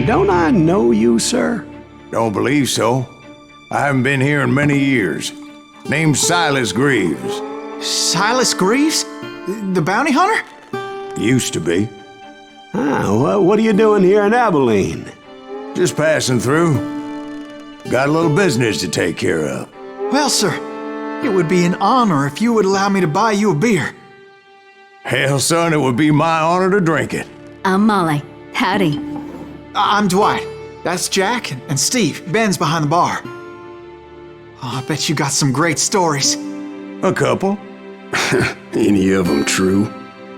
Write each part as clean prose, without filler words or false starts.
Don't I know you, sir? Don't believe so. I haven't been here in many years. Name's Silas Greaves. Silas Greaves? The bounty hunter? Used to be. Well, what are you doing here in Abilene? Just passing through. Got a little business to take care of. Well, sir, it would be an honor if you would allow me to buy you a beer. Hell, son, it would be my honor to drink it. I'm Molly. Howdy. I'm Dwight. That's Jack and Steve. Ben's behind the bar. Oh, I bet you got some great stories. A couple. Any of them true?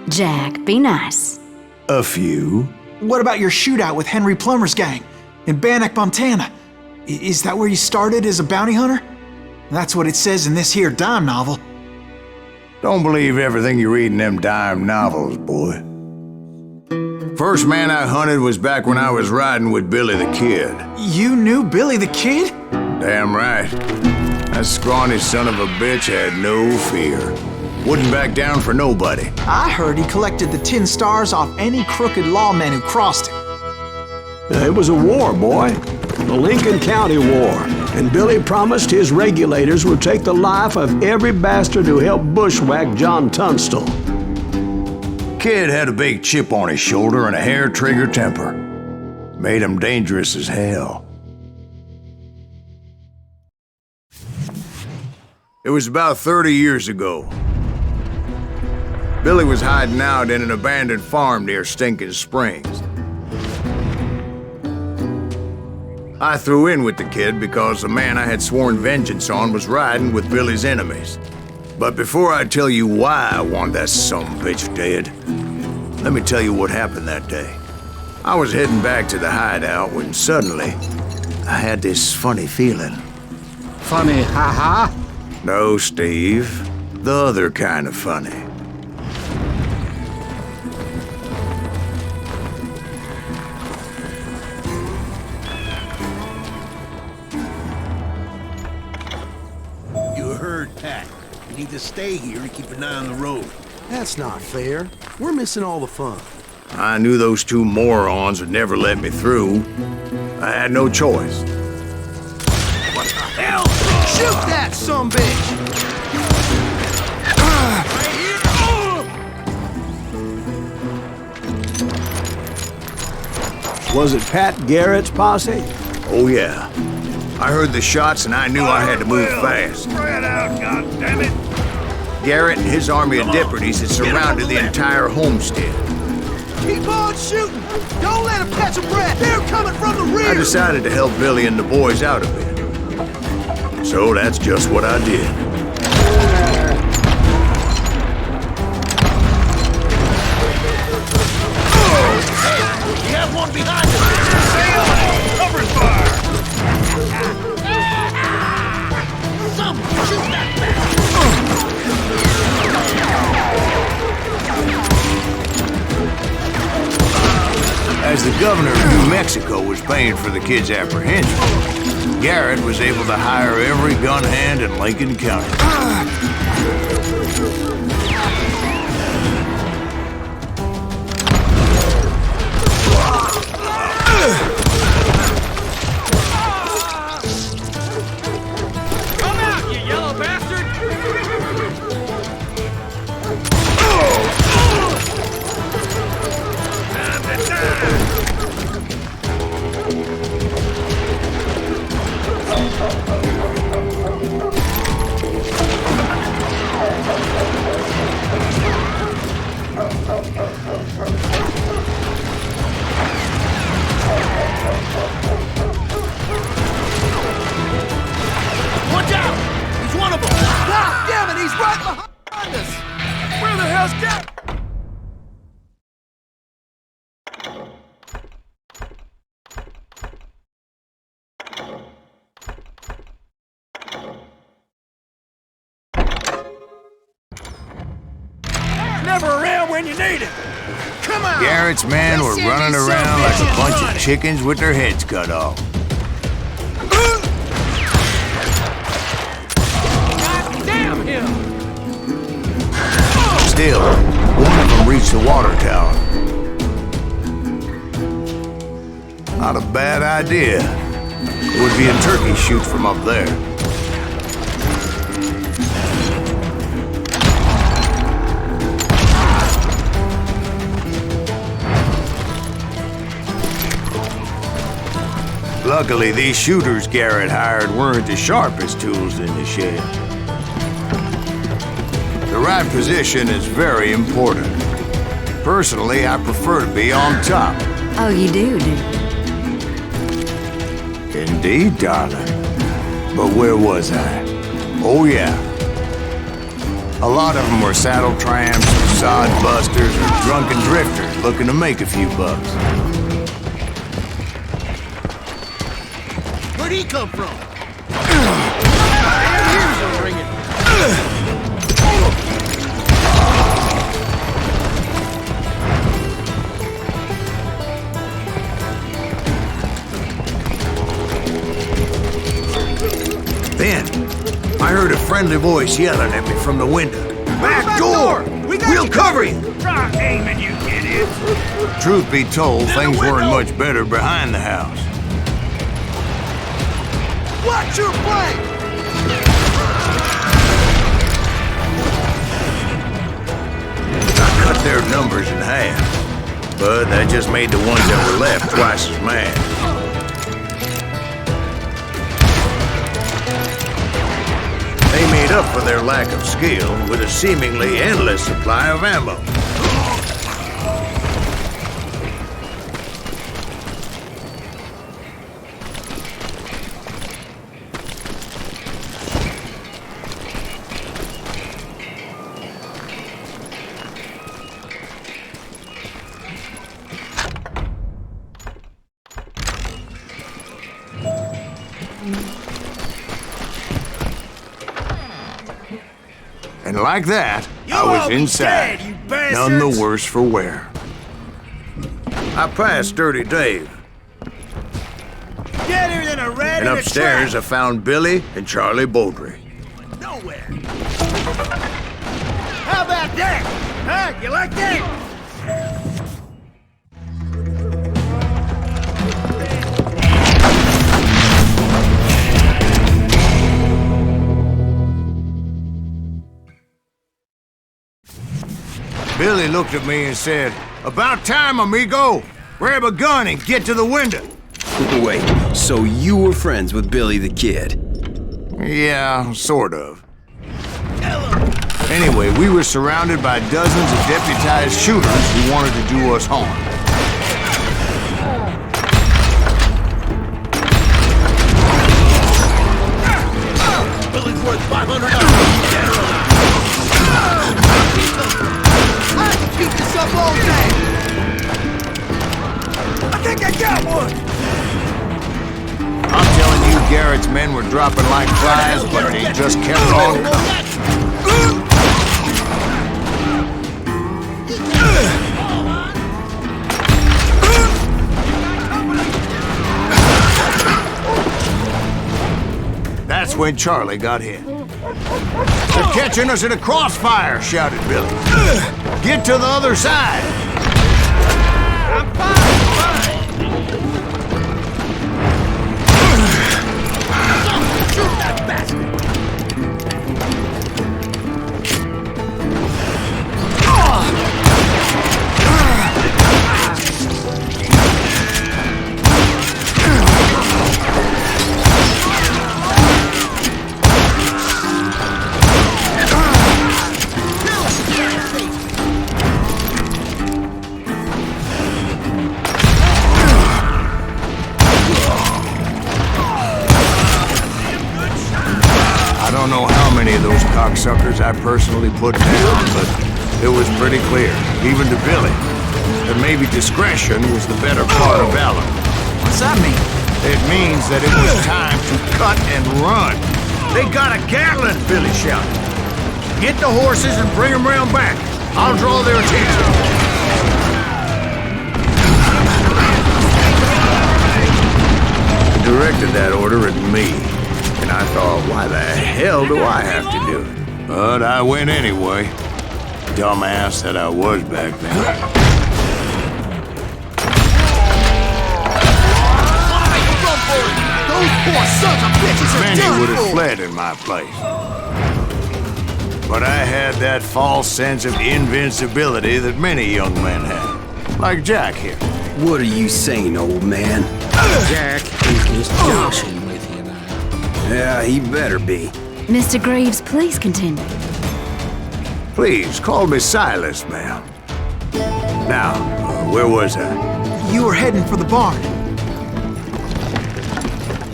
Jack, be nice. A few. What about your shootout with Henry Plummer's gang in Bannock, Montana? Is that where you started as a bounty hunter? That's what it says in this here dime novel. Don't believe everything you read in them dime novels, boy. First man I hunted was back when I was riding with Billy the Kid. You knew Billy the Kid? Damn right. That scrawny son of a bitch had no fear. Wouldn't back down for nobody. I heard he collected the 10 stars off any crooked lawman who crossed him. It was a war, boy. The Lincoln County War. And Billy promised his regulators would take the life of every bastard who helped bushwhack John Tunstall. Kid had a big chip on his shoulder and a hair-trigger temper. Made him dangerous as hell. It was about 30 years ago. Billy was hiding out in an abandoned farm near Stinking Springs. I threw in with the kid because the man I had sworn vengeance on was riding with Billy's enemies. But before I tell you why I want that sumbitch dead, let me tell you what happened that day. I was heading back to the hideout when suddenly I had this funny feeling. Funny, ha-ha? No, Steve. The other kind of funny. You heard Pat. You need to stay here and keep an eye on the road. That's not fair. We're missing all the fun. I knew those two morons would never let me through. I had no choice. What the hell? Shoot that sumbitch! Was it Pat Garrett's posse? Oh, yeah. I heard the shots and I knew I had to move fast. Spread out, goddammit! Garrett and his army of deputies had surrounded the entire homestead. Keep on shooting! Don't let them catch a breath! They're coming from the rear! I decided to help Billy and the boys out a bit. So that's just what I did. You have one behind us! Stay on it! Cover fire! Someone shoot that bastard! As the governor of New Mexico was paying for the kid's apprehension, Garrett was able to hire every gun hand in Lincoln County. Come out, you yellow bastard! Time to time! Watch out! He's one of them! God damn it, he's right behind us! Where the hell's Garrett? Never around when you need it! Come on! Garrett's men were running around like a bunch of chickens with their heads cut off. God damn him! Still, one of them reached the water tower. Not a bad idea. It would be a turkey shoot from up there. Luckily, these shooters Garrett hired weren't the sharpest tools in the shed. The right position is very important. Personally, I prefer to be on top. Oh, you do? Indeed, darling. But where was I? Oh, yeah. A lot of them were saddle tramps, sod busters, or drunken drifters looking to make a few bucks. Where'd he come from? My ears are ringing. Then, I heard a friendly voice yelling at me from the window. Back door! We'll cover you! Try aiming, you idiots! Truth be told, things weren't much better behind the house. Watch your flank! I cut their numbers in half, but that just made the ones that were left twice as mad. They made up for their lack of skill with a seemingly endless supply of ammo. And like that, I was inside, none the worse for wear. I passed Dirty Dave. Deader than a rat And in a upstairs, I trap. found Billy and Charlie Beaudry. Nowhere. How about that? Huh? You like that? Billy looked at me and said, "About time, amigo. Grab a gun and get to the window." Wait, so you were friends with Billy the Kid? Yeah, sort of. Anyway, we were surrounded by dozens of deputized shooters who wanted to do us harm. Billy's worth $500. I can keep this up all day. I think I got one. I'm telling you, Garrett's men were dropping like flies, but they just kept on coming. That's when Charlie got hit. "They're catching us in a crossfire," shouted Billy. "Get to the other side." I'm fine. Shoot that bastard. I don't know how many of those cocksuckers I personally put down, but it was pretty clear, even to Billy, that maybe discretion was the better part of valor. What's that mean? It means that it was time to cut and run. "They got a Gatling," Billy shouted. "Get the horses and bring them round back. I'll draw their attention." He directed that order at me. And I thought, why the hell do I have to do it? But I went anyway. Dumbass that I was back then. Poor sons of bitches are Many would have done for. fled in my place. But I had that false sense of invincibility that many young men have. Like Jack here. What are you saying, old man? Jack is just joshing with you now. Yeah, he better be. Mr. Greaves, please continue. Please, call me Silas, ma'am. Now, where was I? You were heading for the barn.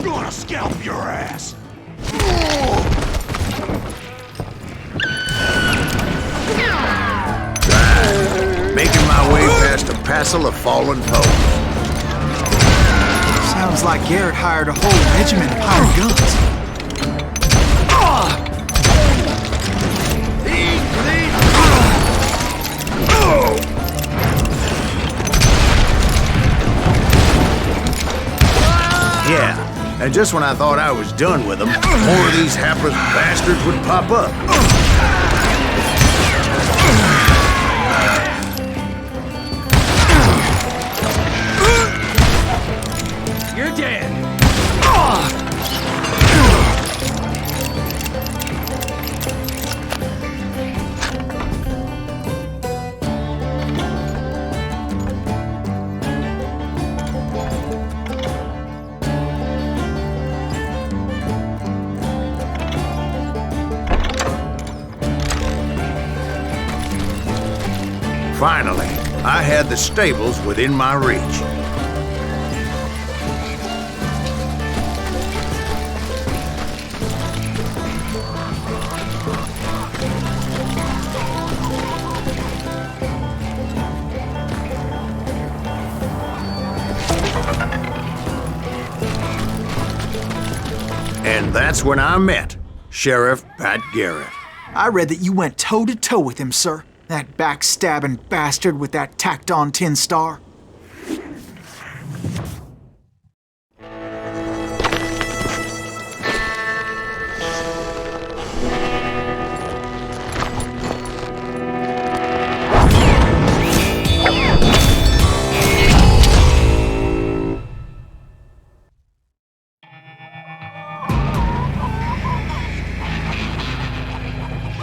Gonna scalp your ass. Making my way past a passel of fallen foes. Sounds like Garrett hired a whole regiment of hired guns. Yeah, and just when I thought I was done with them, more of these hapless bastards would pop up. You're dead. Finally, I had the stables within my reach. And that's when I met Sheriff Pat Garrett. I read that you went toe-to-toe with him, sir. That backstabbing bastard with that tacked-on tin star.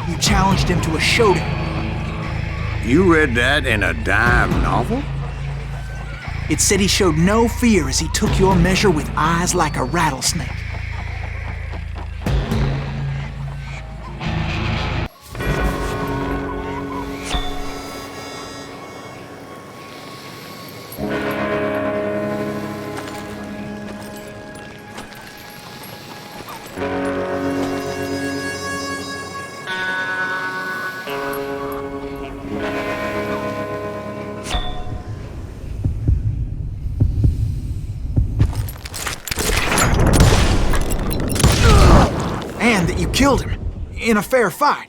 You challenged him to a showdown. You read that in a dime novel? It said he showed no fear as he took your measure with eyes like a rattlesnake. And that you killed him in a fair fight.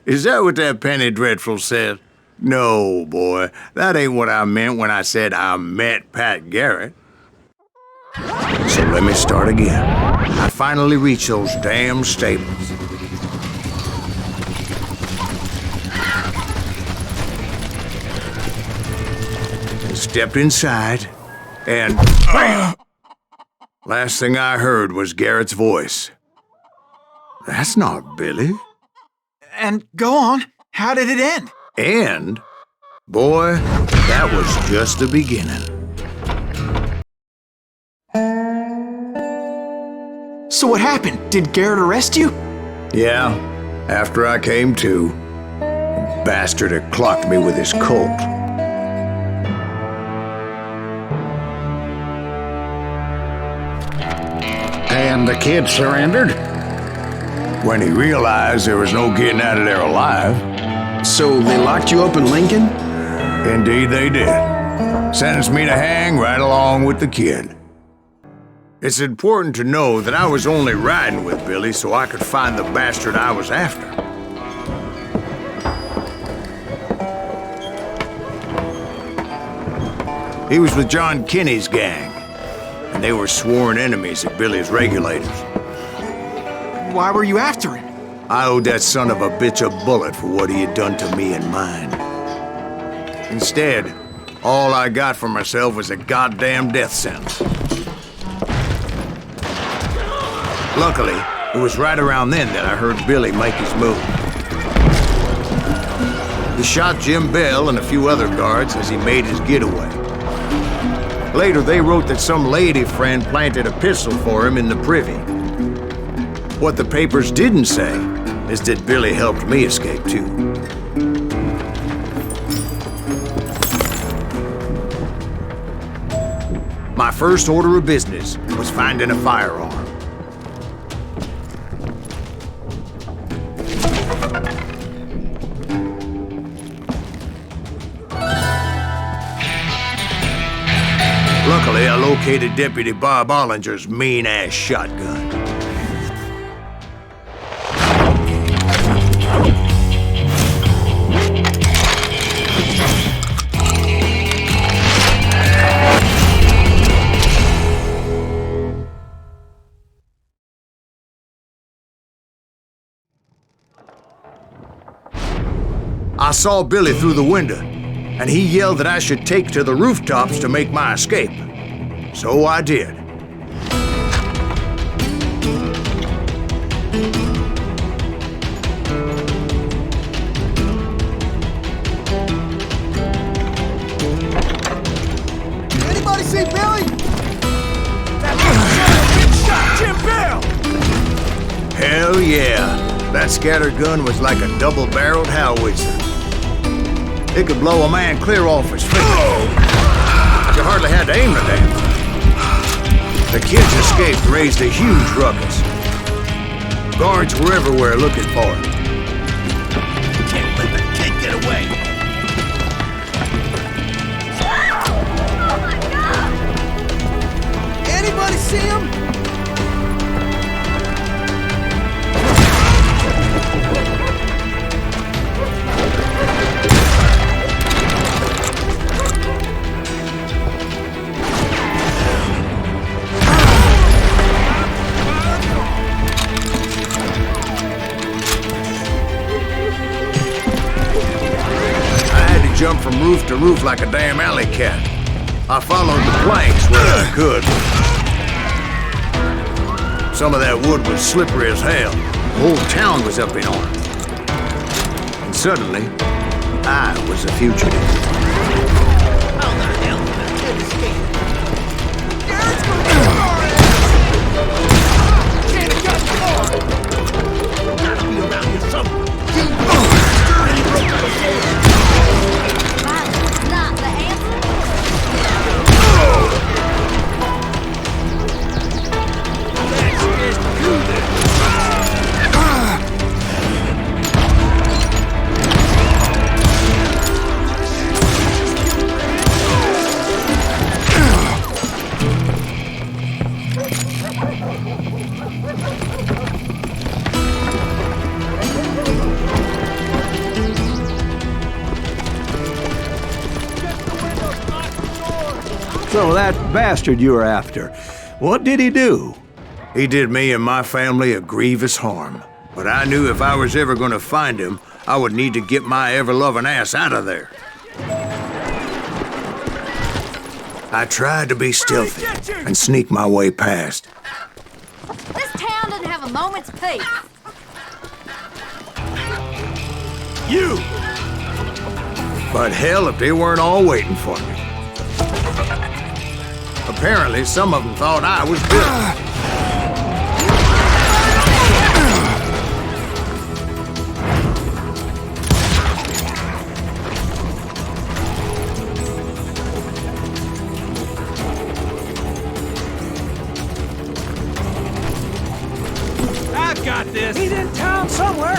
Is that what that penny dreadful said? No, boy. That ain't what I meant when I said I met Pat Garrett. So let me start again. I finally reached those damn stables. I stepped inside, and last thing I heard was Garrett's voice. That's not Billy. And go on, how did it end? And, boy, that was just the beginning. So what happened? Did Garrett arrest you? Yeah, after I came to, the bastard had clocked me with his Colt. And the kid surrendered? When he realized there was no getting out of there alive. So they locked you up in Lincoln? Indeed they did. Sentenced me to hang right along with the kid. It's important to know that I was only riding with Billy so I could find the bastard I was after. He was with John Kinney's gang, and they were sworn enemies of Billy's regulators. Why were you after him? I owed that son of a bitch a bullet for what he had done to me and mine. Instead, all I got for myself was a goddamn death sentence. Luckily, it was right around then that I heard Billy make his move. He shot Jim Bell and a few other guards as he made his getaway. Later, they wrote that some lady friend planted a pistol for him in the privy. What the papers didn't say is that Billy helped me escape too. My first order of business was finding a firearm. Luckily, I located Deputy Bob Ollinger's mean-ass shotgun. I saw Billy through the window, and he yelled that I should take to the rooftops to make my escape. So I did. Anybody see Billy? That little shot Jim Bell! Hell yeah. That scattergun was like a double-barreled howitzer. It could blow a man clear off his feet. You hardly had to aim the damn thing. The kid's escape raised a huge ruckus. Guards were everywhere looking for him. Can't let the kid get away! Anybody see him? Jump from roof to roof like a damn alley cat. I followed the planks where I could. Some of that wood was slippery as hell. The whole town was up in arms. And suddenly, I was a fugitive. How the hell did that kid escape? Garrett's gonna get hard! Can't have got far! Gotta be around here somewhere. He broke out of jail. Not the answer. So that bastard you were after, what did he do? He did me and my family a grievous harm. But I knew if I was ever gonna find him, I would need to get my ever-loving ass out of there. I tried to be stealthy and sneak my way past. This town doesn't have a moment's peace. You! But hell if they weren't all waiting for me. Apparently, some of them thought I was Billy. I've got this! He's in town somewhere!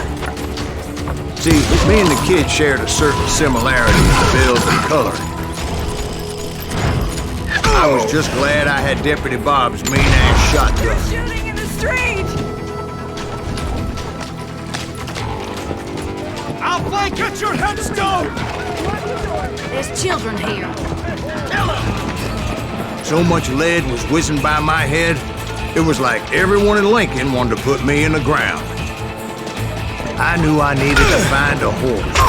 See, me and the kid shared a certain similarity in build and color. I was just glad I had Deputy Bob's mean-ass shotgun. Shooting in the street! I'll flank at your headstone! There's children here. So much lead was whizzing by my head, it was like everyone in Lincoln wanted to put me in the ground. I knew I needed to find a horse.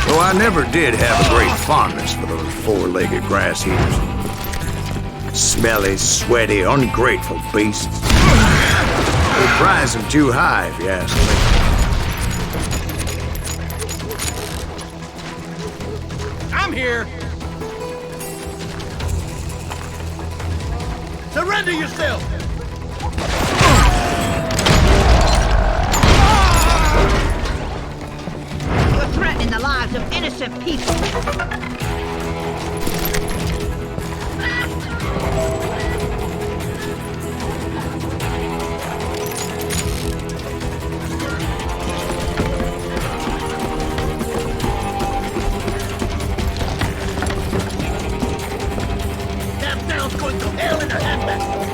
Though I never did have a great fondness for those four-legged grass eaters. Smelly, sweaty, ungrateful beasts. They prize them too high, if you ask me. I'm here. Surrender yourself. You're threatening the lives of innocent people. Going to hell in a handbasket.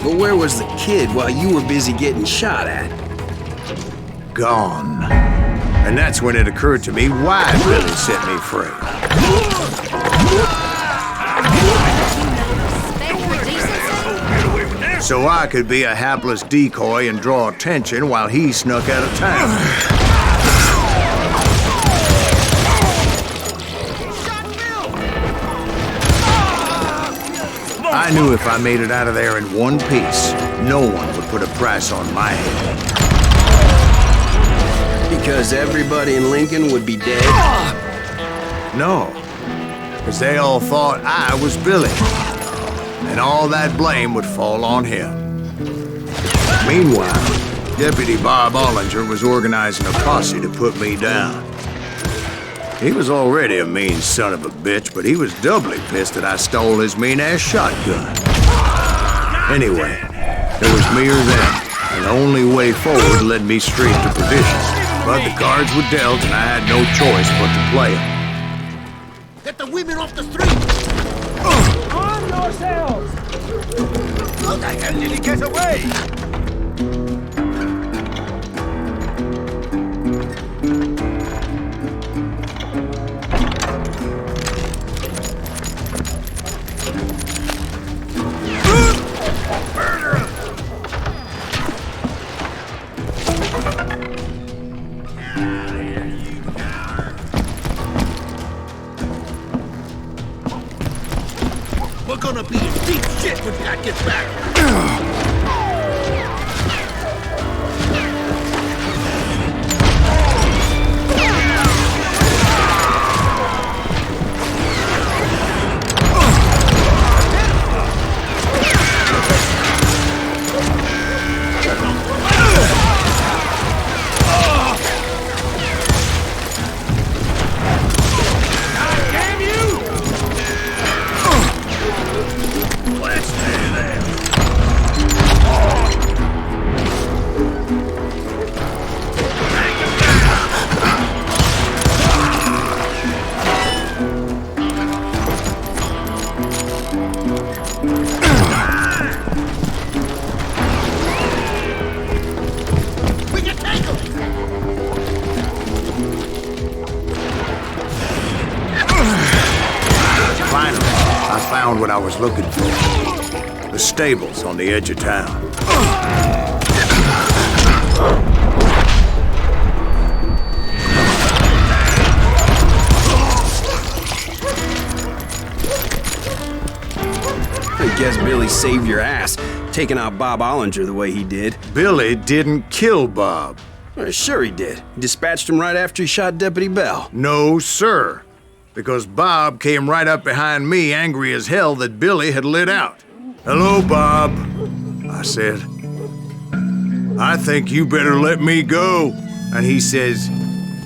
But where was the kid while you were busy getting shot at? Gone. And that's when it occurred to me why Billy set me free. So I could be a hapless decoy and draw attention while he snuck out of town. I knew if I made it out of there in one piece, no one would put a price on my head. Because everybody in Lincoln would be dead? No, because they all thought I was Billy, and all that blame would fall on him. Meanwhile, Deputy Bob Ollinger was organizing a posse to put me down. He was already a mean son of a bitch, but he was doubly pissed that I stole his mean-ass shotgun. Anyway, it was me or them, and the only way forward led me straight to perdition. But the cards were dealt, and I had no choice but to play them. Get the women off the street! Arm yourselves! How the hell did he get away? We're gonna be in deep shit when Pat gets back. What I was looking for. The stables on the edge of town. I guess Billy saved your ass, taking out Bob Ollinger the way he did. Billy didn't kill Bob. Well, sure he did. Dispatched him right after he shot Deputy Bell. No, sir. Because Bob came right up behind me, angry as hell that Billy had lit out. "Hello, Bob," I said. "I think you better let me go." And he says,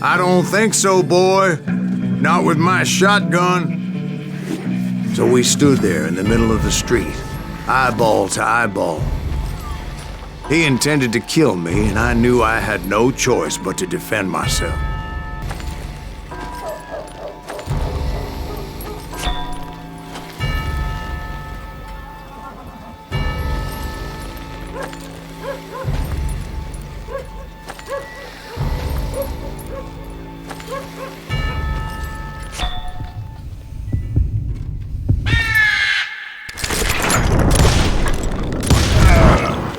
"I don't think so, boy. Not with my shotgun." So we stood there in the middle of the street, eyeball to eyeball. He intended to kill me, and I knew I had no choice but to defend myself.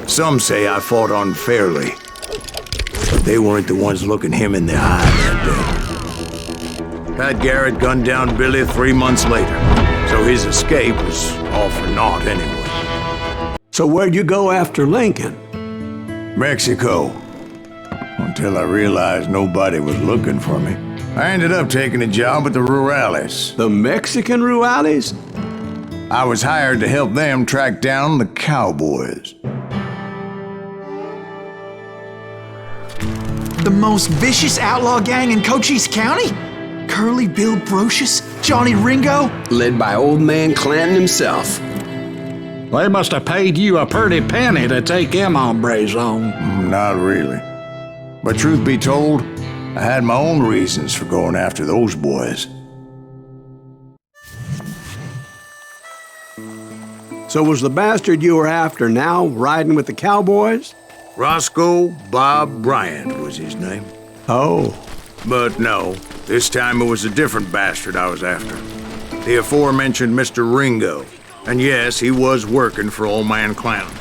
Some say I fought unfairly, but they weren't the ones looking him in the eye that day. Pat Garrett gunned down Billy 3 months later, so his escape was all for naught anyway. So where'd you go after Lincoln? Mexico. Until I realized nobody was looking for me. I ended up taking a job at the Rurales. The Mexican Rurales? I was hired to help them track down the cowboys. The most vicious outlaw gang in Cochise County? Curly Bill Brocious? Johnny Ringo? Led by old man Clanton himself. They must have paid you a pretty penny to take them hombres on. Not really. But truth be told, I had my own reasons for going after those boys. So was the bastard you were after now riding with the cowboys? Roscoe Bob Bryant was his name. Oh. But no, this time it was a different bastard I was after. The aforementioned Mr. Ringo. And yes, he was working for old man Clanton.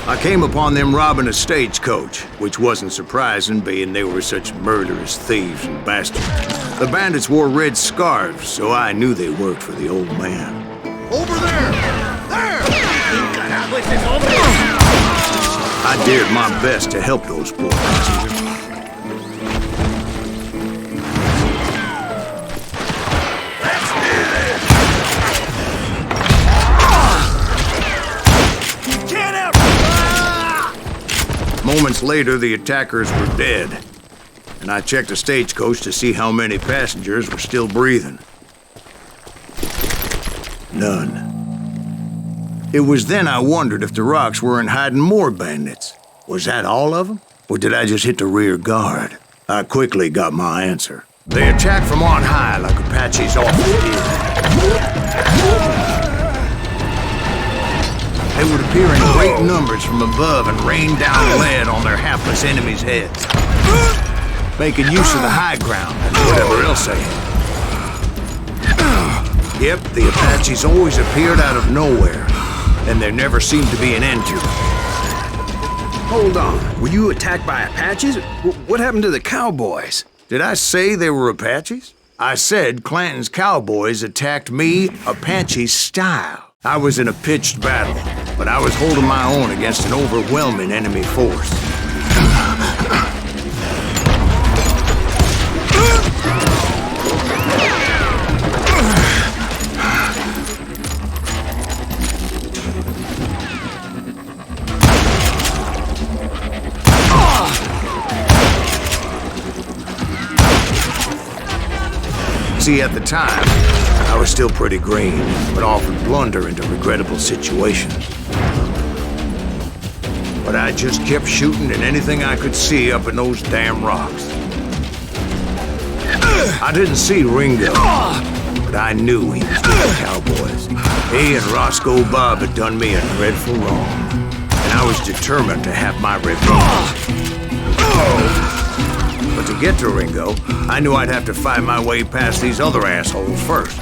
I came upon them robbing a stagecoach, which wasn't surprising, being they were such murderous thieves and bastards. The bandits wore red scarves, so I knew they worked for the old man. Over there! There! I dared my best to help those boys. Moments later, the attackers were dead, and I checked the stagecoach to see how many passengers were still breathing. None. It was then I wondered if the rocks weren't hiding more bandits. Was that all of them? Or did I just hit the rear guard? I quickly got my answer. They attacked from on high like Apaches often did. They would appear in great numbers from above and rain down lead on their hapless enemies' heads, making use of the high ground and whatever else they had. Yep, the Apaches always appeared out of nowhere, and there never seemed to be an end to it. Hold on. Were you attacked by Apaches? What happened to the cowboys? Did I say they were Apaches? I said Clanton's cowboys attacked me Apache style. I was in a pitched battle, but I was holding my own against an overwhelming enemy force. See, at the time, I was still pretty green, but often blunder into regrettable situations. But I just kept shooting at anything I could see up in those damn rocks. I didn't see Ringo, but I knew he was with the cowboys. He and Roscoe Bob had done me a dreadful wrong, and I was determined to have my revenge. But to get to Ringo, I knew I'd have to find my way past these other assholes first.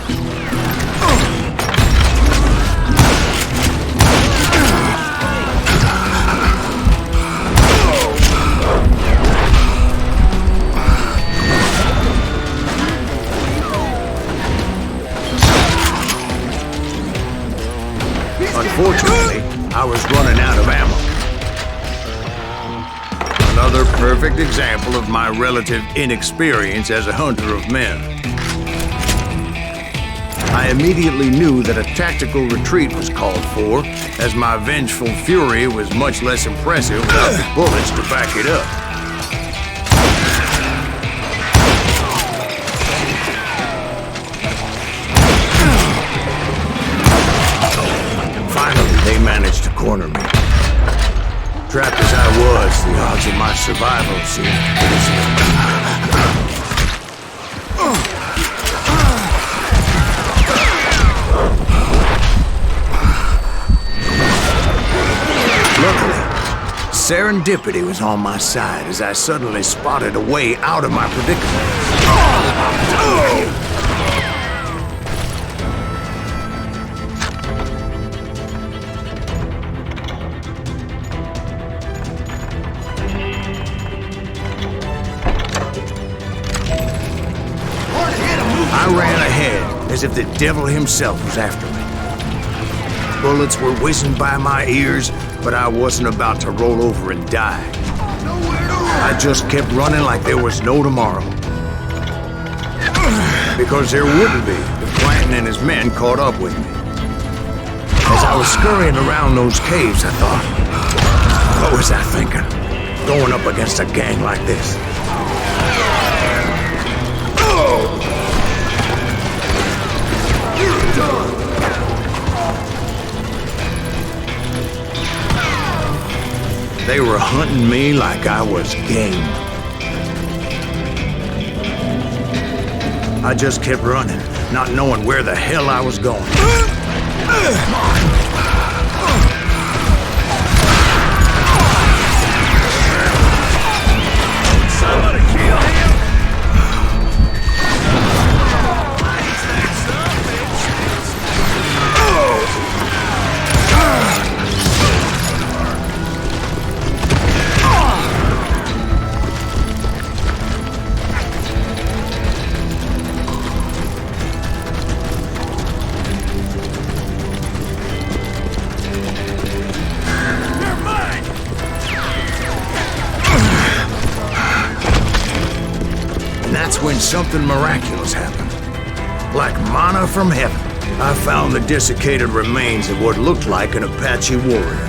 Unfortunately, I was running out of ammo. Another perfect example of my relative inexperience as a hunter of men. I immediately knew that a tactical retreat was called for, as my vengeful fury was much less impressive without the bullets to back it up. Finally, they managed to corner me. Trapped as I was, the odds of my survival seemed pretty slim. Luckily, serendipity was on my side as I suddenly spotted a way out of my predicament. as if the devil himself was after me. Bullets were whizzing by my ears, but I wasn't about to roll over and die. I just kept running like there was no tomorrow. Because there wouldn't be if Clanton and his men caught up with me. As I was scurrying around those caves, I thought, what was I thinking? Going up against a gang like this. You're done. They were hunting me like I was game. I just kept running, not knowing where the hell I was going. Somebody kill him! When something miraculous happened. Like manna from heaven, I found the desiccated remains of what looked like an Apache warrior.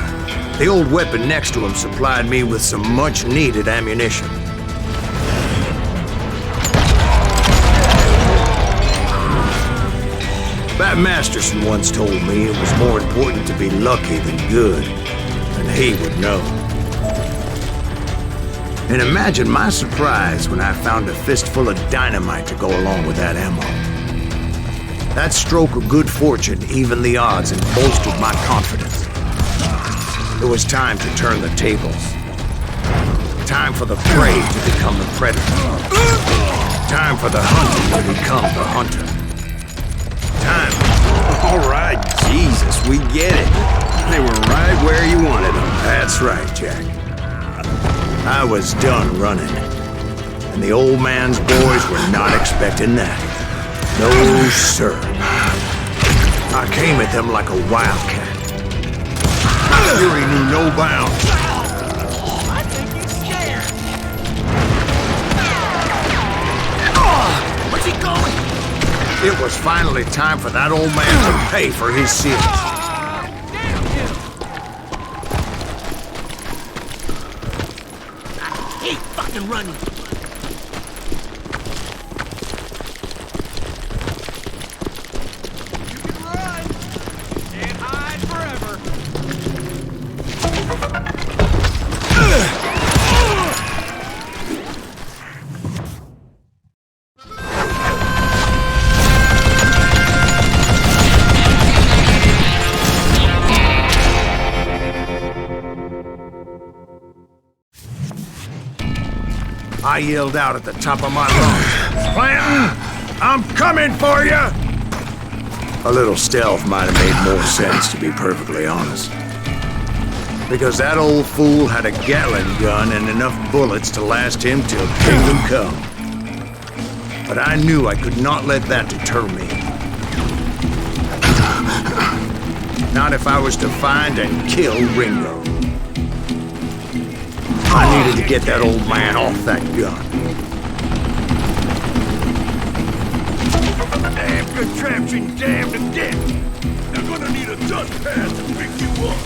The old weapon next to him supplied me with some much-needed ammunition. Bat Masterson once told me it was more important to be lucky than good, and he would know. And imagine my surprise when I found a fistful of dynamite to go along with that ammo. That stroke of good fortune evened the odds and bolstered my confidence. It was time to turn the tables. Time for the prey to become the predator. Time for the hunter to become the hunter. Time. All right, Jesus, we get it. They were right where you wanted them. That's right, Jack. I was done running, and the old man's boys were not expecting that. No, sir. I came at them like a wildcat. My fury knew no bounds. I think he's scared. Where's he going? It was finally time for that old man to pay for his sins. Running. You can run. Can't hide forever. I yelled out at the top of my lungs, "Clanton, I'm coming for you!" A little stealth might have made more sense, to be perfectly honest. Because that old fool had a Gatling gun and enough bullets to last him till kingdom come. But I knew I could not let that deter me. Not if I was to find and kill Ringo. I needed to get that old man off that gun. Damn contraption, damn to death. They're gonna need a dust pad to pick you up.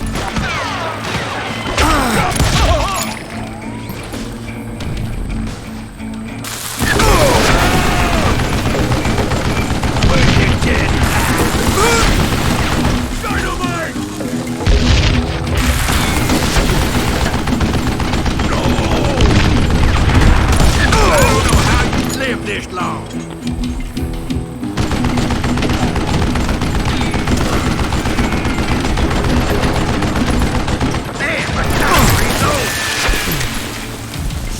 This long. Damn, my cowboys!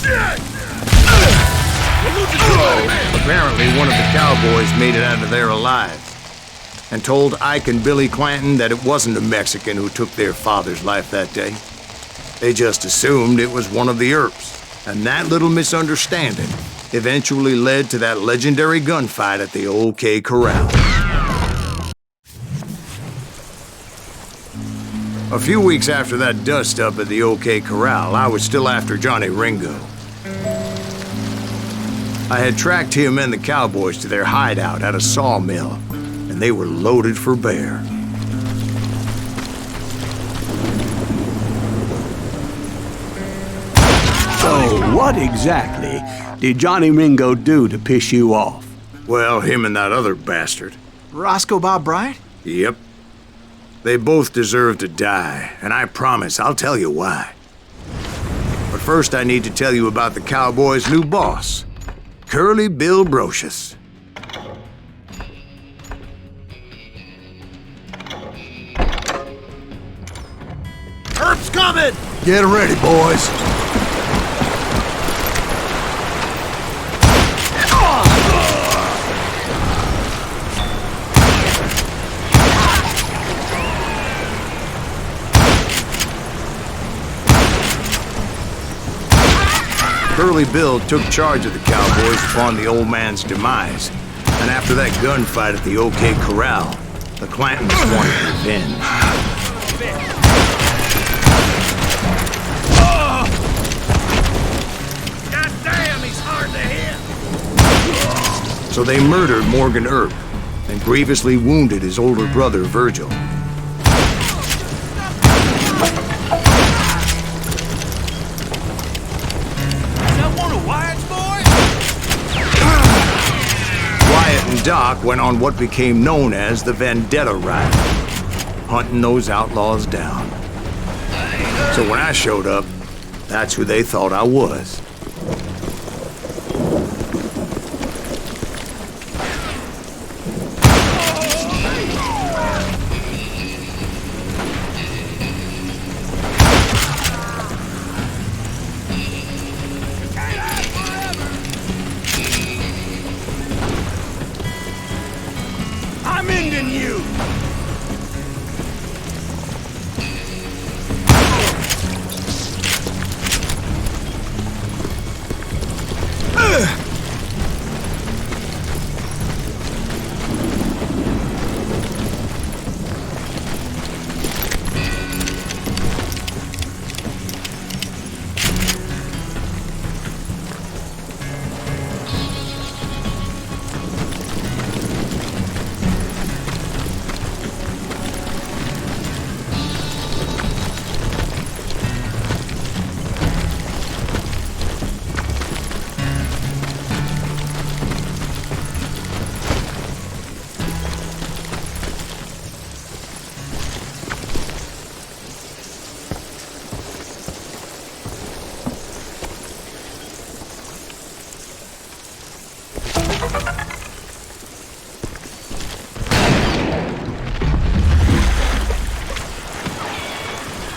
Shit! Apparently, one of the cowboys made it out of there alive and told Ike and Billy Clanton that it wasn't a Mexican who took their father's life that day. They just assumed it was one of the Earps, and that little misunderstanding eventually led to that legendary gunfight at the OK Corral. A few weeks after that dust-up at the OK Corral, I was still after Johnny Ringo. I had tracked him and the cowboys to their hideout at a sawmill, and they were loaded for bear. So, what exactly did Johnny Ringo do to piss you off? Well, him and that other bastard. Roscoe Bob Bryant? Yep. They both deserve to die, and I promise I'll tell you why. But first I need to tell you about the cowboys' new boss, Curly Bill Brocious. Herp's coming! Get ready, boys. Curly Bill took charge of the cowboys upon the old man's demise, and after that gunfight at the OK Corral, the Clantons wanted revenge. God damn, he's hard to hit! So they murdered Morgan Earp and grievously wounded his older brother, Virgil. Doc went on what became known as the Vendetta Ride, hunting those outlaws down. So when I showed up, that's who they thought I was.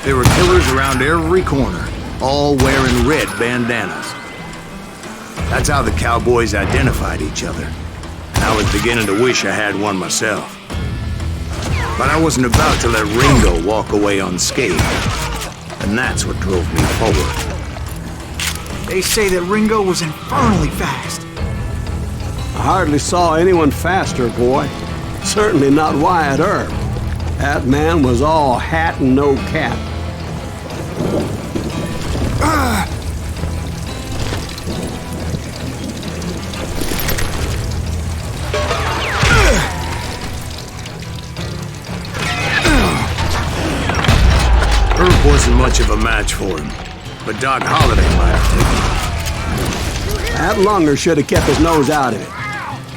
There were killers around every corner, all wearing red bandanas. That's how the cowboys identified each other. And I was beginning to wish I had one myself. But I wasn't about to let Ringo walk away unscathed. And that's what drove me forward. They say that Ringo was infernally fast. I hardly saw anyone faster, boy. Certainly not Wyatt Earp. That man was all hat and no cap. Earp wasn't much of a match for him, but Doc Holliday might have taken him. That lunger should have kept his nose out of it.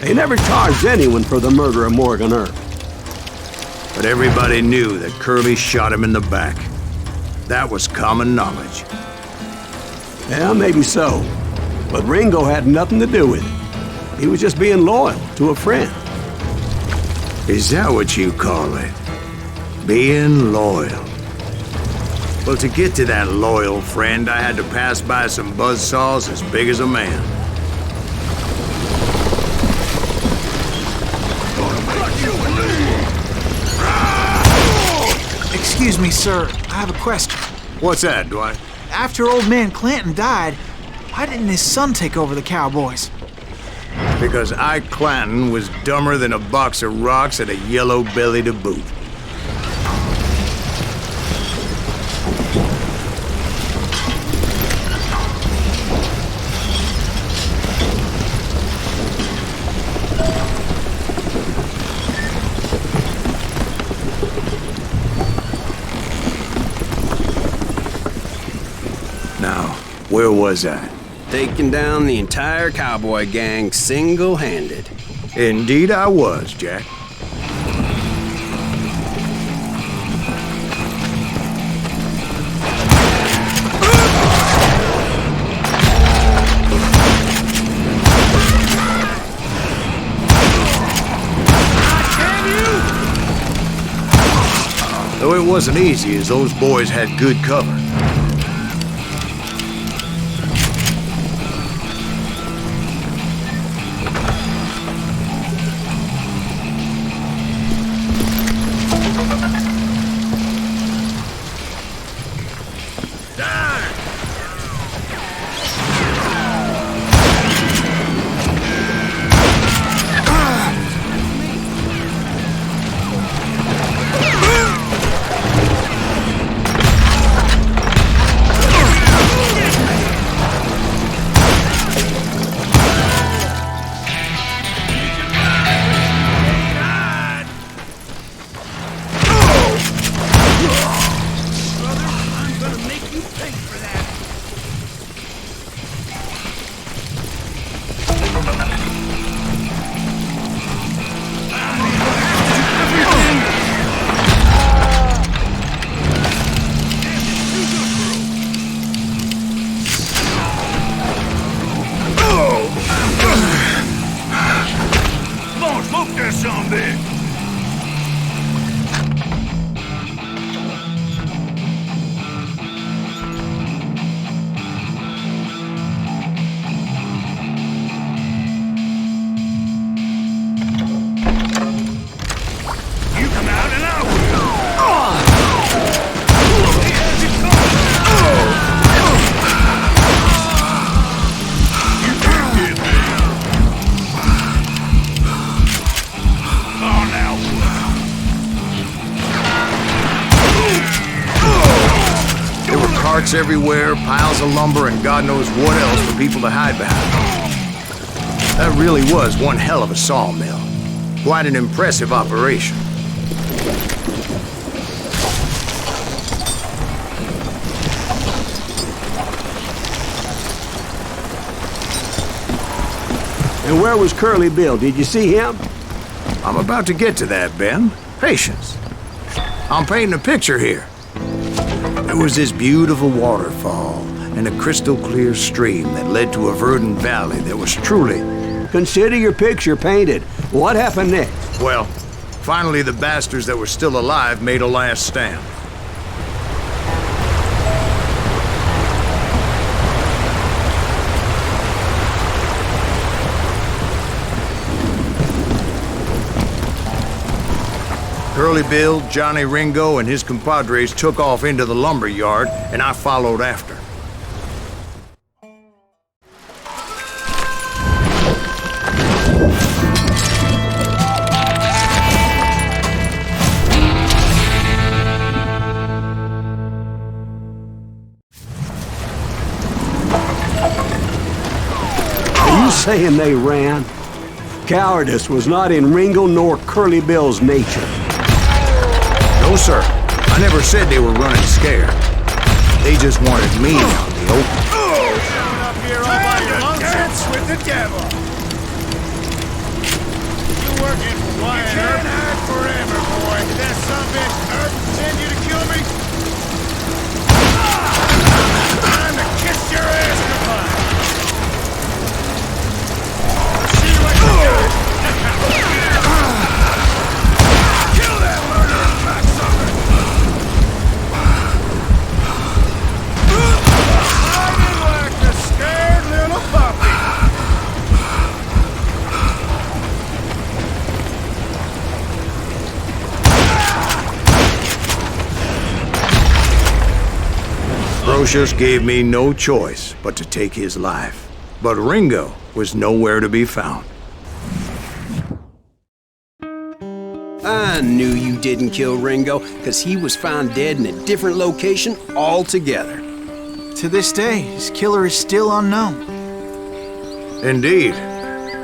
They never charged anyone for the murder of Morgan Earp. But everybody knew that Curly shot him in the back. That was common knowledge. Yeah, maybe so. But Ringo had nothing to do with it. He was just being loyal to a friend. Is that what you call it? Being loyal? Well, to get to that loyal friend, I had to pass by some buzzsaws as big as a man. Excuse me, sir. I have a question. What's that, Dwight? After old man Clanton died, Why didn't his son take over the cowboys? Because Ike Clanton was dumber than a box of rocks and a yellow belly to boot. Now, where was I? Taking down the entire cowboy gang single-handed. Indeed I was, Jack. Though it wasn't easy, as those boys had good cover. Everywhere, piles of lumber, and God knows what else for people to hide behind. That really was one hell of a sawmill. Quite an impressive operation. And where was Curly Bill? Did you see him? I'm about to get to that, Ben. Patience. I'm painting a picture here. There was this beautiful waterfall and a crystal clear stream that led to a verdant valley that was truly... Consider your picture painted. What happened next? Well, finally the bastards that were still alive made a last stand. Curly Bill, Johnny Ringo, and his compadres took off into the lumber yard, and I followed after. Are you saying they ran? Cowardice was not in Ringo nor Curly Bill's nature. No, sir. I never said they were running scared. They just wanted me out in the open. Showing up here all by your dance with the devil. You working for Wyatt Earp? You can't hide forever, boy. Did that son of a bitch Earp send you to kill me? Time to kiss your ass goodbye. See what you got. Kill that murderer, cocksucker! Hiding like a scared little puppy. Ambrosius gave me no choice but to take his life. But Ringo was nowhere to be found. I knew you didn't kill Ringo, because he was found dead in a different location altogether. To this day, his killer is still unknown. Indeed.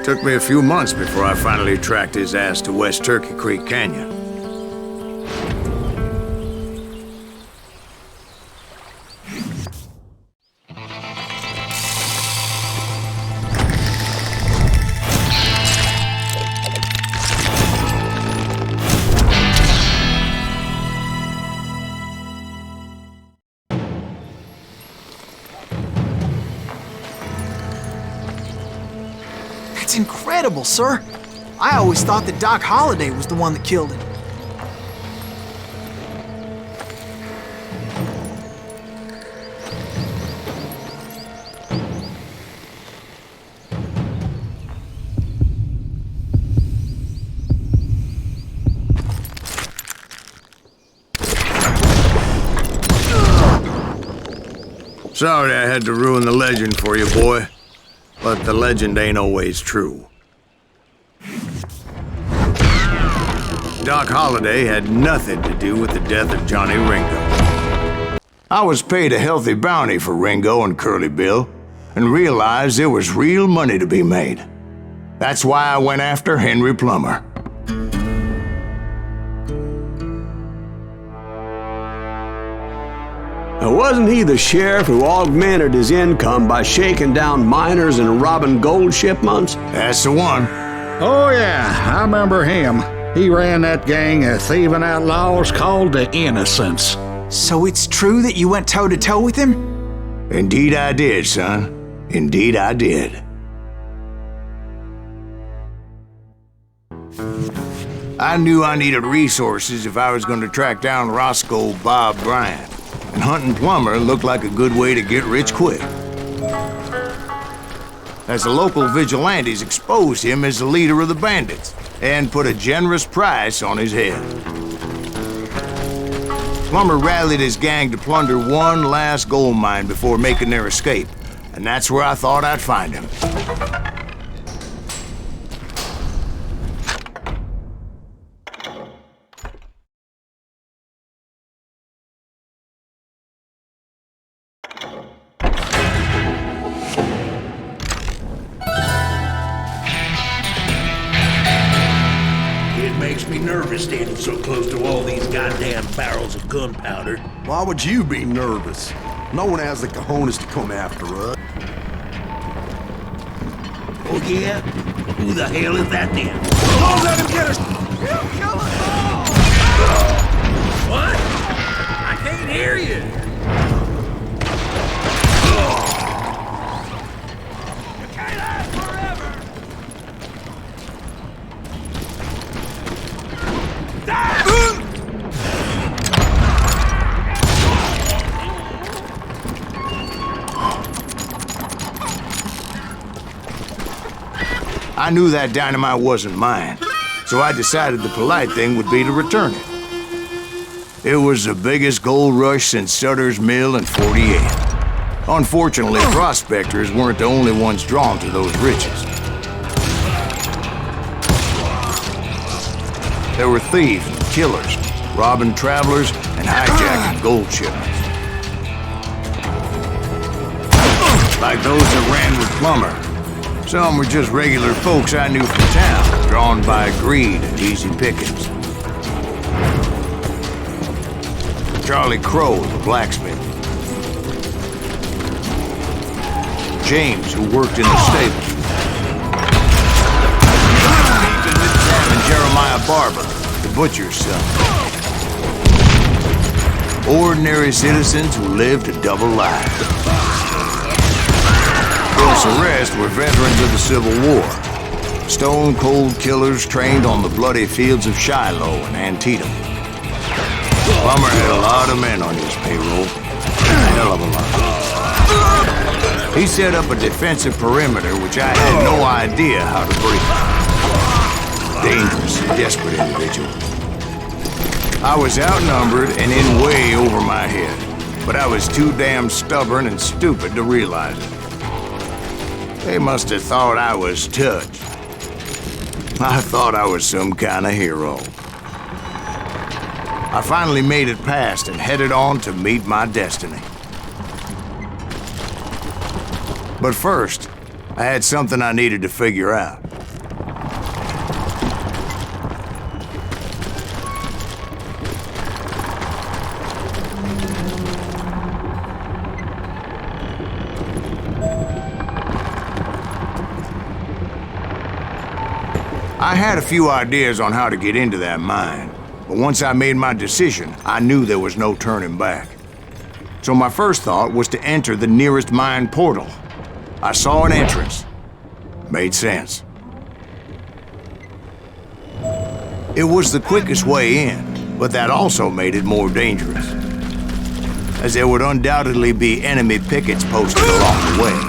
Took me a few months before I finally tracked his ass to West Turkey Creek Canyon. That's incredible, sir. I always thought that Doc Holliday was the one that killed him. Sorry I had to ruin the legend for you, boy. But the legend ain't always true. Doc Holliday had nothing to do with the death of Johnny Ringo. I was paid a healthy bounty for Ringo and Curly Bill, and realized there was real money to be made. That's why I went after Henry Plummer. Now, wasn't he the sheriff who augmented his income by shaking down miners and robbing gold shipments? That's the one. Oh, yeah, I remember him. He ran that gang of thieving outlaws called the Innocents. So it's true that you went toe-to-toe with him? Indeed I did, son. Indeed I did. I knew I needed resources if I was going to track down Roscoe Bob Bryant. And hunting Plummer looked like a good way to get rich quick. As the local vigilantes exposed him as the leader of the bandits and put a generous price on his head. Plummer rallied his gang to plunder one last gold mine before making their escape, and that's where I thought I'd find him. Makes me nervous standing so close to all these goddamn barrels of gunpowder. Why would you be nervous? No one has the cojones to come after us. Oh yeah? Who the hell is that then? Don't let him get us! He'll kill us all! What? I can't hear you. You can't last forever! I knew that dynamite wasn't mine, so I decided the polite thing would be to return it. It was the biggest gold rush since Sutter's Mill in '48. Unfortunately, prospectors weren't the only ones drawn to those riches. There were thieves and killers, robbing travelers and hijacking gold shipments. Like those that ran with Plummer. Some were just regular folks I knew from town, drawn by greed and easy pickings. Charlie Crow, the blacksmith. James, who worked in the stable. And Jeremiah Barber, the butcher's son. Ordinary citizens who lived a double life. Close arrest were veterans of the Civil War. Stone-cold killers trained on the bloody fields of Shiloh and Antietam. Plummer had a lot of men on his payroll. A hell of a lot. He set up a defensive perimeter which I had no idea how to break. Dangerous and desperate individual. I was outnumbered and in way over my head. but I was too damn stubborn and stupid to realize it. They must have thought I was touched. I thought I was some kind of hero. I finally made it past and headed on to meet my destiny. But first, I had something I needed to figure out. I had a few ideas on how to get into that mine, but once I made my decision, I knew there was no turning back. So my first thought was to enter the nearest mine portal. I saw an entrance. Made sense. It was the quickest way in, but that also made it more dangerous, as there would undoubtedly be enemy pickets posted along the way.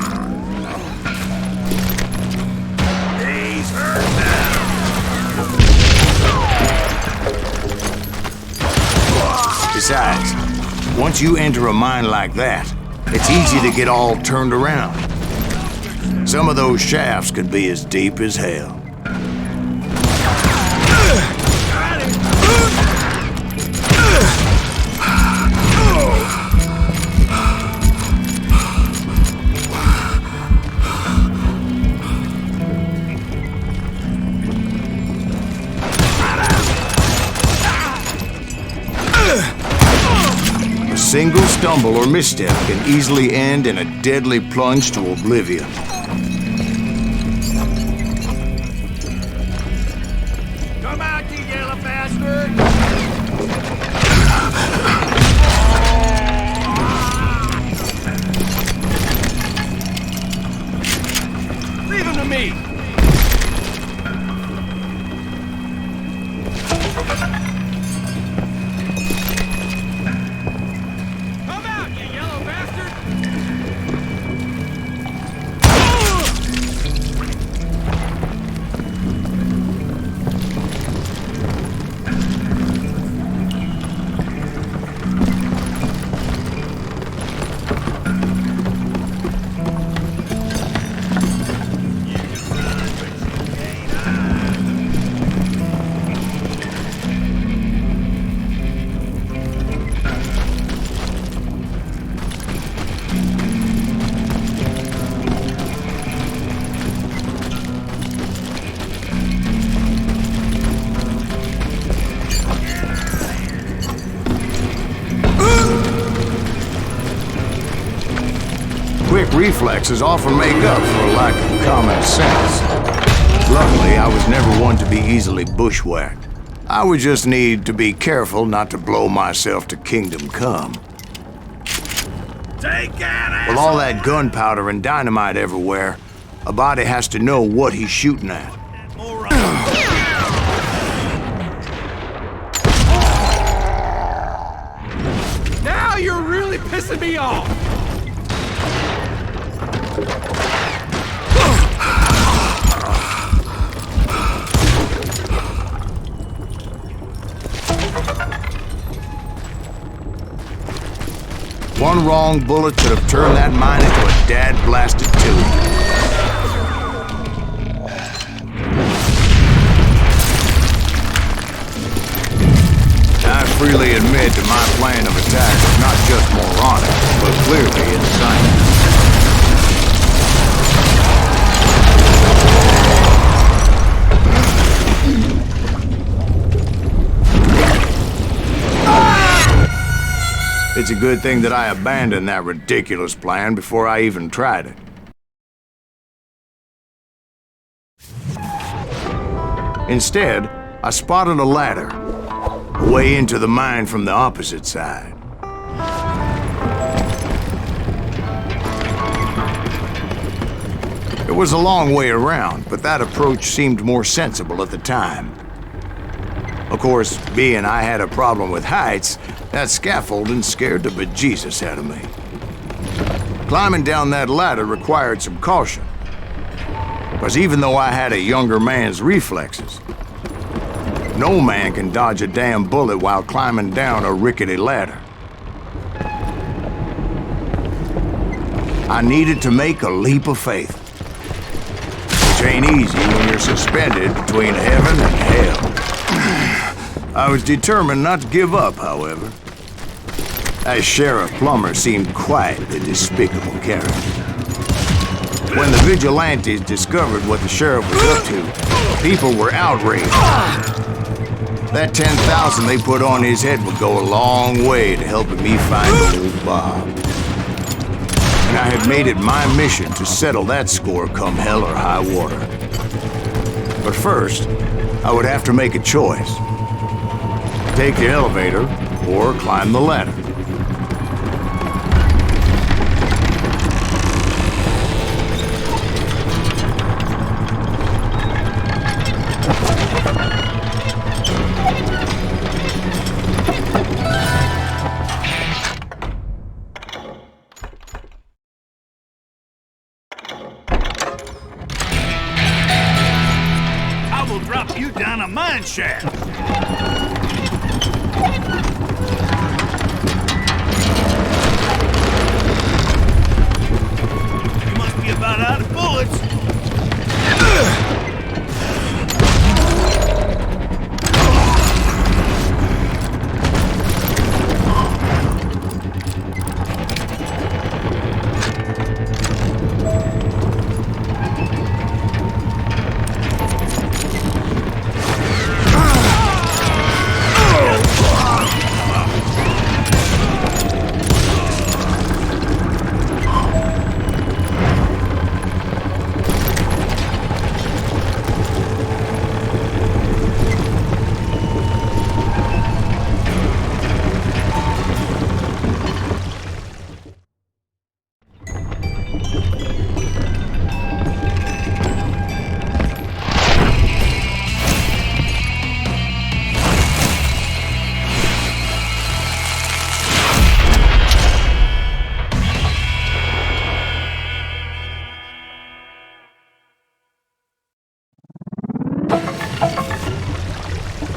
Besides, once you enter a mine like that, it's easy to get all turned around. Some of those shafts could be as deep as hell. A single stumble or misstep can easily end in a deadly plunge to oblivion. Come out, you yellow bastard! Leave him to me! Come out, you yellow bastard! Quick reflexes often make up for a lack of common sense. Luckily, I was never one to be easily bushwhacked. I would just need to be careful not to blow myself to kingdom come. Take that! With all that gunpowder and dynamite everywhere, a body has to know what he's shooting at. Now you're really pissing me off! One wrong bullet could have turned that mine into a dad-blasted tube. I freely admit that my plan of attack was not just moronic, but clearly insane. It's a good thing that I abandoned that ridiculous plan before I even tried it. Instead, I spotted a ladder, a way into the mine from the opposite side. It was a long way around, but that approach seemed more sensible at the time. Of course, being I had a problem with heights, that scaffolding scared the bejesus out of me. Climbing down that ladder required some caution, because even though I had a younger man's reflexes, no man can dodge a damn bullet while climbing down a rickety ladder. I needed to make a leap of faith. Which ain't easy when you're suspended between heaven and hell. I was determined not to give up, however. As Sheriff Plummer seemed quite a despicable character. When the vigilantes discovered what the sheriff was up to, people were outraged. That 10,000 they put on his head would go a long way to helping me find old Bob. And I had made it my mission to settle that score come hell or high water. But first, I would have to make a choice. Take the elevator or climb the ladder. Drop you down a mine shaft. You must be about out of bullets.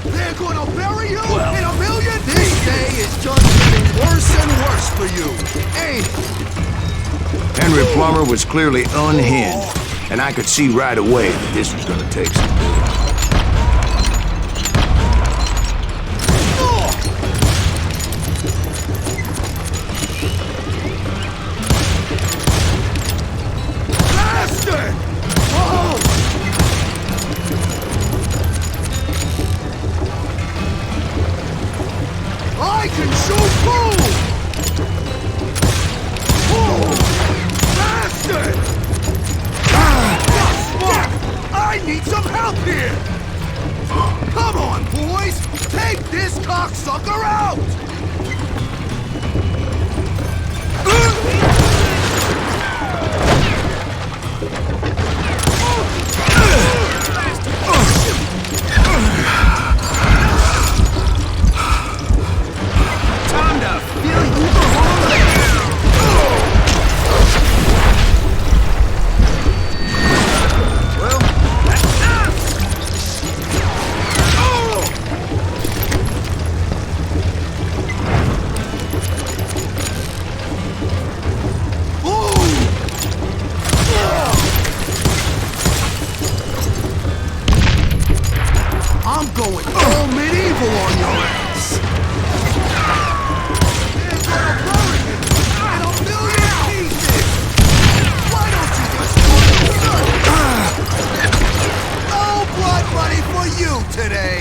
They're gonna bury you in a million pieces! This day is just getting worse and worse for you, ain't it? Henry Plummer was clearly unhinged, and I could see right away that this was gonna take some doing. I can shoot through! Oh, bastard! I need some help here! Come on, boys! Take this cocksucker out! I'm going all medieval on your ass! They're gonna bury you in a million pieces! Why don't you just no blood money for you today!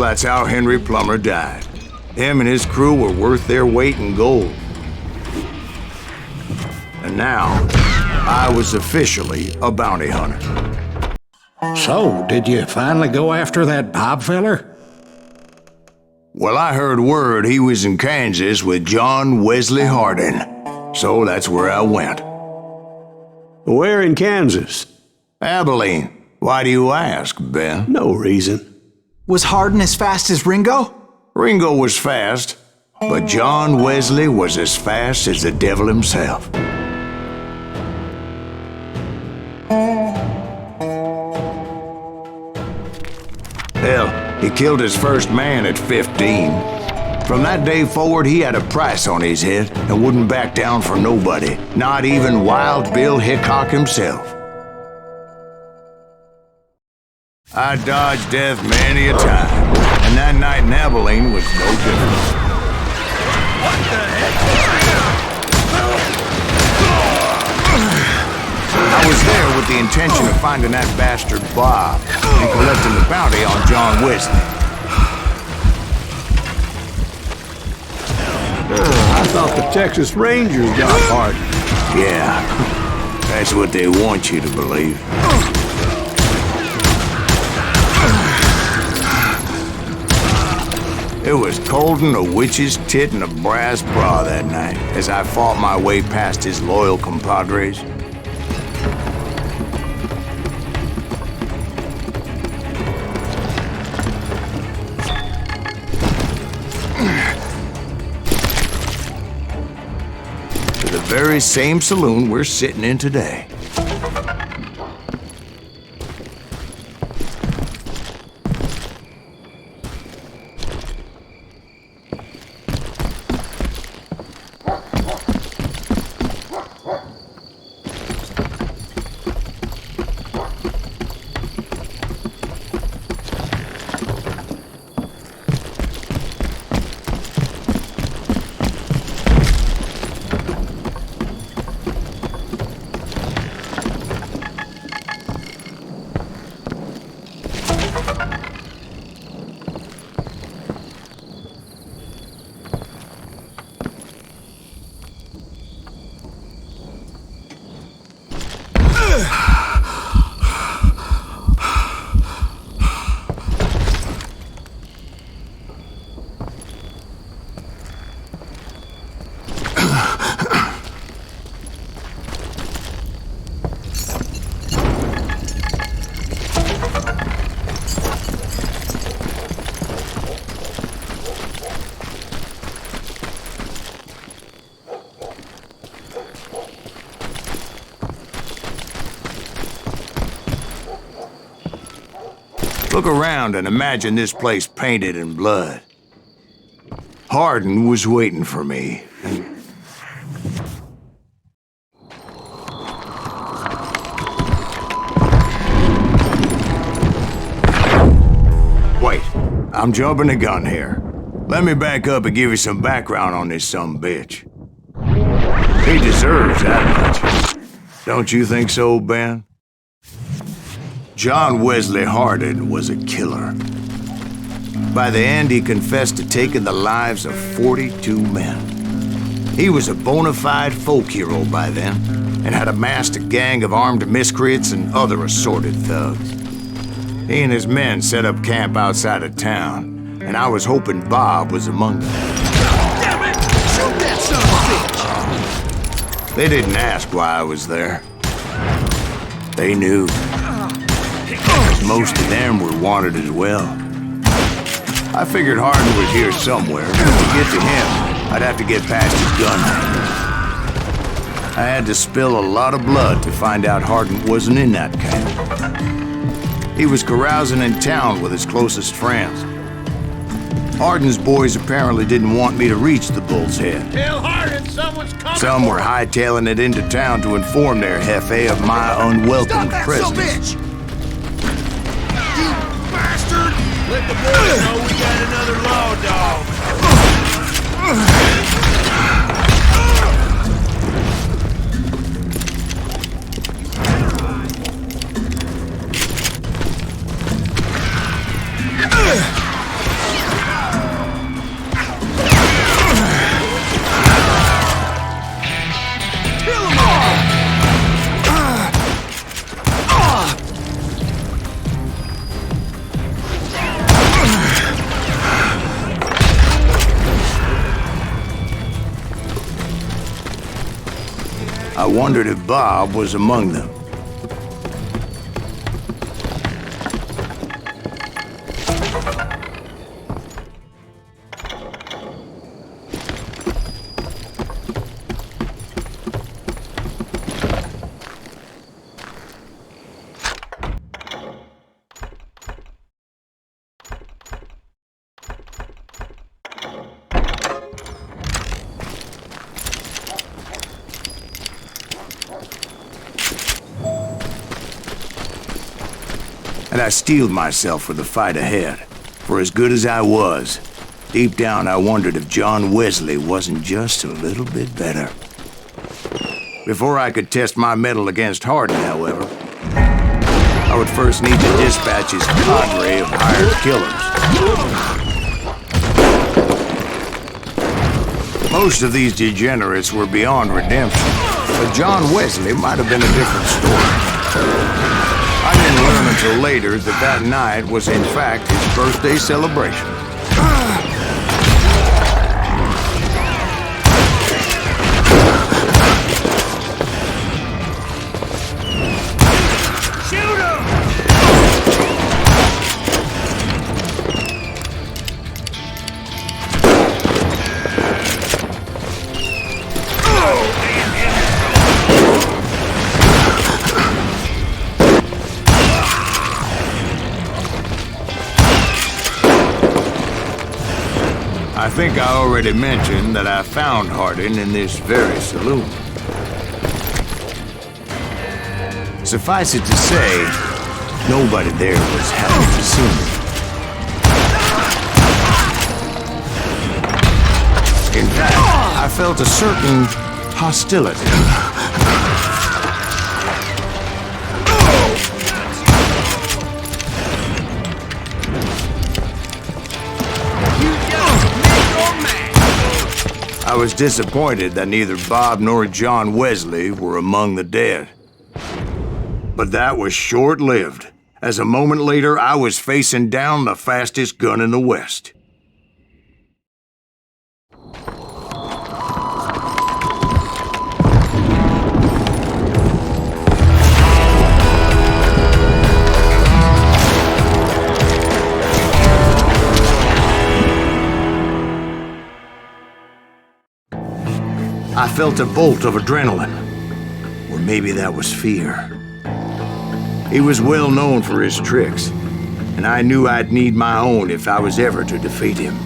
that's how Henry Plummer died. Him and his crew were worth their weight in gold. And now, I was officially a bounty hunter. So, did you finally go after that Bob feller? Well, I heard word he was in Kansas with John Wesley Hardin. So that's where I went. Where in Kansas? Abilene. Why do you ask, Ben? No reason. Was Hardin as fast as Ringo? Ringo was fast, but John Wesley was as fast as the devil himself. Hell, he killed his first man at 15. From that day forward, he had a price on his head and wouldn't back down for nobody, not even Wild Bill Hickok himself. I dodged death many a time, and that night in Abilene was no different. What the heck? I was there with the intention of finding that bastard Bob and collecting the bounty on John Wesley. I thought the Texas Rangers got Hardin. Yeah, that's what they want you to believe. It was cold in a witch's tit and a brass bra that night as I fought my way past his loyal compadres. To the very same saloon we're sitting in today. Look around and imagine this place painted in blood. Hardin was waiting for me. Wait, I'm jumping the gun here. Let me back up and give you some background on this sumbitch. He deserves that much. Don't you think so, Ben? John Wesley Hardin was a killer. By the end, he confessed to taking the lives of 42 men. He was a bona fide folk hero by then, and had amassed a gang of armed miscreants and other assorted thugs. He and his men set up camp outside of town, and I was hoping Bob was among them. Damn it! Shoot that son of a bitch! They didn't ask why I was there. They knew. Most of them were wanted as well. I figured Hardin was here somewhere, but to get to him, I'd have to get past his gun. I had to spill a lot of blood to find out Hardin wasn't in that camp. He was carousing in town with his closest friends. Hardin's boys apparently didn't want me to reach the Bull's Head. Tell Hardin someone's coming. Some were hightailing it into town to inform their jefe of my unwelcome presence. Let the boys know we got another law dog. I wondered if Bob was among them. And I steeled myself for the fight ahead. For as good as I was, deep down I wondered if John Wesley wasn't just a little bit better. Before I could test my mettle against Hardin, however, I would first need to dispatch his cadre of hired killers. Most of these degenerates were beyond redemption, but John Wesley might have been a different story. I didn't learn until later that that night was in fact his birthday celebration. I think I already mentioned that I found Hardin in this very saloon. Suffice it to say, nobody there was happy to see me. In fact, I felt a certain hostility. I was disappointed that neither Bob nor John Wesley were among the dead. But that was short-lived, as a moment later I was facing down the fastest gun in the West. I felt a bolt of adrenaline, or maybe that was fear. He was well known for his tricks, and I knew I'd need my own if I was ever to defeat him.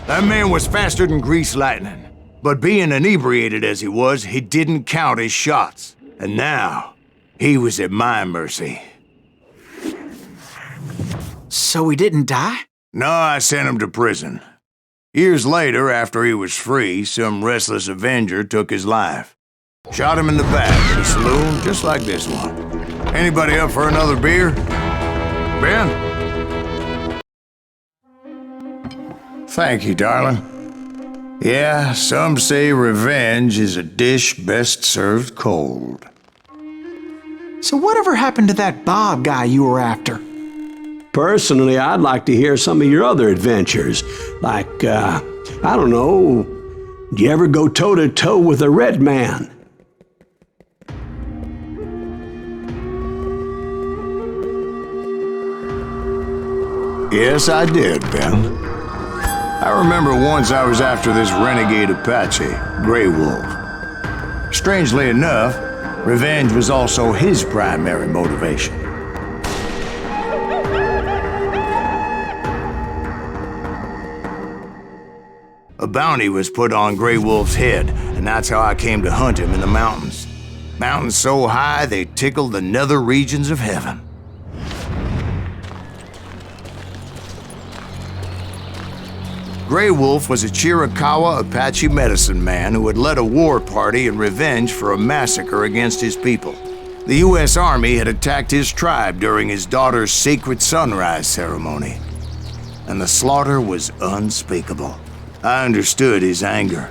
That man was faster than grease lightning, but being inebriated as he was, he didn't count his shots. And now, he was at my mercy. So he didn't die? No, I sent him to prison. Years later, after he was free, some restless avenger took his life. Shot him in the back in a saloon just like this one. Anybody up for another beer? Ben? Thank you, darling. Yeah, some say revenge is a dish best served cold. So whatever happened to that Bob guy you were after? Personally, I'd like to hear some of your other adventures. Like, I don't know, do you ever go toe-to-toe with a red man? Yes, I did, Ben. I remember once I was after this renegade Apache, Grey Wolf. Strangely enough, revenge was also his primary motivation. A bounty was put on Grey Wolf's head, and that's how I came to hunt him in the mountains. Mountains so high they tickled the nether regions of heaven. Grey Wolf was a Chiricahua Apache medicine man who had led a war party in revenge for a massacre against his people. The U.S. Army had attacked his tribe during his daughter's sacred sunrise ceremony, and the slaughter was unspeakable. I understood his anger.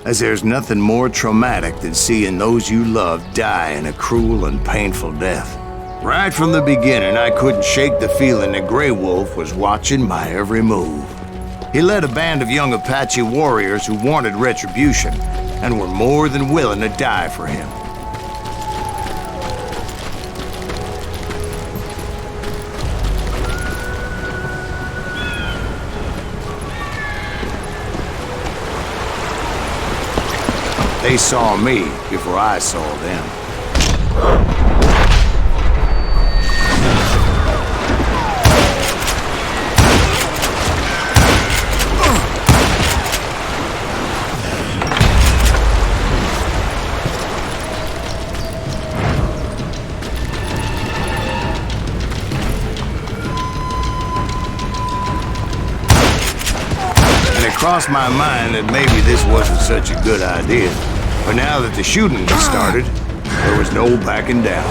as there's nothing more traumatic than seeing those you love die in a cruel and painful death. Right from the beginning, I couldn't shake the feeling that Grey Wolf was watching my every move. He led a band of young Apache warriors who wanted retribution and were more than willing to die for him. They saw me before I saw them. And it crossed my mind that maybe this wasn't such a good idea. But now that the shooting had started, there was no backing down.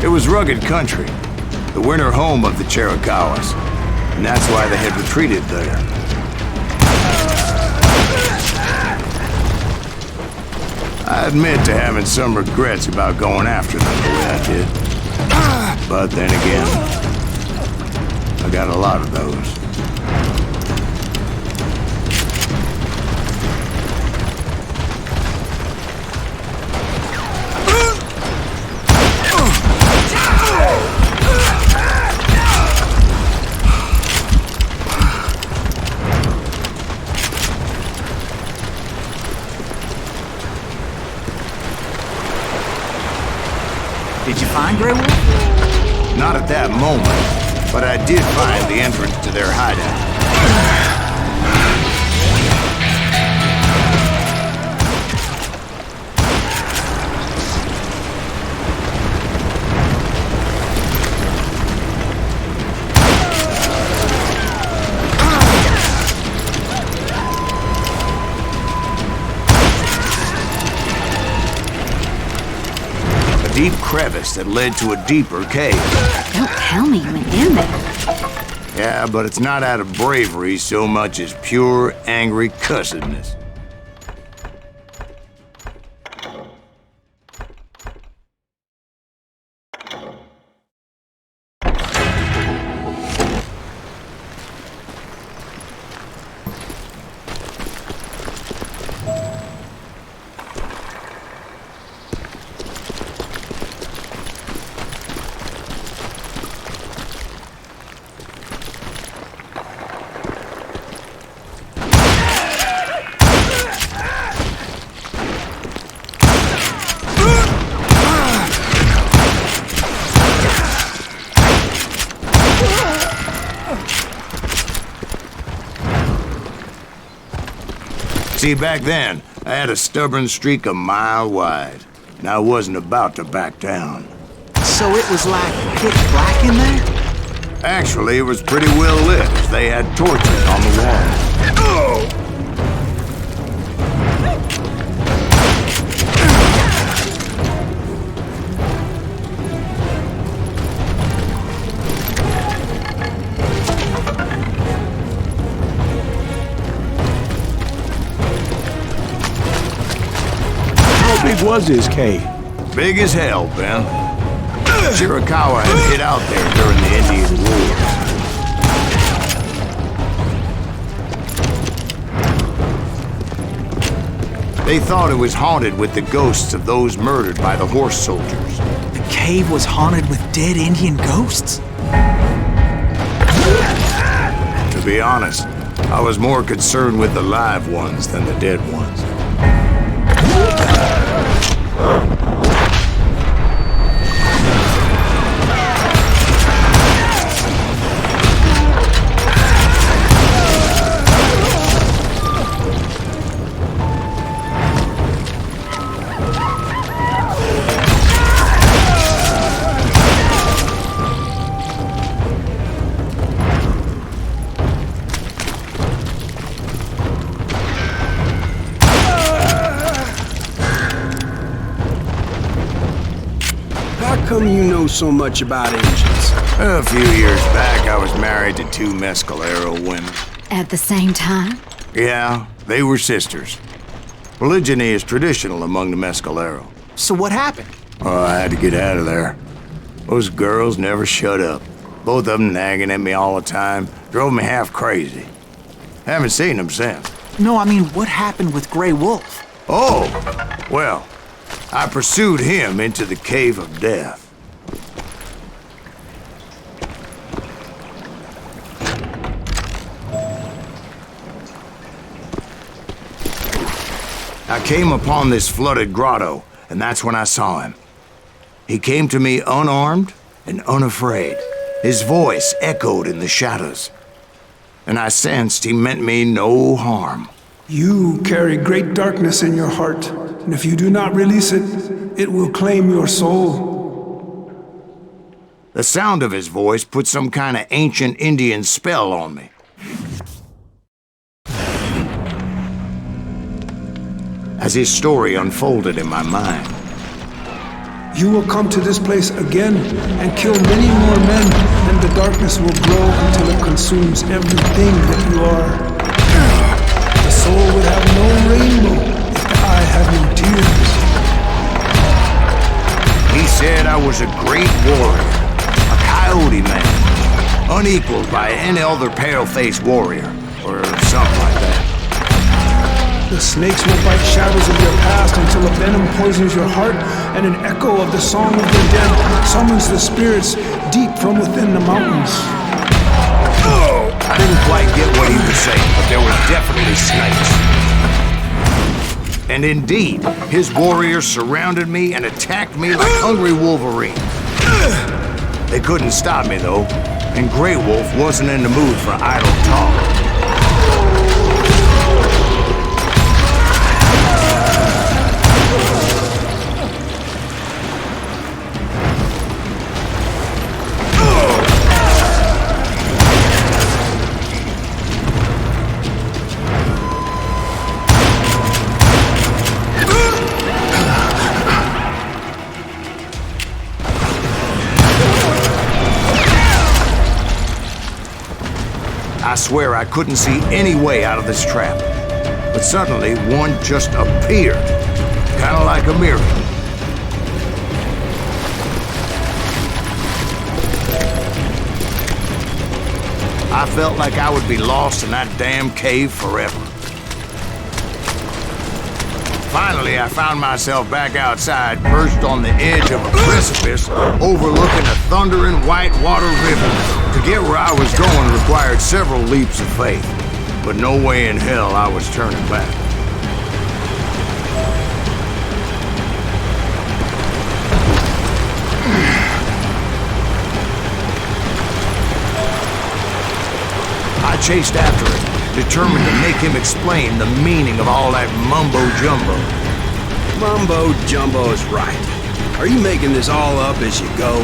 It was rugged country, the winter home of the Chiricahuas, and that's why they had retreated there. I admit to having some regrets about going after them the way I did. But then again, I got a lot of those. Did you find Grey Wolf? Not at that moment, but I did find the entrance to their hideout. Deep crevice that led to a deeper cave. Don't tell me you went in there. Yeah, but it's not out of bravery so much as pure, angry cussedness. See, back then, I had a stubborn streak a mile wide, and I wasn't about to back down. So it was like pitch black in there? Actually, it was pretty well lit, as they had torches on the wall. How big was this cave? Big as hell, Ben. Chiricahua had hid out there during the Indian Wars. They thought it was haunted with the ghosts of those murdered by the horse soldiers. The cave was haunted with dead Indian ghosts? To be honest, I was more concerned with the live ones than the dead ones. How come you know so much about angels? A few years back, I was married to 2 Mescalero women. At the same time? Yeah, they were sisters. Polygyny is traditional among the Mescalero. So what happened? Oh, I had to get out of there. Those girls never shut up. Both of them nagging at me all the time. Drove me half crazy. Haven't seen them since. No, I mean, what happened with Grey Wolf? Oh, well, I pursued him into the Cave of Death. I came upon this flooded grotto, and that's when I saw him. He came to me unarmed and unafraid. His voice echoed in the shadows, and I sensed he meant me no harm. You carry great darkness in your heart, and if you do not release it, it will claim your soul. The sound of his voice put some kind of ancient Indian spell on me. As his story unfolded in my mind. You will come to this place again and kill many more men, and the darkness will grow until it consumes everything that you are. The soul would have no rainbow if the eye had no tears. He said I was a great warrior, a coyote man, unequaled by any other pale-faced warrior, or something like that. The snakes will bite shadows of your past until a venom poisons your heart, and an echo of the song of the dead summons the spirits deep from within the mountains. I didn't quite get what he was saying, but there were definitely snakes. And indeed, his warriors surrounded me and attacked me like hungry wolverines. They couldn't stop me, though, and Grey Wolf wasn't in the mood for idle talk. I swear I couldn't see any way out of this trap. But suddenly, one just appeared. Kind of like a miracle. I felt like I would be lost in that damn cave forever. Finally, I found myself back outside, perched on the edge of a precipice, overlooking a thundering whitewater river. To get where I was going required several leaps of faith, but no way in hell I was turning back. I chased after him, determined to make him explain the meaning of all that mumbo-jumbo. Mumbo-jumbo is right. Are you making this all up as you go?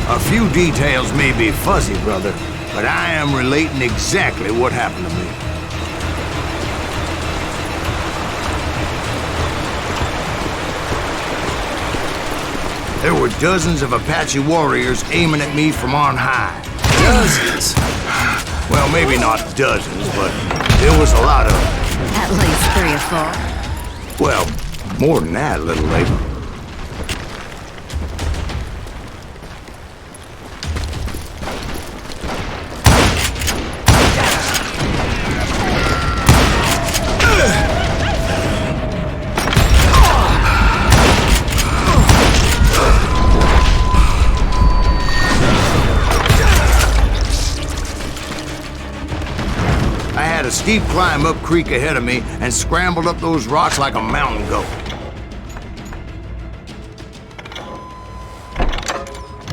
A few details may be fuzzy, brother, but I am relating exactly what happened to me. There were dozens of Apache warriors aiming at me from on high. Dozens? Well, maybe not dozens, but there was a lot of them. At least 3 or 4. Well, more than that, little lady. a steep climb up creek ahead of me and scrambled up those rocks like a mountain goat.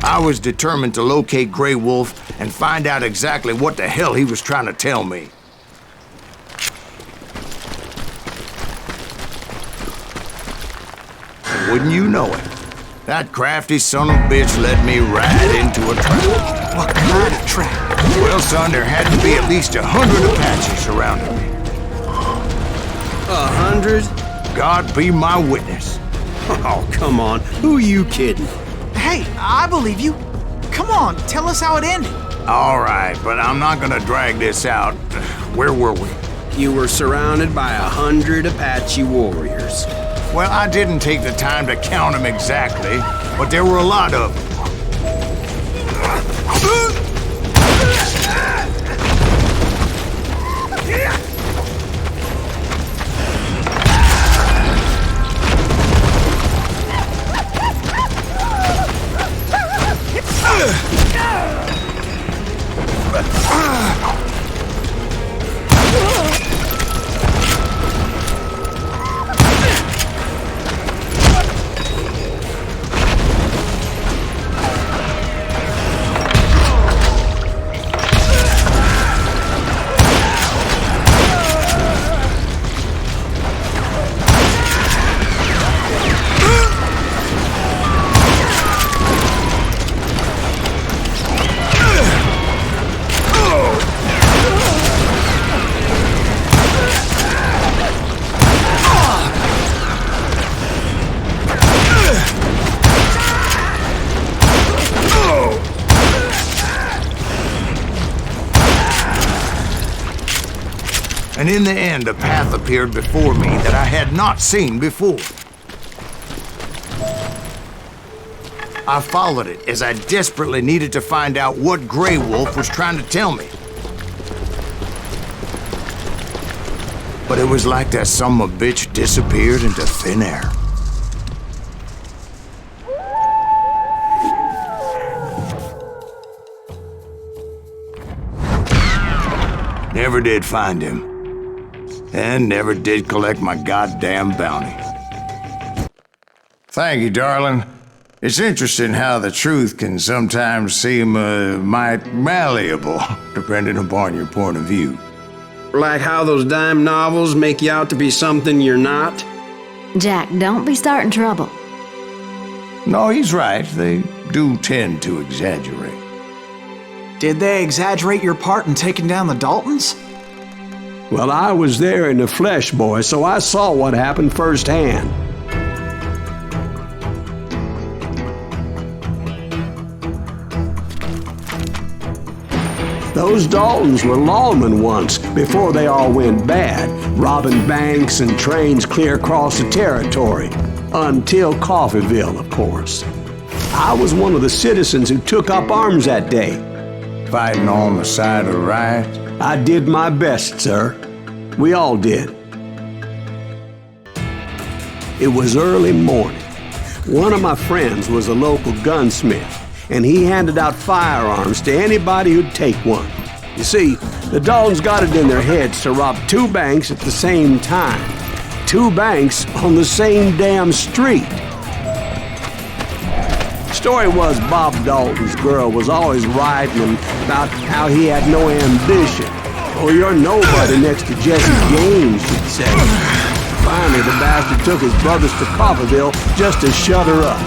I was determined to locate Grey Wolf and find out exactly what the hell he was trying to tell me. And wouldn't you know it, that crafty son of a bitch led me right into a trap. What kind of trap? Well, son, there had to be at least 100 Apaches surrounding me. 100? God be my witness. Oh, come on. Who are you kidding? Hey, I believe you. Come on, tell us how it ended. All right, but I'm not gonna drag this out. Where were we? You were surrounded by 100 Apache warriors. Well, I didn't take the time to count them exactly, but there were a lot of them. And in the end, a path appeared before me that I had not seen before. I followed it as I desperately needed to find out what Grey Wolf was trying to tell me. But it was like that son of a bitch disappeared into thin air. Never did find him. And never did collect my goddamn bounty. Thank you, darling. It's interesting how the truth can sometimes seem might malleable, depending upon your point of view. Like how those dime novels make you out to be something you're not? Jack, don't be starting trouble. No, he's right. They do tend to exaggerate. Did they exaggerate your part in taking down the Daltons? Well, I was there in the flesh, boy, so I saw what happened firsthand. Those Daltons were lawmen once, before they all went bad, robbing banks and trains clear across the territory. Until Coffeeville, of course. I was one of the citizens who took up arms that day. Fighting on the side of the right? I did my best, sir. We all did. It was early morning. One of my friends was a local gunsmith, and he handed out firearms to anybody who'd take one. You see, the Daltons got it in their heads to rob 2 banks at the same time. 2 banks on the same damn street. Story was Bob Dalton's girl was always writing him about how he had no ambition. Oh, you're nobody next to Jesse James, she'd say. Finally, the bastard took his brothers to Coffeeville just to shut her up.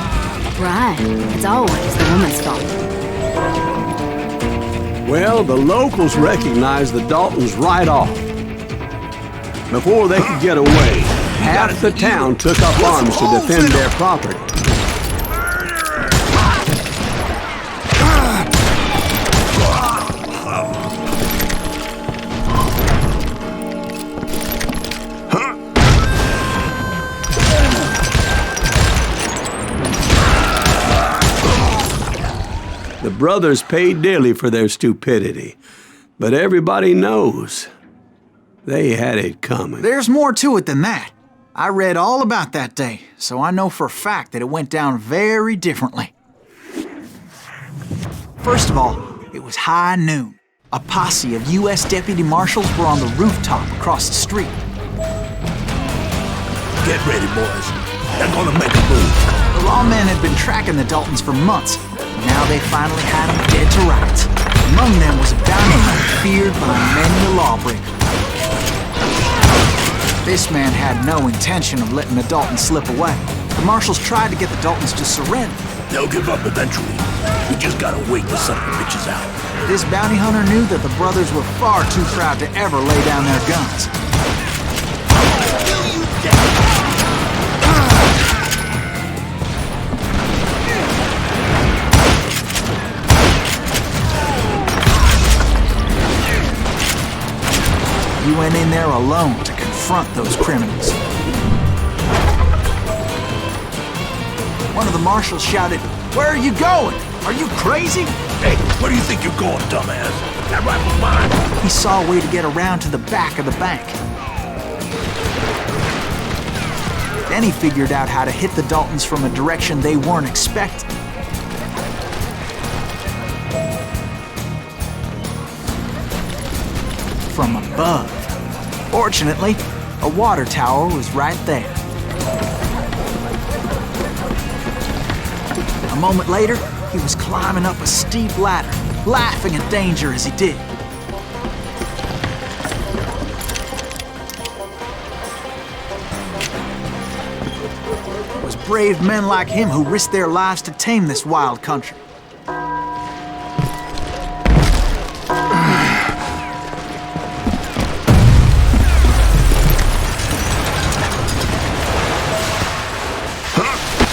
Right. It's always the woman's fault. Well, the locals recognized the Daltons right off. Before they could get away, half the town took up arms to defend their property. The brothers paid dearly for their stupidity, but everybody knows they had it coming. There's more to it than that. I read all about that day, so I know for a fact that it went down very differently. First of all, it was high noon. A posse of U.S. deputy marshals were on the rooftop across the street. Get ready, boys. They're gonna make a move. The lawmen had been tracking the Daltons for months. Now they finally had them dead to rights. Among them was a bounty hunter feared by many a lawbreaker. This man had no intention of letting the Daltons slip away. The marshals tried to get the Daltons to surrender. They'll give up eventually. We just gotta wait the son of the bitches out. This bounty hunter knew that the brothers were far too proud to ever lay down their guns. He went in there alone to confront those criminals. One of the marshals shouted, "Where are you going? Are you crazy?" Hey, where do you think you're going, dumbass? That rifle's mine. He saw a way to get around to the back of the bank. Then he figured out how to hit the Daltons from a direction they weren't expecting. From above. Fortunately, a water tower was right there. A moment later, he was climbing up a steep ladder, laughing at danger as he did. It was brave men like him who risked their lives to tame this wild country.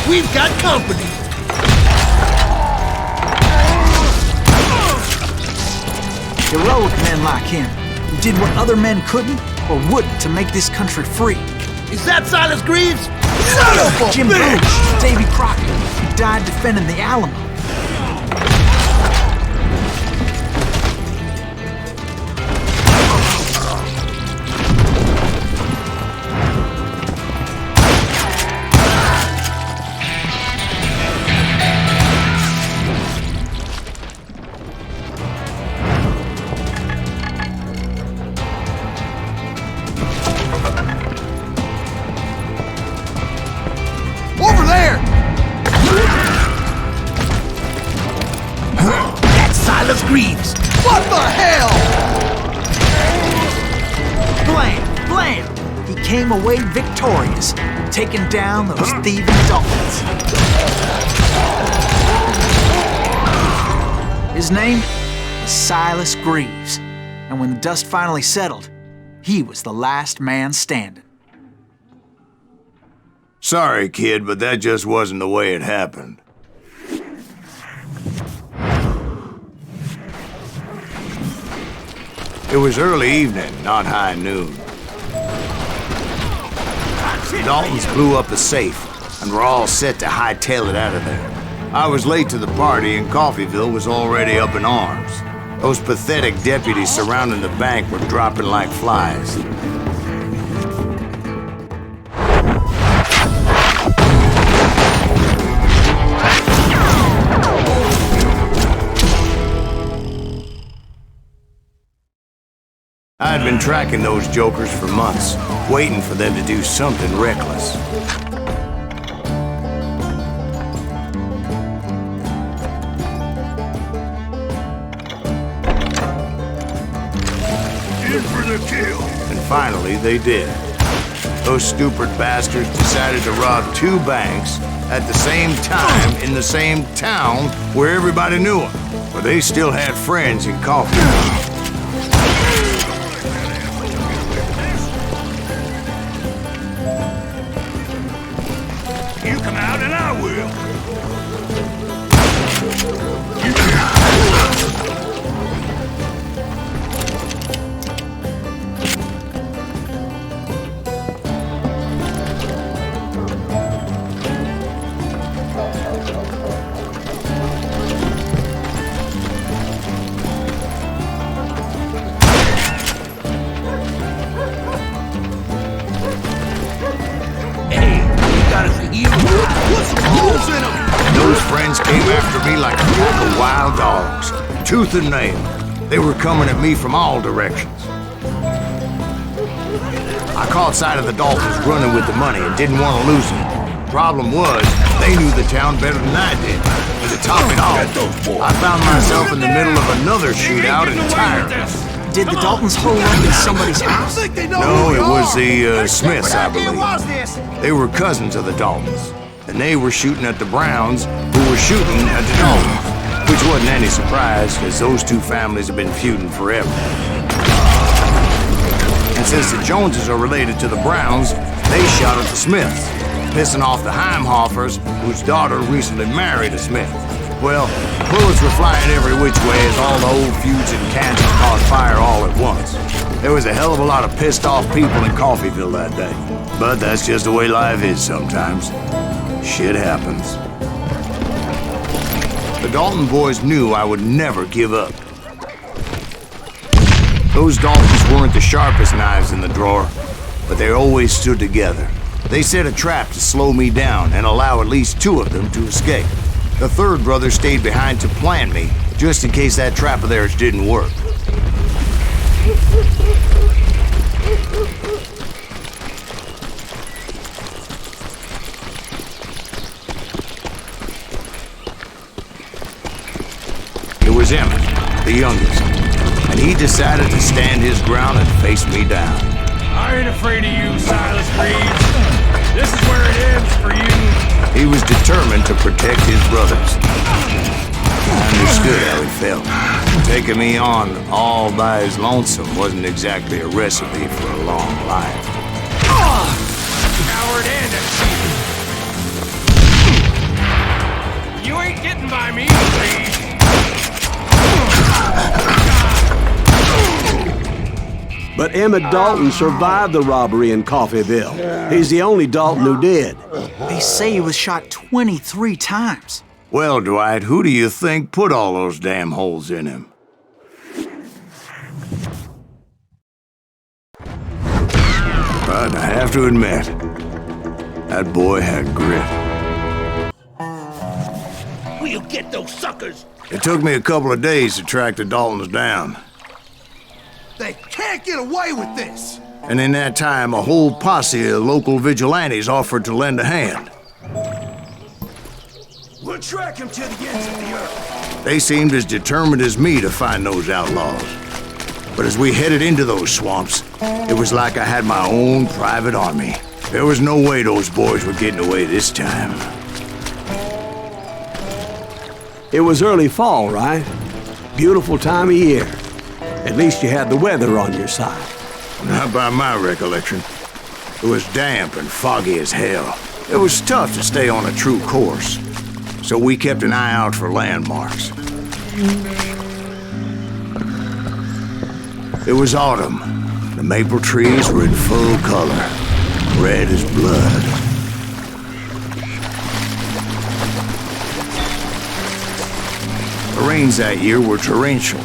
We've got company. Heroic men like him, who did what other men couldn't or wouldn't to make this country free. Is that Silas Greaves? Son of a Jim bitch! Booch, Davy Crockett, who died defending the Alamo. Over there! That's Silas Greaves. What the hell? Blam! Blam! He came away victorious, taking down those thieving Daltons. His name was Silas Greaves, and when the dust finally settled, he was the last man standing. Sorry, kid, but that just wasn't the way it happened. It was early evening, not high noon. The Daltons blew up the safe, and were all set to hightail it out of there. I was late to the party, and Coffeyville was already up in arms. Those pathetic deputies surrounding the bank were dropping like flies. I had been tracking those jokers for months, waiting for them to do something reckless. In for the kill. And finally, they did. Those stupid bastards decided to rob two banks at the same time in the same town where everybody knew them. But they still had friends in Coffeyville. You come out and I will. Those friends came after me like a pack of wild dogs, tooth and nail. They were coming at me from all directions. I caught sight of the Daltons running with the money and didn't want to lose them. Problem was, they knew the town better than I did. And to top it off, I found myself in the middle of another shootout entirely. Did the Daltons hole up in somebody's house? No, it was the Smiths, I believe. They were cousins of the Daltons, and they were shooting at the Browns, who were shooting at the Daltons, which wasn't any surprise, because those two families have been feuding forever. And since the Joneses are related to the Browns, they shot at the Smiths, pissing off the Heimhoffers, whose daughter recently married a Smith. Well, bullets were flying every which way as all the old feuds in Kansas caught fire all at once. There was a hell of a lot of pissed off people in Coffeyville that day. But that's just the way life is sometimes. Shit happens. The Dalton boys knew I would never give up. Those Daltons weren't the sharpest knives in the drawer, but they always stood together. They set a trap to slow me down and allow at least two of them to escape. The third brother stayed behind to plan me, just in case that trap of theirs didn't work. It was Emmett, the youngest, and he decided to stand his ground and face me down. I ain't afraid of you, Silas Reeves. This is where it ends for you. He was determined to protect his brothers. I understood how he felt. Taking me on all by his lonesome wasn't exactly a recipe for a long life. Coward and a cheat. You ain't getting by me, Reeves. But Emmett Dalton survived the robbery in Coffeyville. He's the only Dalton who did. They say he was shot 23 times. Well, Dwight, who do you think put all those damn holes in him? But I have to admit, that boy had grit. We'll get those suckers! It took me a couple of days to track the Daltons down. They can't get away with this! And in that time, a whole posse of local vigilantes offered to lend a hand. We'll track him to the ends of the earth. They seemed as determined as me to find those outlaws. But as we headed into those swamps, it was like I had my own private army. There was no way those boys were getting away this time. It was early fall, right? Beautiful time of year. At least you had the weather on your side. Not by my recollection. It was damp and foggy as hell. It was tough to stay on a true course, so we kept an eye out for landmarks. It was autumn. The maple trees were in full color, red as blood. The rains that year were torrential,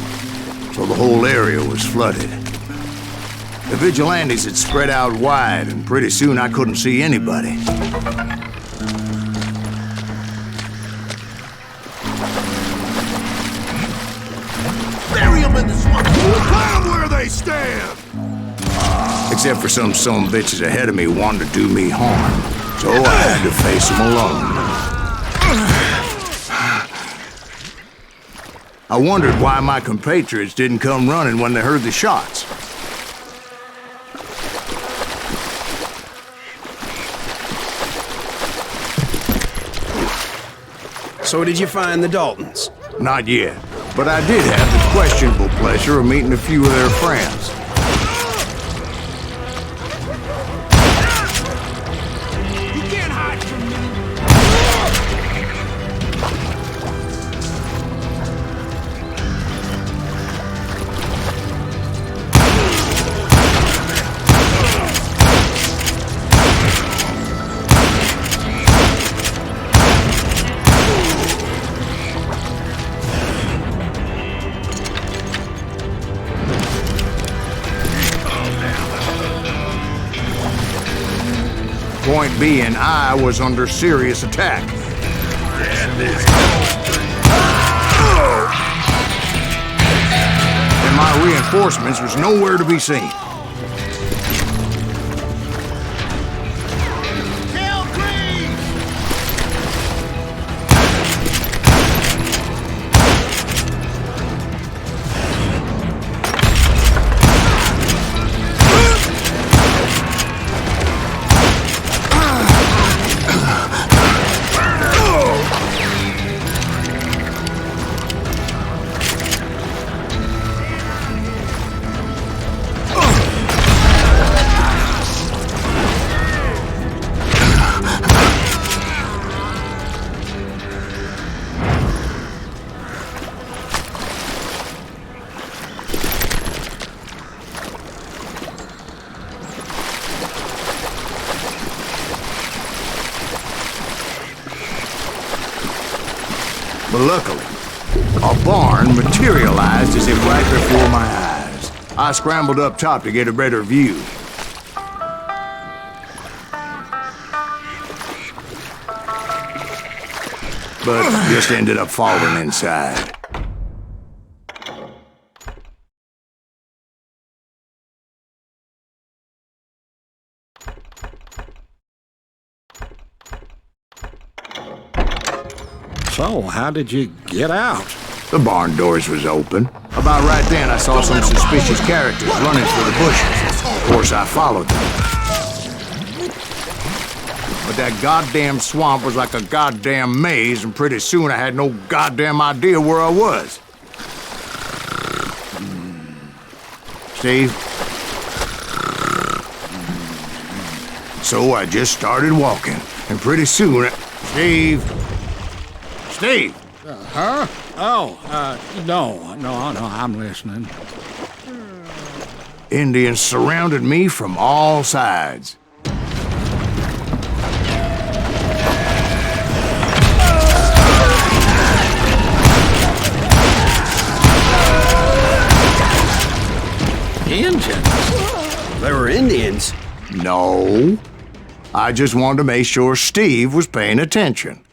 so the whole area was flooded. The vigilantes had spread out wide, and pretty soon I couldn't see anybody. Bury them in the swamp! Plant them where they stand! Except for some bitches ahead of me wanted to do me harm, so I had to face them alone. I wondered why my compatriots didn't come running when they heard the shots. So did you find the Daltons? Not yet, but I did have the questionable pleasure of meeting a few of their friends. You can't hide from me. Point being, I was under serious attack. reinforcements was nowhere to be seen. But luckily, a barn materialized as if right before my eyes. I scrambled up top to get a better view. But just ended up falling inside. So, how did you get out? The barn doors was open. About right then, I saw some suspicious characters running for the bushes. Of course, I followed them. But that goddamn swamp was like a goddamn maze, and pretty soon I had no goddamn idea where I was. Steve? So I just started walking, and pretty soon, Steve? Steve! Huh? Oh, no, I'm listening. Indians surrounded me from all sides. Indians? They were Indians? No. I just wanted to make sure Steve was paying attention.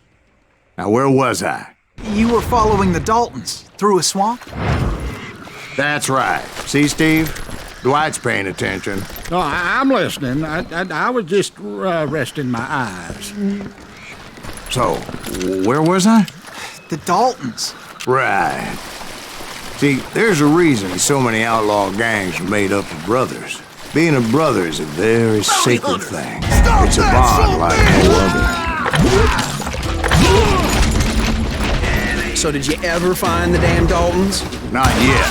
Now, where was I? You were following the Daltons through a swamp? That's right. See, Steve? Dwight's paying attention. No, I'm listening. I was just resting my eyes. So, where was I? The Daltons. Right. See, there's a reason so many outlaw gangs are made up of brothers. Being a brother is a very sacred thing. It's a bond like no other. So did you ever find the damn Daltons? Not yet,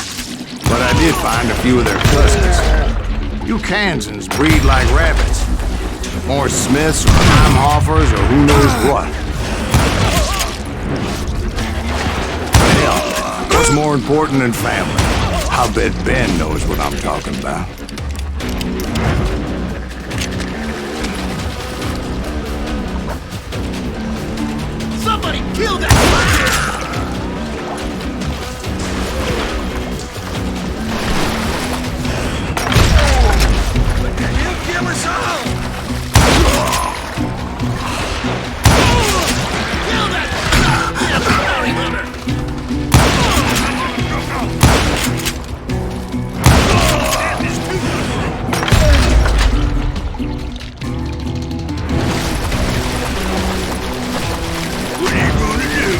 but I did find a few of their cousins. You Kansans breed like rabbits. More Smiths or Heimhoffers or who knows what. But hell, what's more important than family? I'll bet Ben knows what I'm talking about. Somebody kill that fucker! Kill us all! Kill that bounty hunter! What are you gonna do?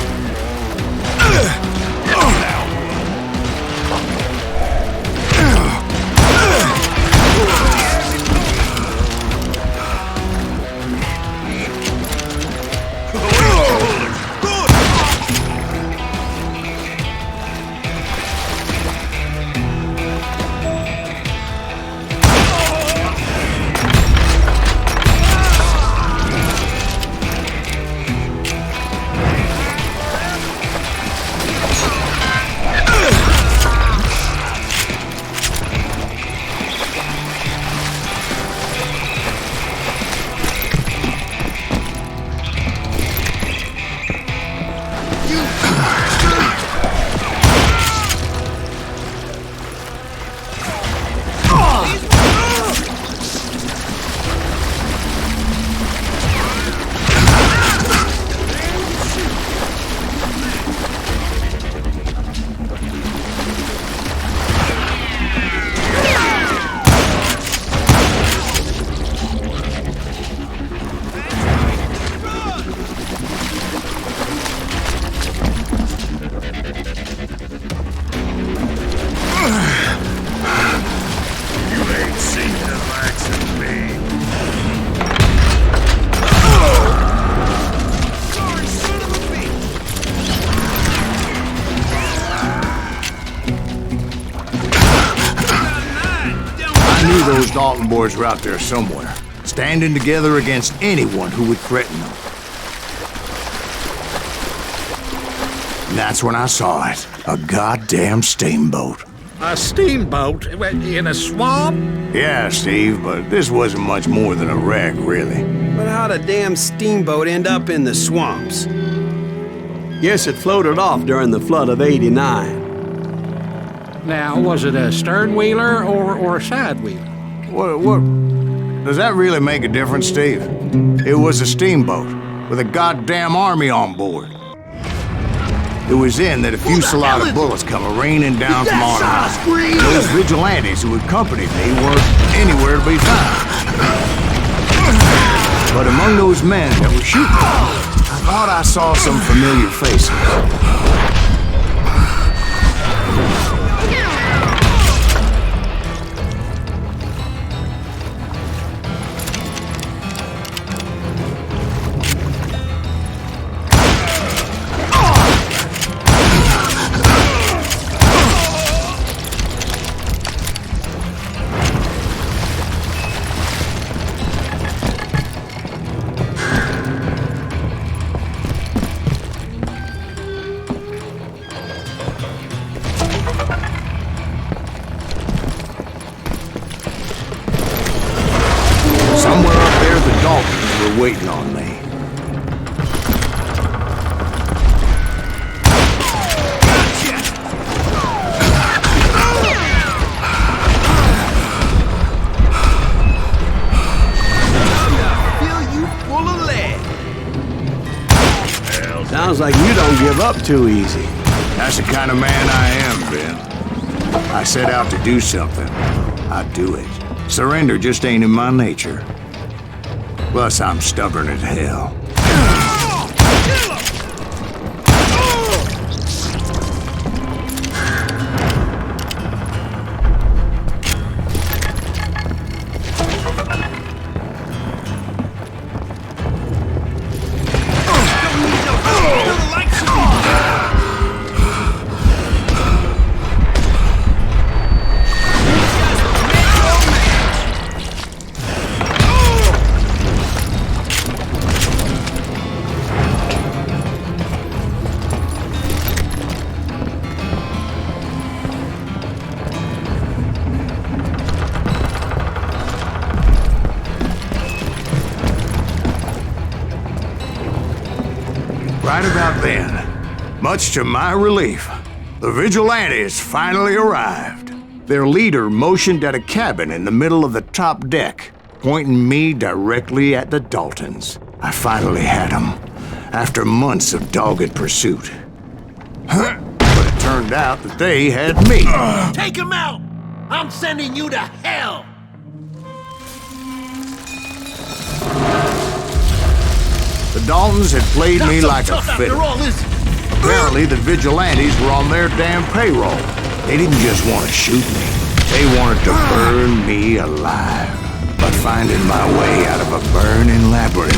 those Dalton boys were out there somewhere, standing together against anyone who would threaten them. And that's when I saw it. A goddamn steamboat. A steamboat? In a swamp? Yeah, Steve, but this wasn't much more than a wreck, really. But how'd a damn steamboat end up in the swamps? Guess it floated off during the flood of '89. Now, was it a stern-wheeler or a side-wheeler? What? Does that really make a difference, Steve? It was a steamboat with a goddamn army on board. It was then that a fusillade of bullets come raining down from on high. Those vigilantes who accompanied me weren't anywhere to be found. But among those men that were shooting, I thought I saw some familiar faces. Waiting on me. Sounds like you don't give up too easy. That's the kind of man I am, Ben. I set out to do something. I do it. Surrender just ain't in my nature. Plus, I'm stubborn as hell. Right about then, much to my relief, the vigilantes finally arrived. Their leader motioned at a cabin in the middle of the top deck, pointing me directly at the Daltons. I finally had them, after months of dogged pursuit. But it turned out that they had me. Take him out! I'm sending you to hell! The Daltons had played me like a fiddle. Apparently, the vigilantes were on their damn payroll. They didn't just want to shoot me. They wanted to burn me alive. But finding my way out of a burning labyrinth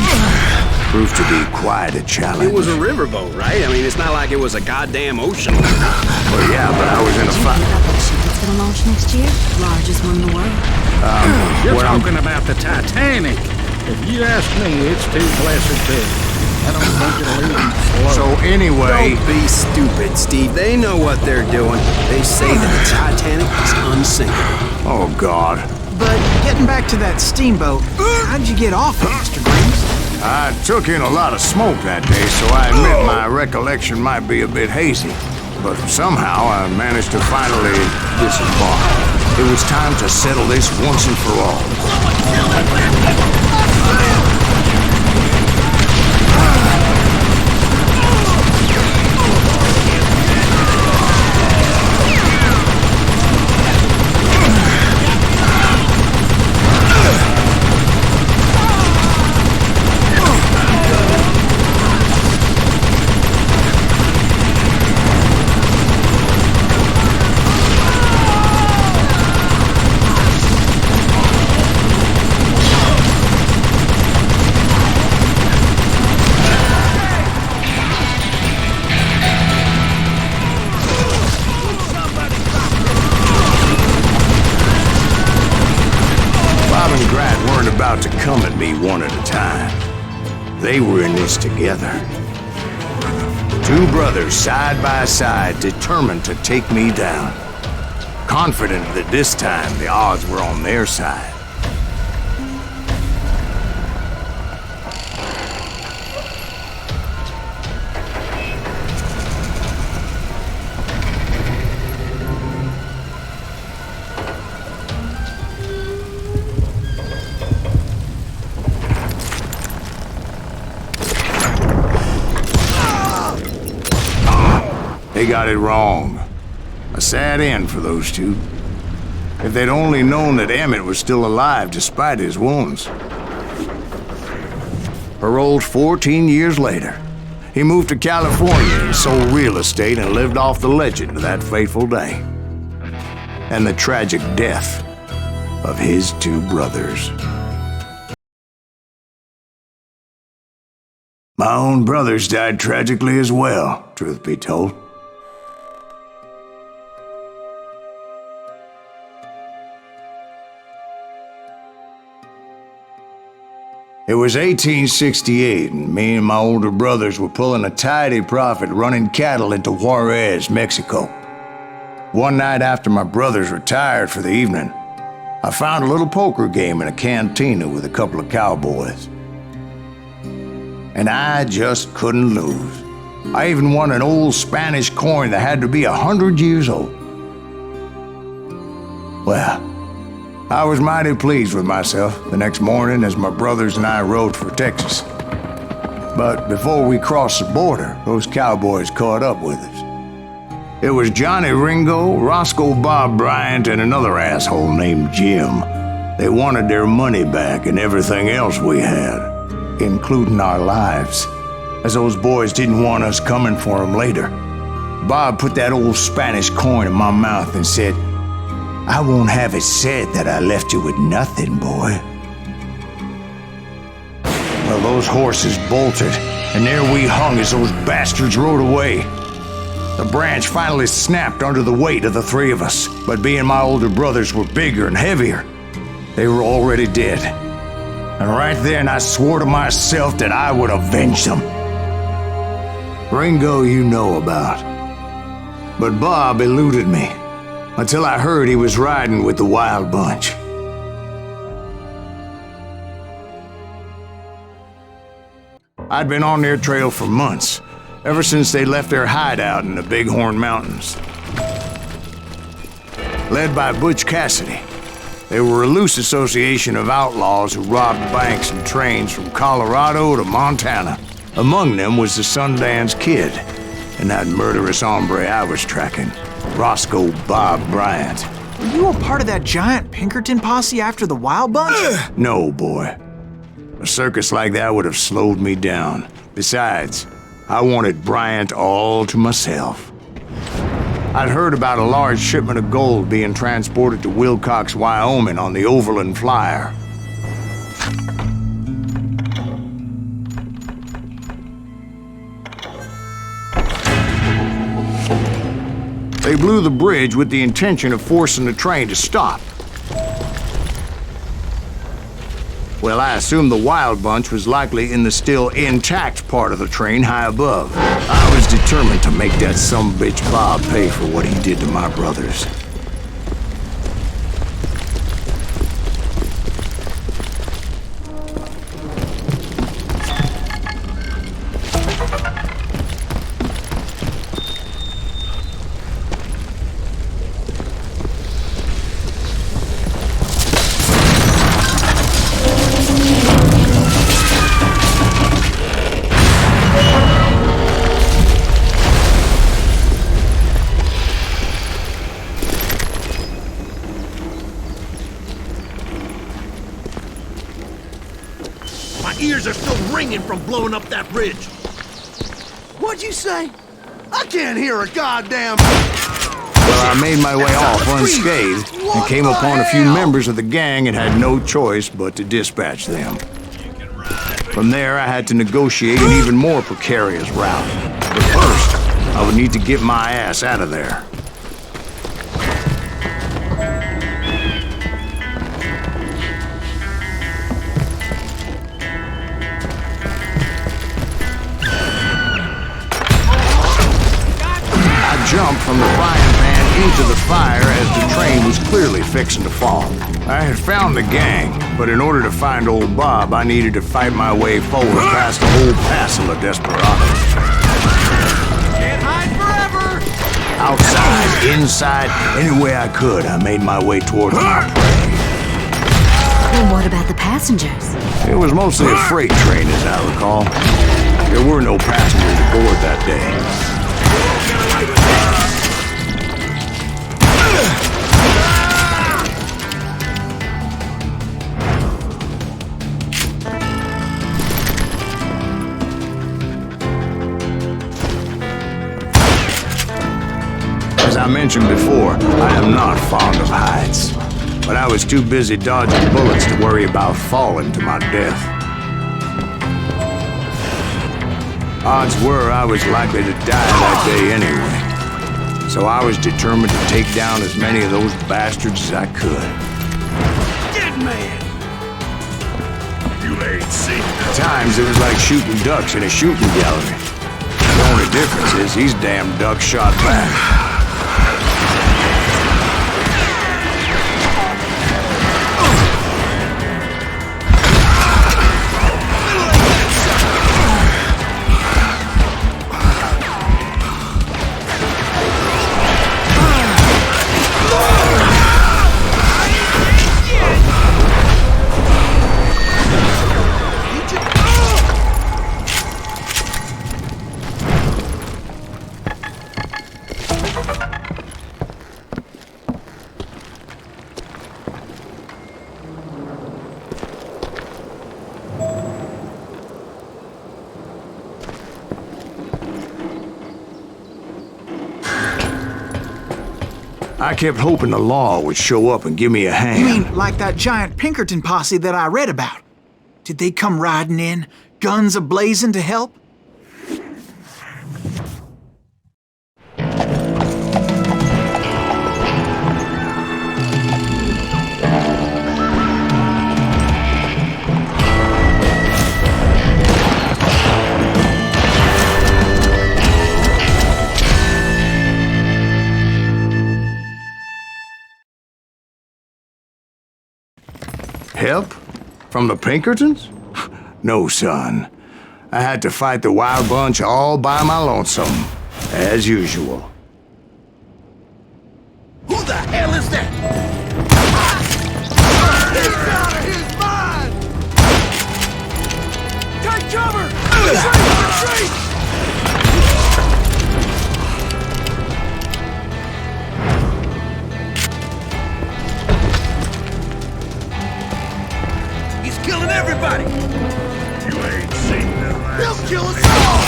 proved to be quite a challenge. It was a riverboat, right? I mean, it's not like it was a goddamn ocean. Well, yeah, but I was in a fight. It's gonna launch next year. Largest one in the world. You're talking about the Titanic. If you ask me, it's too blessed big. I don't think it'll even float. So anyway... Don't be stupid, Steve. They know what they're doing. They say that the Titanic is unsinkable. Oh, God. But getting back to that steamboat, how'd you get off it, Mr. Greaves? I took in a lot of smoke that day, so I admit my recollection might be a bit hazy. But somehow I managed to finally disembark. It was time to settle this once and for all. weren't about to come at me one at a time. They were in this together. Two brothers side by side, determined to take me down. Confident that this time the odds were on their side. They got it wrong. A sad end for those two. If they'd only known that Emmett was still alive despite his wounds. Paroled 14 years later, he moved to California and sold real estate and lived off the legend of that fateful day. And the tragic death of his two brothers. My own brothers died tragically as well, truth be told. It was 1868, and me and my older brothers were pulling a tidy profit running cattle into Juarez, Mexico. One night after my brothers retired for the evening, I found a little poker game in a cantina with a couple of cowboys. And I just couldn't lose. I even won an old Spanish coin that had to be 100 years old. Well, I was mighty pleased with myself the next morning as my brothers and I rode for Texas. But before we crossed the border, those cowboys caught up with us. It was Johnny Ringo, Roscoe Bob Bryant, and another asshole named Jim. They wanted their money back and everything else we had, including our lives, as those boys didn't want us coming for them later. Bob put that old Spanish coin in my mouth and said, "I won't have it said that I left you with nothing, boy." Well, those horses bolted, and there we hung as those bastards rode away. The branch finally snapped under the weight of the three of us, but being my older brothers were bigger and heavier, they were already dead. And right then I swore to myself that I would avenge them. Ringo you know about. But Bob eluded me, until I heard he was riding with the Wild Bunch. I'd been on their trail for months, ever since they left their hideout in the Bighorn Mountains. Led by Butch Cassidy, they were a loose association of outlaws who robbed banks and trains from Colorado to Montana. Among them was the Sundance Kid, and that murderous hombre I was tracking, Roscoe Bob Bryant. Were you a part of that giant Pinkerton posse after the Wild Bunch? No, boy. A circus like that would have slowed me down. Besides, I wanted Bryant all to myself. I'd heard about a large shipment of gold being transported to Wilcox, Wyoming on the Overland Flyer. They blew the bridge with the intention of forcing the train to stop. Well, I assumed the Wild Bunch was likely in the still intact part of the train high above. I was determined to make that sumbitch Bob pay for what he did to my brothers. Ears are still ringing from blowing up that bridge. What'd you say? I can't hear a goddamn... Well, I made my way off unscathed and came upon a few members of the gang and had no choice but to dispatch them. From there, I had to negotiate an even more precarious route. But first, I would need to get my ass out of there. from the frying pan into the fire as the train was clearly fixing to fall. I had found the gang, but in order to find old Bob, I needed to fight my way forward past the whole passel of desperados. Can't hide forever! Outside, inside, any way I could, I made my way towards my prey. And what about the passengers? It was mostly a freight train, as I recall. There were no passengers aboard that day. As I mentioned before, I am not fond of heights. But I was too busy dodging bullets to worry about falling to my death. Odds were I was likely to die that day anyway. So I was determined to take down as many of those bastards as I could. Dead man! You ain't seen that. At times, it was like shooting ducks in a shooting gallery. The only difference is these damn ducks shot back. I kept hoping the law would show up and give me a hand. You mean like that giant Pinkerton posse that I read about? Did they come riding in, guns a-blazing to help? Help? From the Pinkertons? No, son. I had to fight the wild bunch all by my lonesome, as usual. Who the hell is that? He's out of his mind! Take cover! Retreat! Killing everybody! You ain't seen the last. He'll kill us all!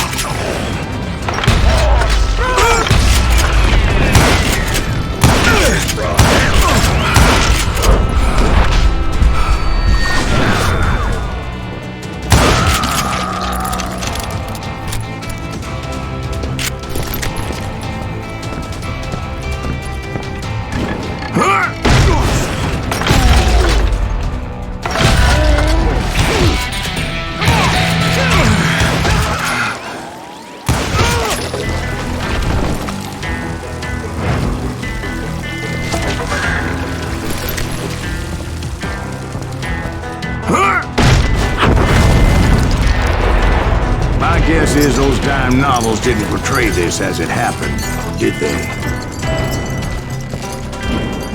Guess is those dime novels didn't portray this as it happened, did they?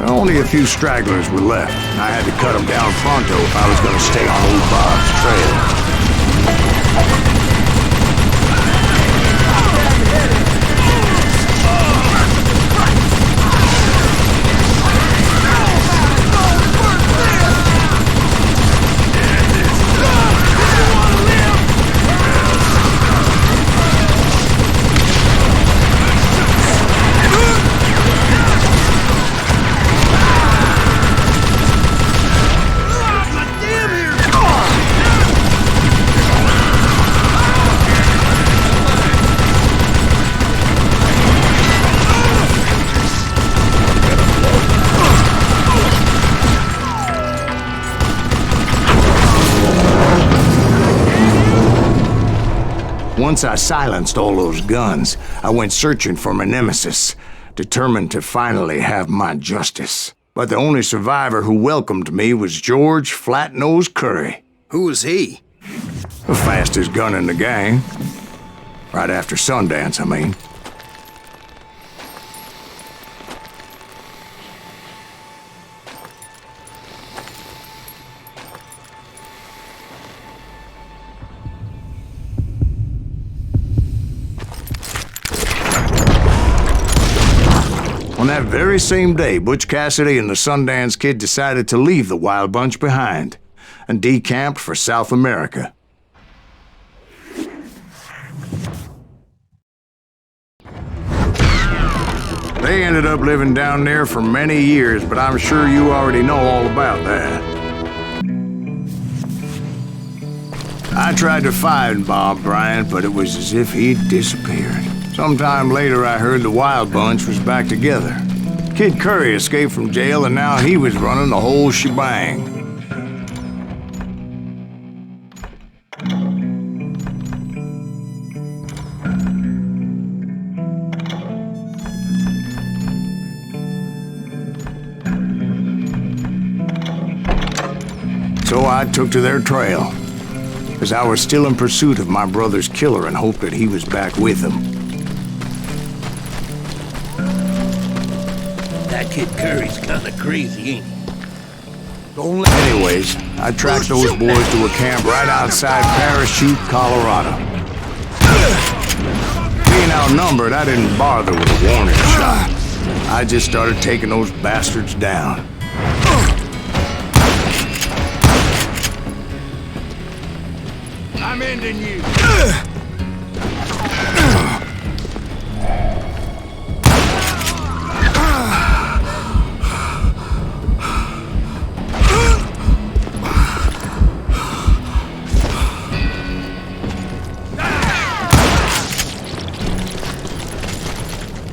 Only a few stragglers were left. I had to cut them down pronto if I was going to stay on old Bob's trail. Once I silenced all those guns, I went searching for my nemesis. determined to finally have my justice. But the only survivor who welcomed me was George Flat-Nosed Curry. Who was he? The fastest gun in the gang. Right after Sundance, I mean. On that very same day, Butch Cassidy and the Sundance Kid decided to leave the Wild Bunch behind and decamped for South America. They ended up living down there for many years, but I'm sure you already know all about that. I tried to find Bob Bryant, but it was as if he'd disappeared. Sometime later, I heard the Wild Bunch was back together. Kid Curry escaped from jail, and now he was running the whole shebang. So I took to their trail, as I was still in pursuit of my brother's killer and hoped that he was back with him. That Kid Curry's kinda crazy, ain't he? Anyways, I tracked those boys to a camp right outside Parachute, Colorado. Being outnumbered, I didn't bother with a warning shot. I just started taking those bastards down. I'm ending you.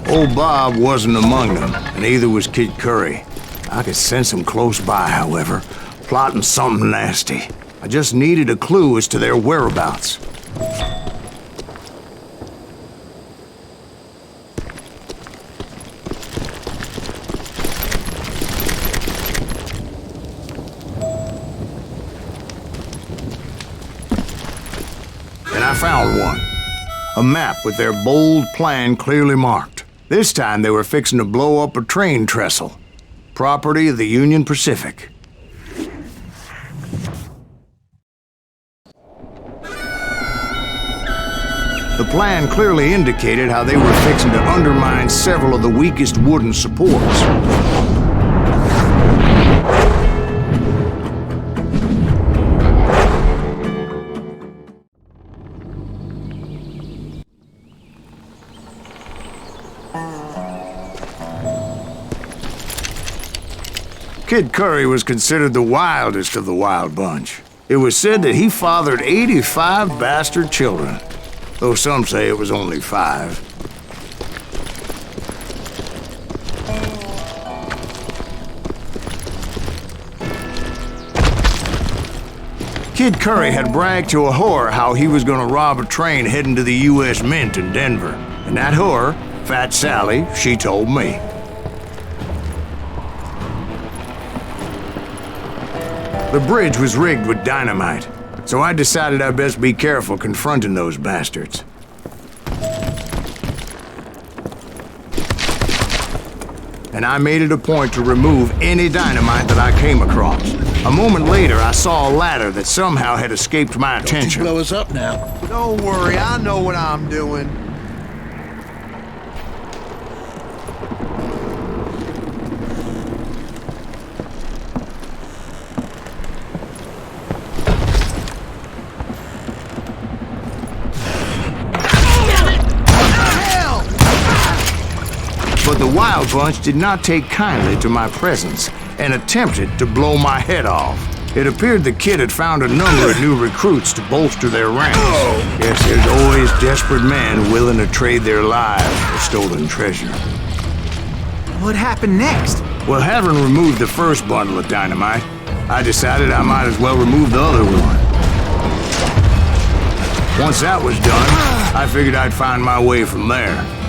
Old Bob wasn't among them, and neither was Kid Curry. I could sense him close by, however, plotting something nasty. I just needed a clue as to their whereabouts. And I found one. A map with their bold plan clearly marked. This time they were fixing to blow up a train trestle. Property of the Union Pacific. The plan clearly indicated how they were fixing to undermine several of the weakest wooden supports. Kid Curry was considered the wildest of the Wild Bunch. It was said that he fathered 85 bastard children, though some say it was only 5. Kid Curry had bragged to a whore how he was gonna rob a train heading to the U.S. Mint in Denver. And that whore, Fat Sally, she told me. The bridge was rigged with dynamite, so I decided I'd best be careful confronting those bastards. And I made it a point to remove any dynamite that I came across. A moment later, I saw a ladder that somehow had escaped my attention. Blow us up now. Don't worry, I know what I'm doing. But the Wild Bunch did not take kindly to my presence and attempted to blow my head off. It appeared the kid had found a number of new recruits to bolster their ranks. Yes, there's always desperate men willing to trade their lives for stolen treasure. What happened next? Well, having removed the first bundle of dynamite, I decided I might as well remove the other one. Once that was done, I figured I'd find my way from there.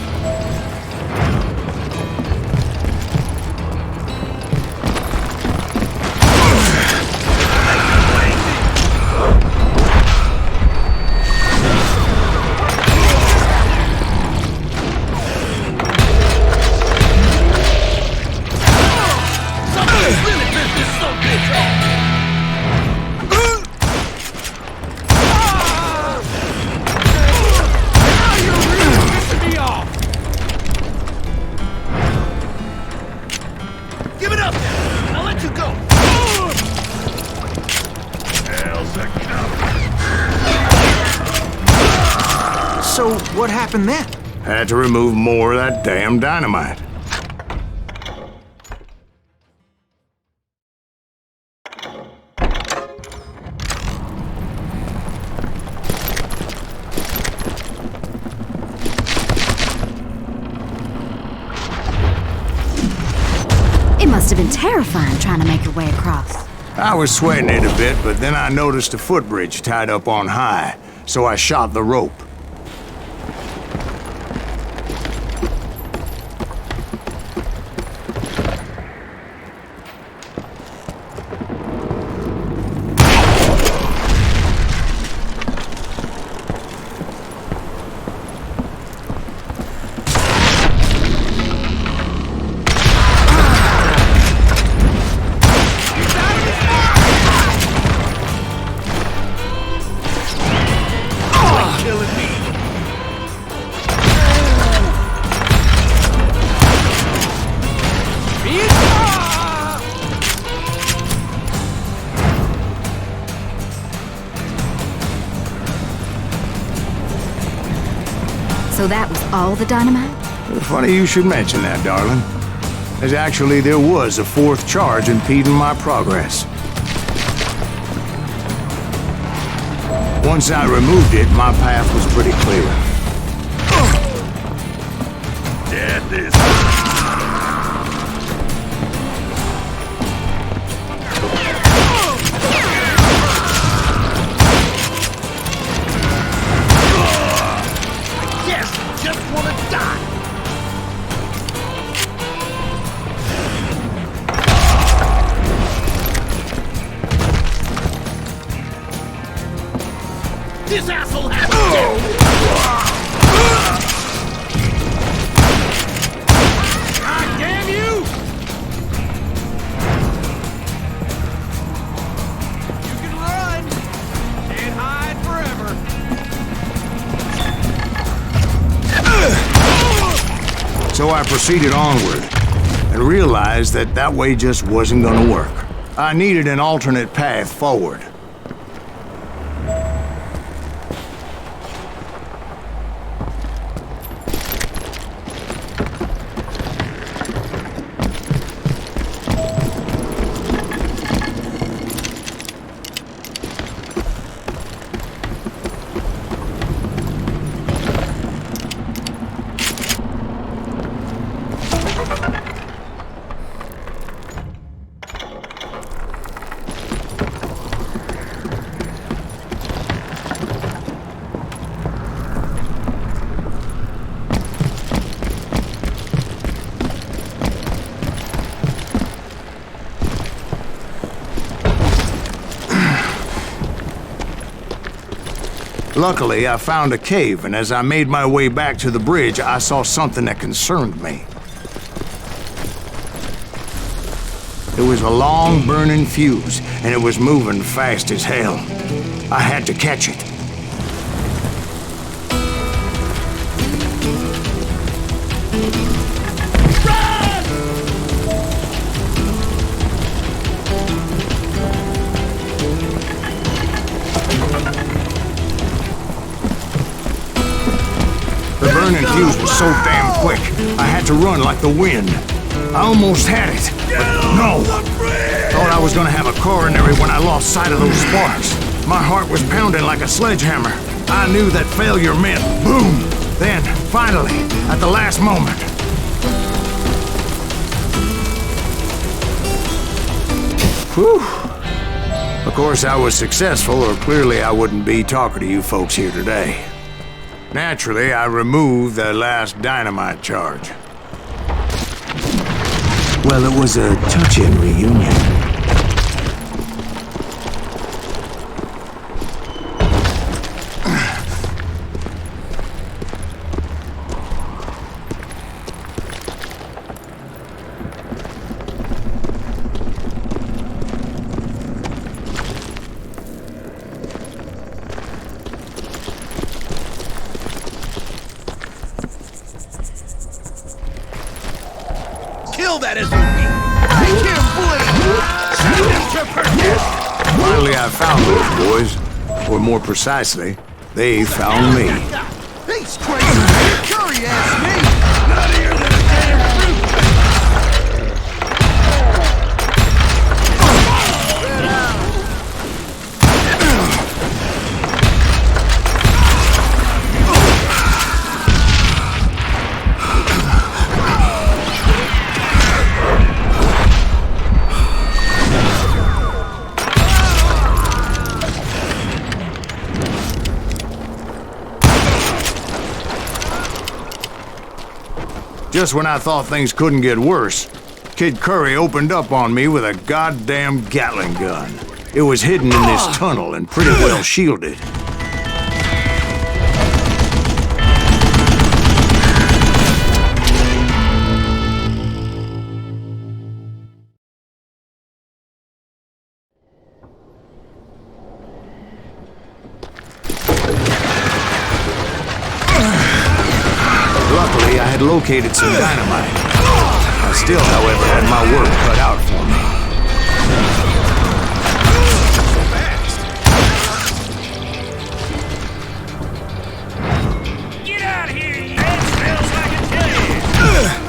Give it up! I'll let you go! Hell's a cow. So, what happened then? Had to remove more of that damn dynamite. It must have been terrifying trying to make your way across. I was sweating it a bit, but then I noticed a footbridge tied up on high, so I shot the rope. So that was all the dynamite? Funny you should mention that, darling. As actually, there was a fourth charge impeding my progress. Once I removed it, my path was pretty clear. Death is... This asshole has to dead! God damn you! You can run! Can't hide forever! So I proceeded onward, and realized that that way just wasn't gonna work. I needed an alternate path forward. Luckily, I found a cave, and as I made my way back to the bridge, I saw something that concerned me. It was a long, burning fuse, and it was moving fast as hell. I had to catch it. The burning fuse was so damn quick, I had to run like the wind. I almost had it, but no. Thought I was gonna have a coronary when I lost sight of those sparks. My heart was pounding like a sledgehammer. I knew that failure meant boom. Then, finally, at the last moment. Whew. Of course, I was successful, or clearly I wouldn't be talking to you folks here today. Naturally, I removed the last dynamite charge. Well, it was a touching reunion. Kill that SOB! Finally, I found those boys. Or more precisely, they found me. He's crazy. Curry asked me. Nuttier than a damn fruit. Just when I thought things couldn't get worse, Kid Curry opened up on me with a goddamn Gatling gun. It was hidden in this tunnel and pretty well shielded. Luckily, I had located some dynamite. I still, however, had my work cut out for me. Get out of here, you head smells like a dead.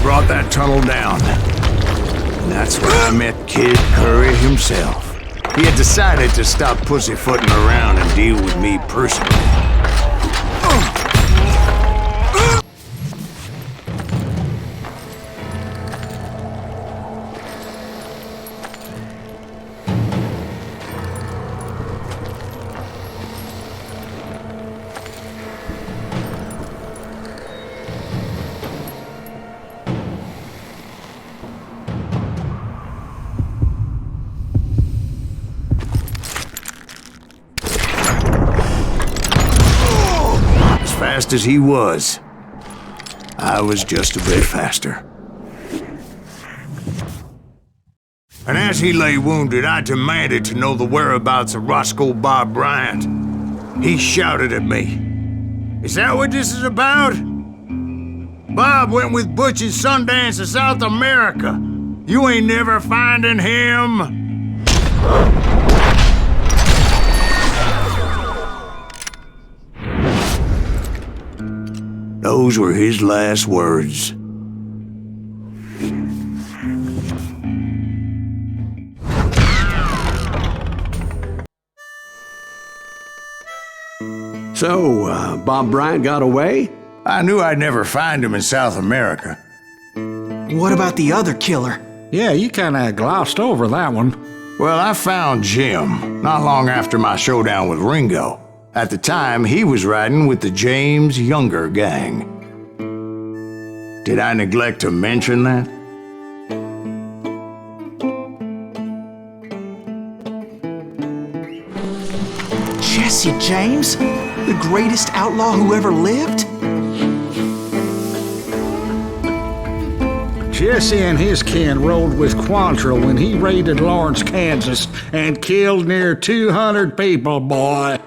Brought that tunnel down. And that's where I met Kid Curry himself. He had decided to stop pussyfooting around and deal with me personally. Fast as he was, I was just a bit faster. And as he lay wounded, I demanded to know the whereabouts of Roscoe Bob Bryant. He shouted at me, "Is that what this is about? Bob went with Butch and Sundance to South America. You ain't never finding him." Those were his last words. So, Bob Bryant got away? I knew I'd never find him in South America. What about the other killer? Yeah, you kinda glossed over that one. Well, I found Jim not long after my showdown with Ringo. At the time, he was riding with the James Younger gang. Did I neglect to mention that? Jesse James? The greatest outlaw who ever lived? Jesse and his kin rode with Quantrill when he raided Lawrence, Kansas, and killed near 200 people, boy.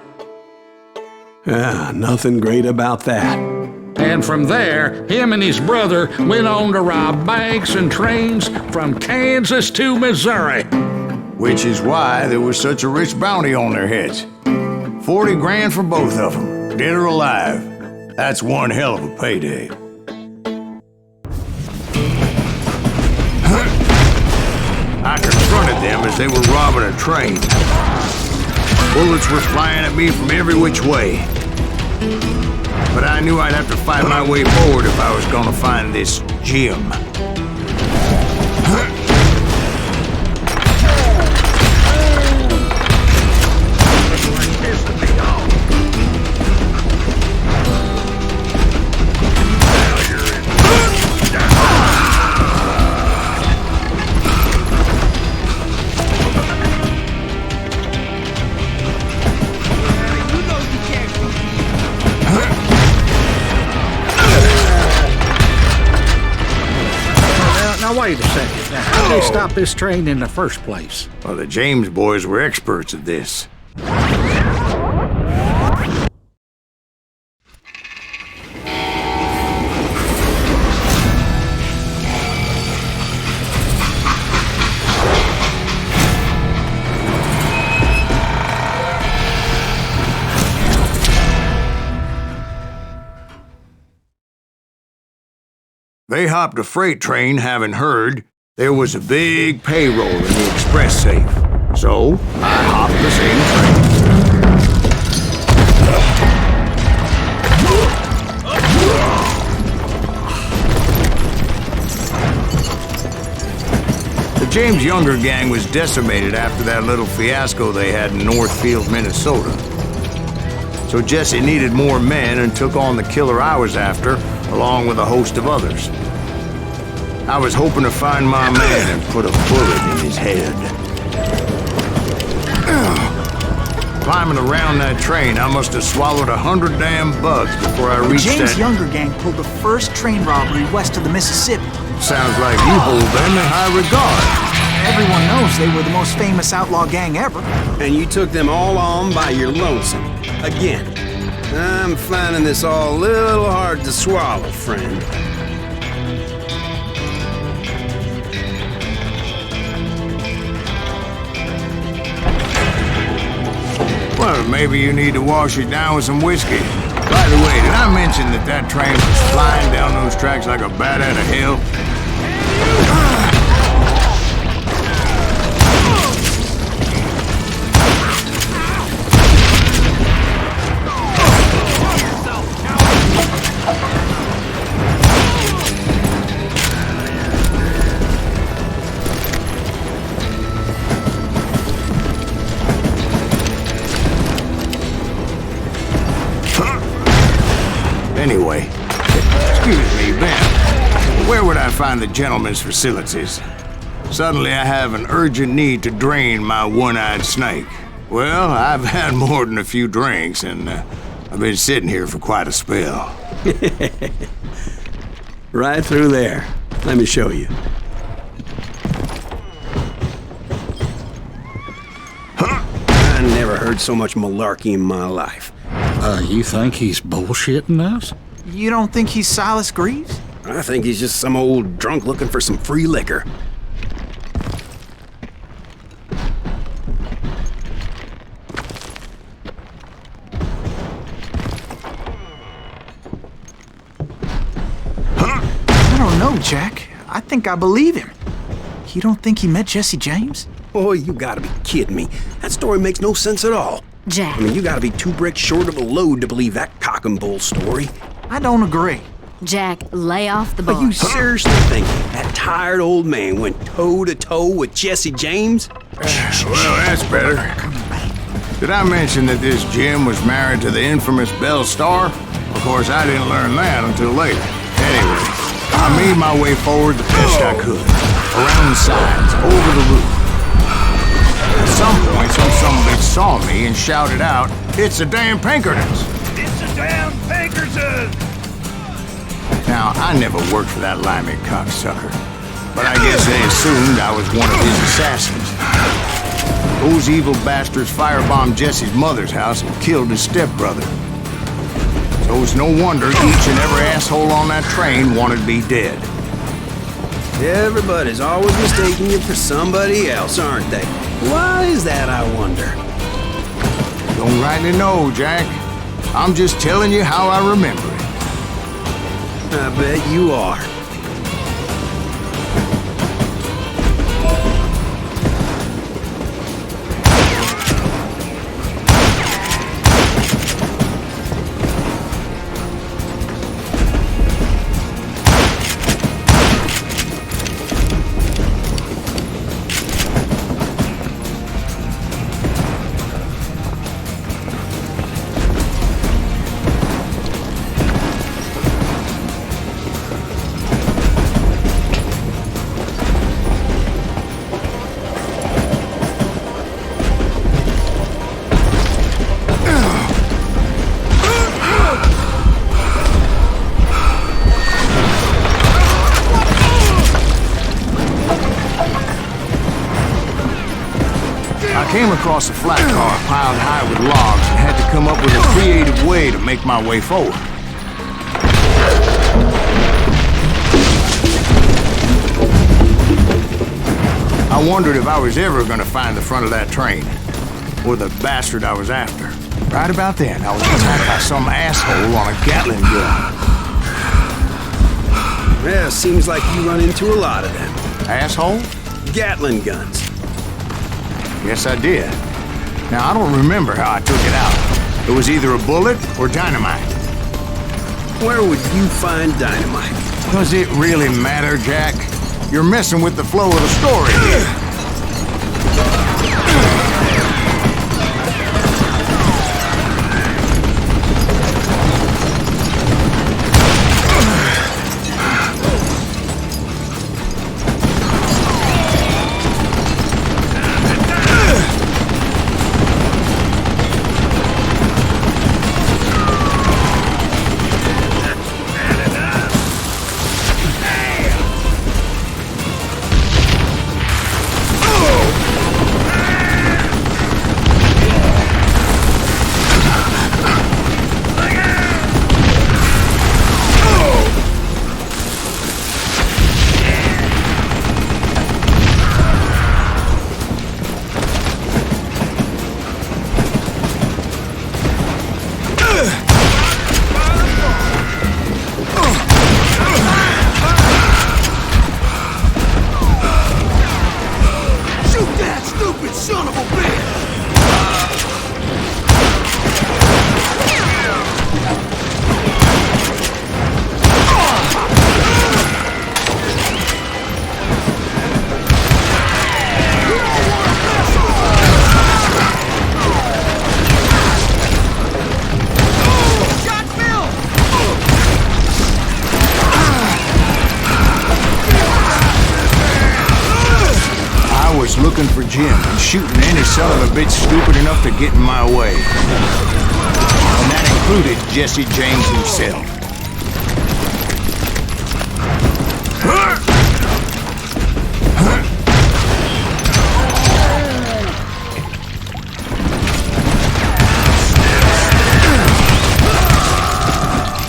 Nothing great about that. And from there, him and his brother went on to rob banks and trains from Kansas to Missouri. Which is why there was such a rich bounty on their heads. 40 grand for both of them, dead or alive. That's one hell of a payday. I realized they were robbing a train. Bullets were flying at me from every which way. But I knew I'd have to fight my way forward if I was gonna find this gem. Now, wait a second. Now, how did they stop this train in the first place? Well, the James boys were experts at this. They hopped a freight train having heard there was a big payroll in the express safe. So, I hopped the same train. The James Younger gang was decimated after that little fiasco they had in Northfield, Minnesota. So Jesse needed more men and took on the killer I was after, along with a host of others. I was hoping to find my man and put a bullet in his head. Climbing around that train, I must have swallowed 100 damn bugs before I reached the James Younger gang pulled the first train robbery west of the Mississippi. Sounds like you hold them in high regard. Everyone knows they were the most famous outlaw gang ever. And you took them all on by your lonesome. Again. I'm finding this all a little hard to swallow, friend. Well, maybe you need to wash it down with some whiskey. By the way, did I mention that that train was flying down those tracks like a bat out of hell? Anyway, excuse me, Ben. Where would I find the gentleman's facilities? Suddenly I have an urgent need to drain my one-eyed snake. Well, I've had more than a few drinks, and I've been sitting here for quite a spell. Right through there. Let me show you. I never heard so much malarkey in my life. You think he's bullshitting us? You don't think he's Silas Greaves? I think he's just some old drunk looking for some free liquor. I don't know, Jack. I think I believe him. You don't think he met Jesse James? Oh, you gotta be kidding me. That story makes no sense at all. Jack. I mean, you gotta be 2 bricks short of a load to believe that cock and bull story. I don't agree. Jack, lay off the bar. Are you seriously think that tired old man went toe-to-toe with Jesse James? Well, that's better. Did I mention that this Jim was married to the infamous Belle Starr? Of course, I didn't learn that until later. Anyway, I made my way forward the best I could. Around the sides, over the roof. At some point, some bitch saw me and shouted out, "It's the damn Pinkertons!" It's the damn Pinkertons! Now, I never worked for that limey cocksucker, but I guess they assumed I was one of his assassins. Those evil bastards firebombed Jesse's mother's house and killed his stepbrother. So it's no wonder each and every asshole on that train wanted me dead. Everybody's always mistaking you for somebody else, aren't they? Why is that, I wonder? Don't rightly know, Jack. I'm just telling you how I remember it. I bet you are. Came across a flat car piled high with logs and had to come up with a creative way to make my way forward. I wondered if I was ever going to find the front of that train, or the bastard I was after. Right about then, I was attacked by some asshole on a Gatling gun. Yeah, seems like you run into a lot of them. Asshole? Gatling guns. Yes, I did. Now, I don't remember how I took it out. It was either a bullet or dynamite. Where would you find dynamite? Does it really matter, Jack? You're messing with the flow of the story here. Looking for Jim and shooting any son of a bitch stupid enough to get in my way. And that included Jesse James himself.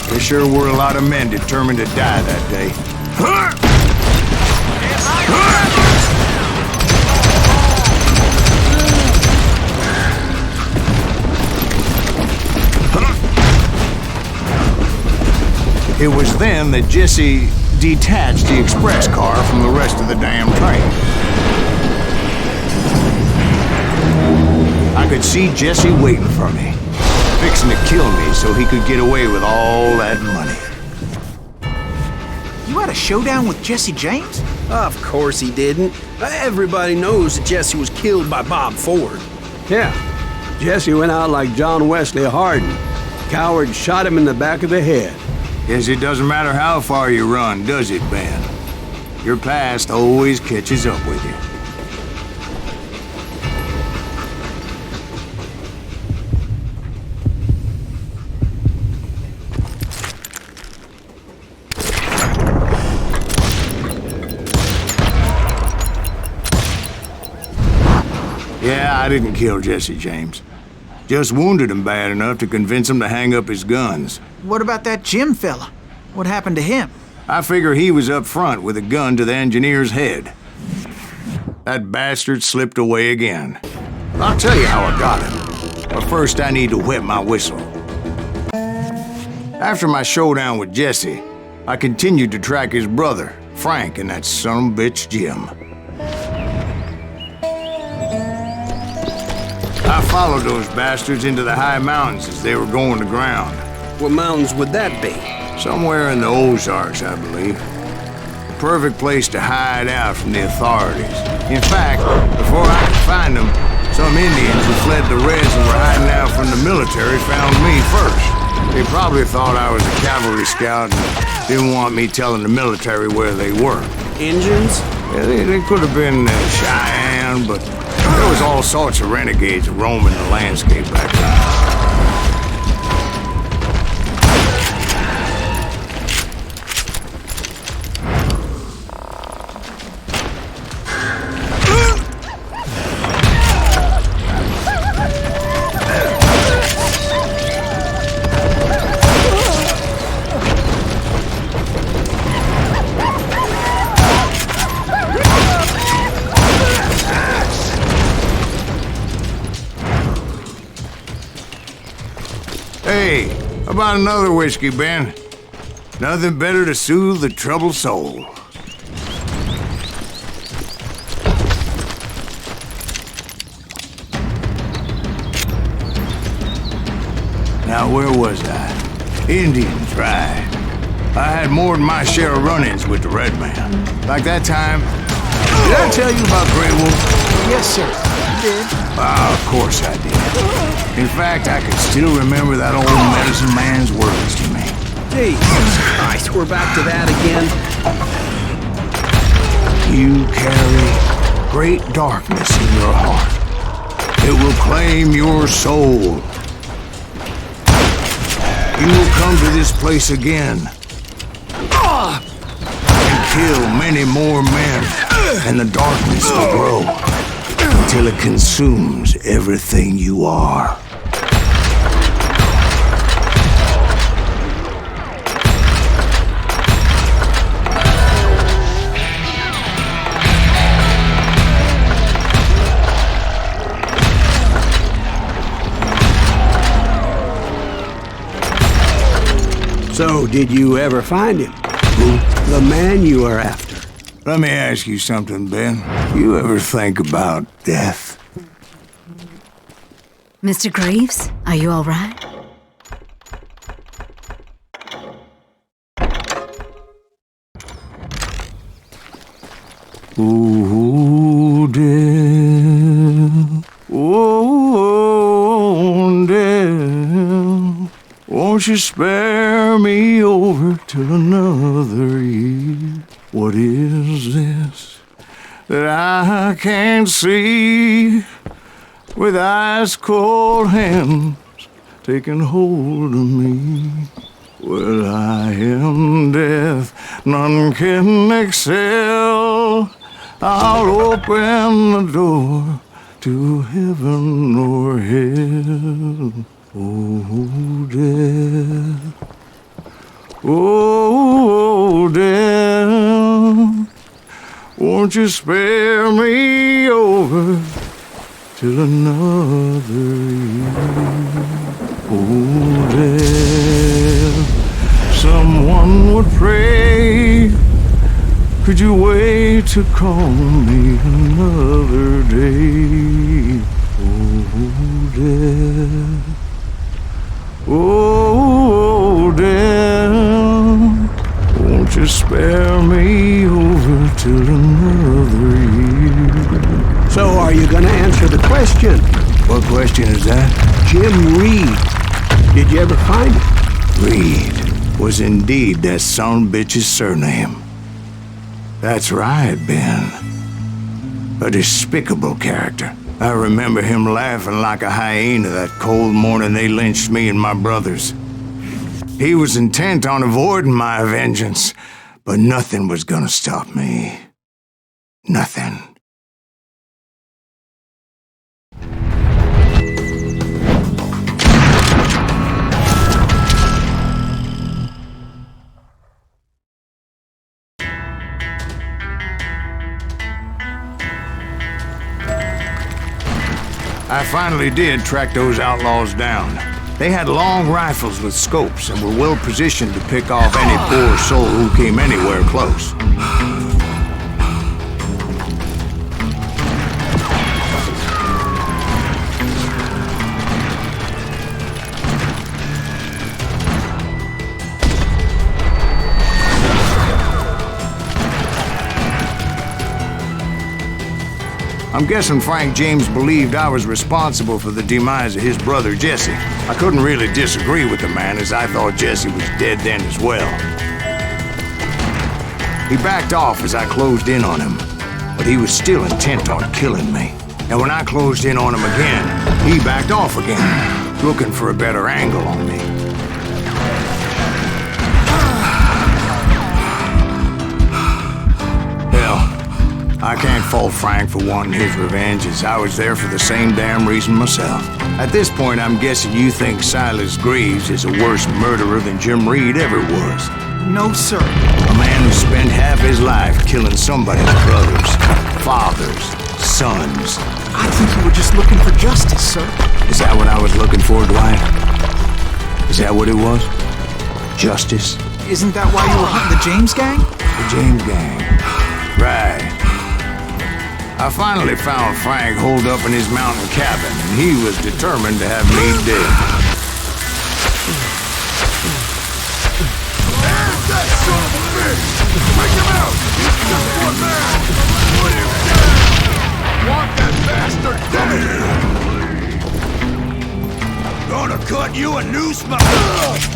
There sure were a lot of men determined to die that day. It was then that Jesse detached the express car from the rest of the damn train. I could see Jesse waiting for me, fixing to kill me so he could get away with all that money. You had a showdown with Jesse James? Of course he didn't. Everybody knows that Jesse was killed by Bob Ford. Yeah, Jesse went out like John Wesley Hardin. Coward shot him in the back of the head. Guess it doesn't matter how far you run, does it, Ben? Your past always catches up with you. Yeah, I didn't kill Jesse James. Just wounded him bad enough to convince him to hang up his guns. What about that Jim fella? What happened to him? I figure he was up front with a gun to the engineer's head. That bastard slipped away again. I'll tell you how I got him. But first I need to wet my whistle. After my showdown with Jesse, I continued to track his brother, Frank, and that sumbitch Jim. I followed those bastards into the high mountains as they were going to ground. What mountains would that be? Somewhere in the Ozarks, I believe. The perfect place to hide out from the authorities. In fact, before I could find them, some Indians who fled the Reds and were hiding out from the military found me first. They probably thought I was a cavalry scout and didn't want me telling the military where they were. Indians? Yeah, they could have been Cheyenne, but there was all sorts of renegades roaming the landscape back then. Hey, how about another whiskey, Ben? Nothing better to soothe the troubled soul. Now, where was I? Indians, right. I had more than my share of run-ins with the red man. Like that time. Did I tell you about Grey Wolf? Yes, sir. You did. Of course I did. In fact, I can still remember that old medicine man's words to me. Jesus Christ, we're back to that again. You carry great darkness in your heart. It will claim your soul. You will come to this place again and kill many more men, and the darkness will grow until it consumes everything you are. So, did you ever find him? Who? The man you are after. Let me ask you something, Ben. You ever think about death? Mr. Greaves, are you all right? Ooh, death. Oh, death. Won't you spare me over till another year? What is this that I can't see with ice cold hands taking hold of me? Well, I am death, none can excel. I'll open the door to heaven or hell. Oh, death. Oh, death. Won't you spare me over till another year? Oh, death. Someone would pray. Could you wait to call me another day? Oh, death. Oh, death, won't you spare me over till another year? So, are you gonna answer the question? What question is that? Jim Reed. Did you ever find him? Reed was indeed that son-bitch's surname. That's right, Ben. A despicable character. I remember him laughing like a hyena that cold morning they lynched me and my brothers. He was intent on avoiding my vengeance, but nothing was gonna stop me. Nothing. I finally did track those outlaws down. They had long rifles with scopes and were well positioned to pick off any poor soul who came anywhere close. I'm guessing Frank James believed I was responsible for the demise of his brother Jesse. I couldn't really disagree with the man, as I thought Jesse was dead then as well. He backed off as I closed in on him, but he was still intent on killing me. And when I closed in on him again, he backed off again, looking for a better angle on me. I can't fault Frank for wanting his revenge, as I was there for the same damn reason myself. At this point, I'm guessing you think Silas Greaves is a worse murderer than Jim Reed ever was. No, sir. A man who spent half his life killing somebody's brothers, fathers, sons. I think you were just looking for justice, sir. Is that what I was looking for, Dwight? Is that what it was? Justice? Isn't that why you were hunting the James gang? The James gang. Right. I finally found Frank holed up in his mountain cabin, and he was determined to have me dead. There's that son of a bitch! Bring him out! He's just one man! Put him down! Want that bastard dead! Gonna cut you a new smile!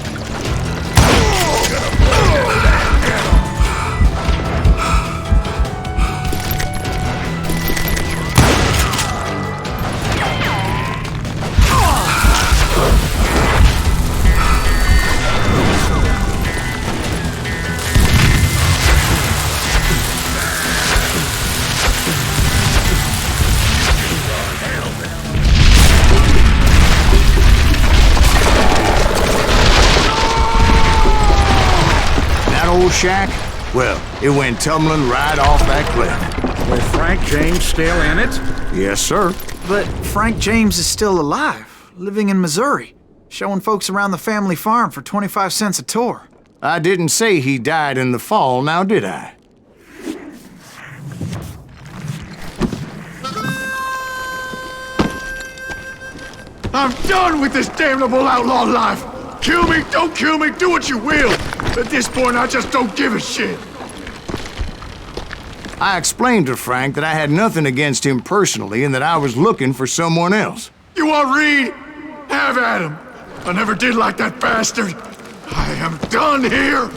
Shack? Well, it went tumbling right off that cliff. With Frank James still in it? Yes, sir. But Frank James is still alive, living in Missouri, showing folks around the family farm for 25 cents a tour. I didn't say he died in the fall, now did I? I'm done with this damnable outlaw life! Kill me, don't kill me, do what you will! At this point, I just don't give a shit. I explained to Frank that I had nothing against him personally and that I was looking for someone else. You want Reed? Have at him. I never did like that bastard. I am done here.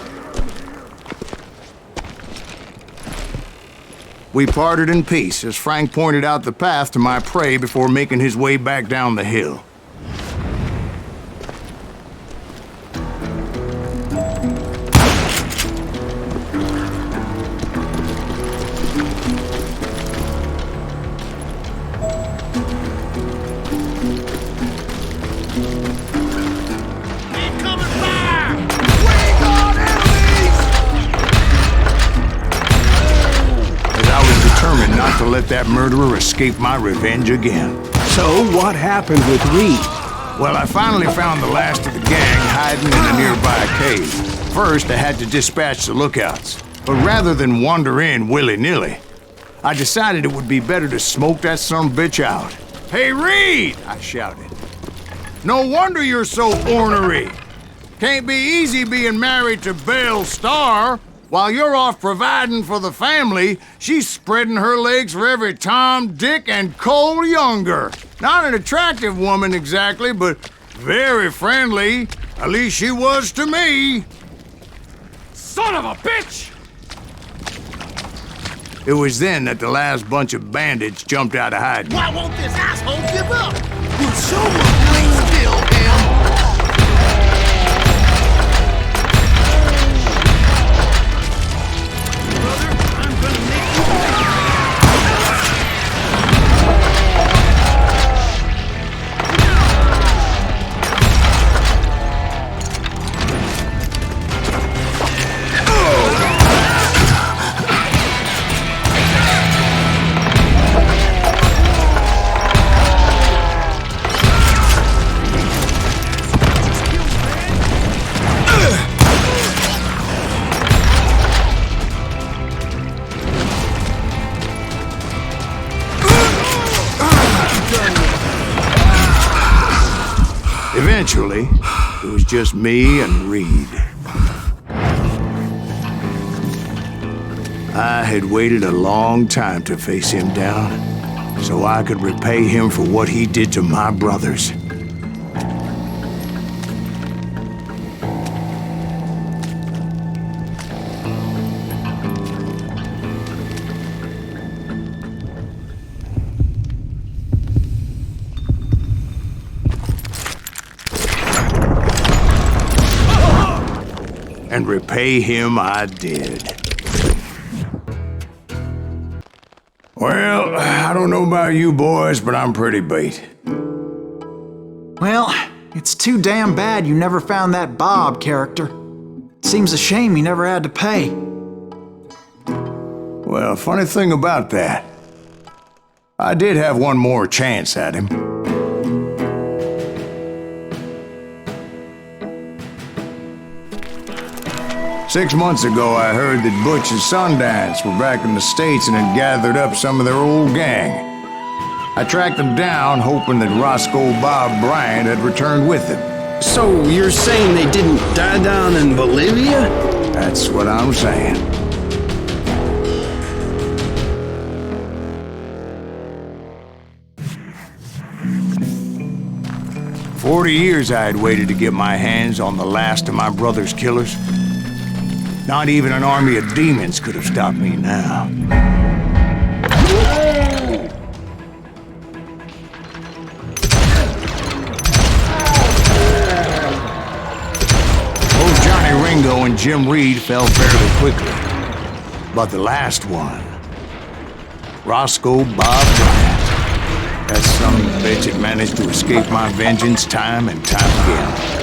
We parted in peace as Frank pointed out the path to my prey before making his way back down the hill. To let that murderer escape my revenge again. So, what happened with Reed? Well, I finally found the last of the gang hiding in a nearby cave. First, I had to dispatch the lookouts. But rather than wander in willy-nilly, I decided it would be better to smoke that son-of-a-bitch out. Hey, Reed! I shouted. No wonder you're so ornery. Can't be easy being married to Belle Starr. While you're off providing for the family, she's spreading her legs for every Tom, Dick, and Cole Younger. Not an attractive woman exactly, but very friendly. At least she was to me. Son of a bitch! It was then that the last bunch of bandits jumped out of hiding. Why won't this asshole give up? Will someone please kill him? Eventually, it was just me and Reed. I had waited a long time to face him down, so I could repay him for what he did to my brothers. And repay him I did. Well, I don't know about you boys, but I'm pretty beat. Well, it's too damn bad you never found that Bob character. Seems a shame he never had to pay. Well, funny thing about that, I did have one more chance at him. 6 months ago, I heard that Butch and Sundance were back in the States and had gathered up some of their old gang. I tracked them down, hoping that Roscoe Bob Bryant had returned with them. So you're saying they didn't die down in Bolivia? That's what I'm saying. For 40 years I had waited to get my hands on the last of my brother's killers. Not even an army of demons could have stopped me now. Both Johnny Ringo and Jim Reed fell fairly quickly. But the last one, Roscoe Bob Bryant, that son of a bitch had managed to escape my vengeance time and time again.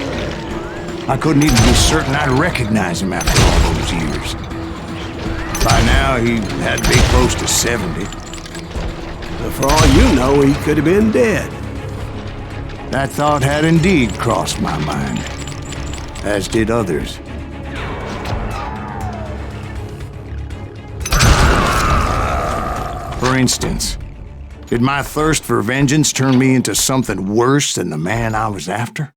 I couldn't even be certain I'd recognize him after all those years. By now, he had to be close to 70. But for all you know, he could have been dead. That thought had indeed crossed my mind, as did others. For instance, did my thirst for vengeance turn me into something worse than the man I was after?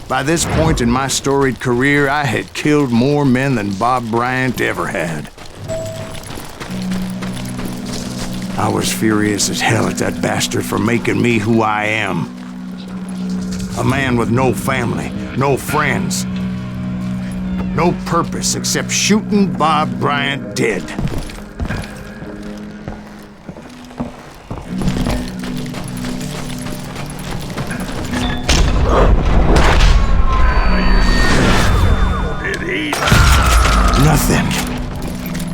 By this point in my storied career, I had killed more men than Bob Bryant ever had. I was furious as hell at that bastard for making me who I am. A man with no family, no friends, no purpose except shooting Bob Bryant dead. Nothing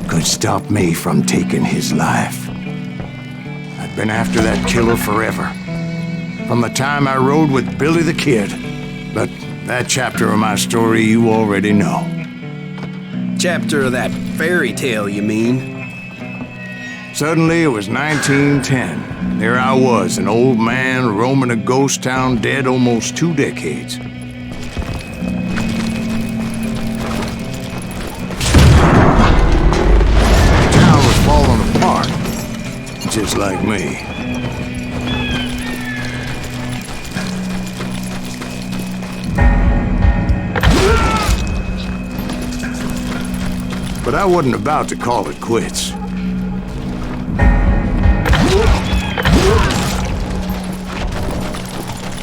could stop me from taking his life. I'd been after that killer forever, from the time I rode with Billy the Kid. But that chapter of my story you already know. Chapter of that fairy tale, you mean? Suddenly it was 1910. There I was, an old man roaming a ghost town dead almost 2 decades. Just like me. But I wasn't about to call it quits.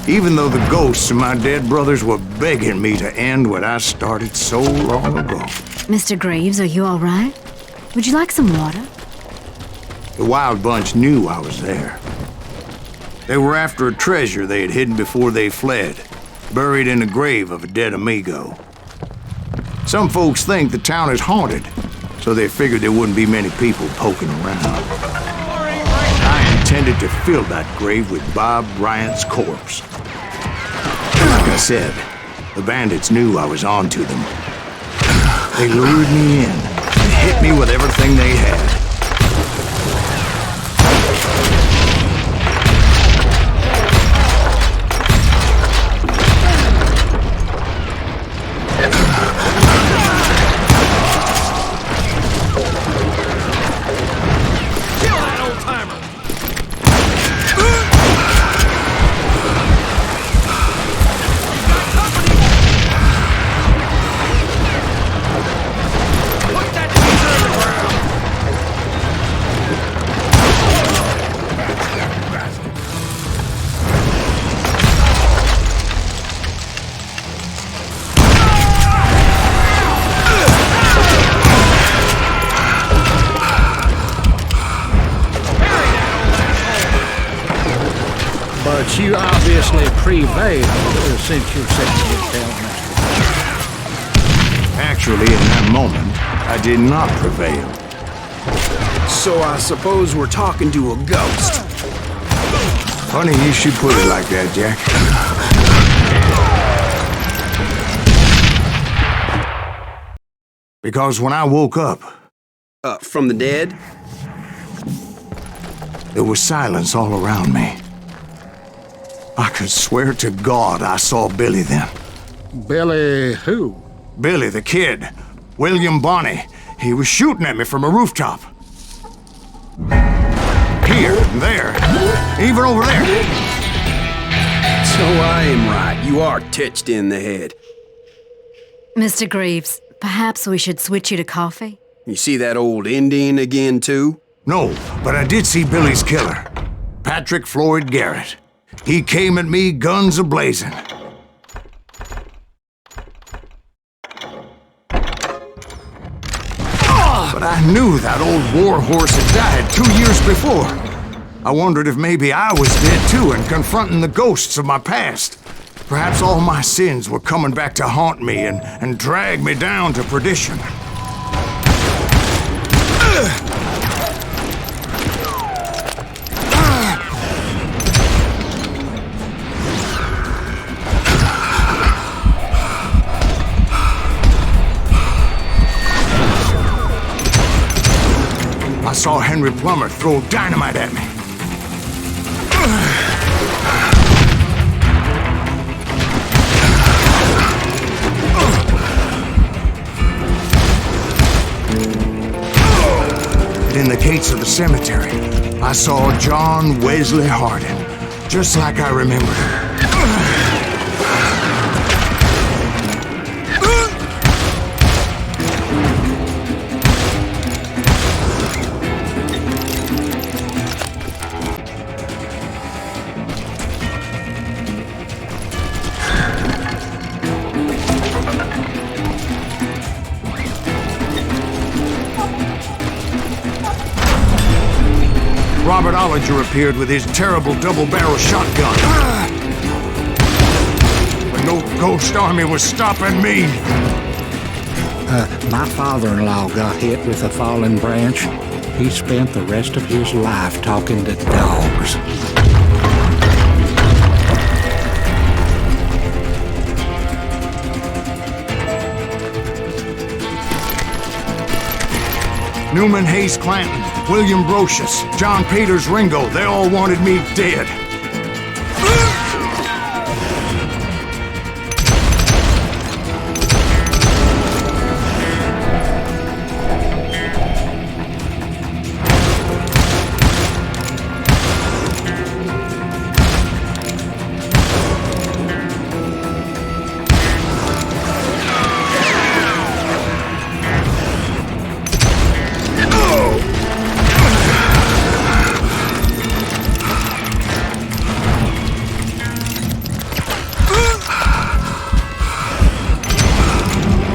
Even though the ghosts of my dead brothers were begging me to end what I started so long ago. Mr. Graves, are you all right? Would you like some water? The Wild Bunch knew I was there. They were after a treasure they had hidden before they fled, buried in the grave of a dead amigo. Some folks think the town is haunted, so they figured there wouldn't be many people poking around. I intended to fill that grave with Bob Bryant's corpse. Like I said, the bandits knew I was on to them. They lured me in and hit me with everything they had. But you obviously prevailed since you're sitting with Tailmaster. Actually, in that moment, I did not prevail. So I suppose we're talking to a ghost. Funny you should put it like that, Jack. Because when I woke up... From the dead? There was silence all around me. I could swear to God I saw Billy then. Billy who? Billy the Kid. William Bonney. He was shooting at me from a rooftop. Here, there, even over there. So I am right. You are titched in the head. Mr. Greaves, perhaps we should switch you to coffee? You see that old Indian again, too? No, but I did see Billy's killer. Patrick Floyd Garrett. He came at me guns a-blazing. But I knew that old war horse had died 2 years before. I wondered if maybe I was dead too and confronting the ghosts of my past. Perhaps all my sins were coming back to haunt me and drag me down to perdition. I saw Henry Plummer throw dynamite at me. In the gates of the cemetery, I saw John Wesley Hardin, just like I remembered him. Robert Ollinger appeared with his terrible double-barrel shotgun. But no ghost army was stopping me. My father-in-law got hit with a fallen branch. He spent the rest of his life talking to dogs. Newman Hayes Clanton, William Brocious, John Peters Ringo, they all wanted me dead.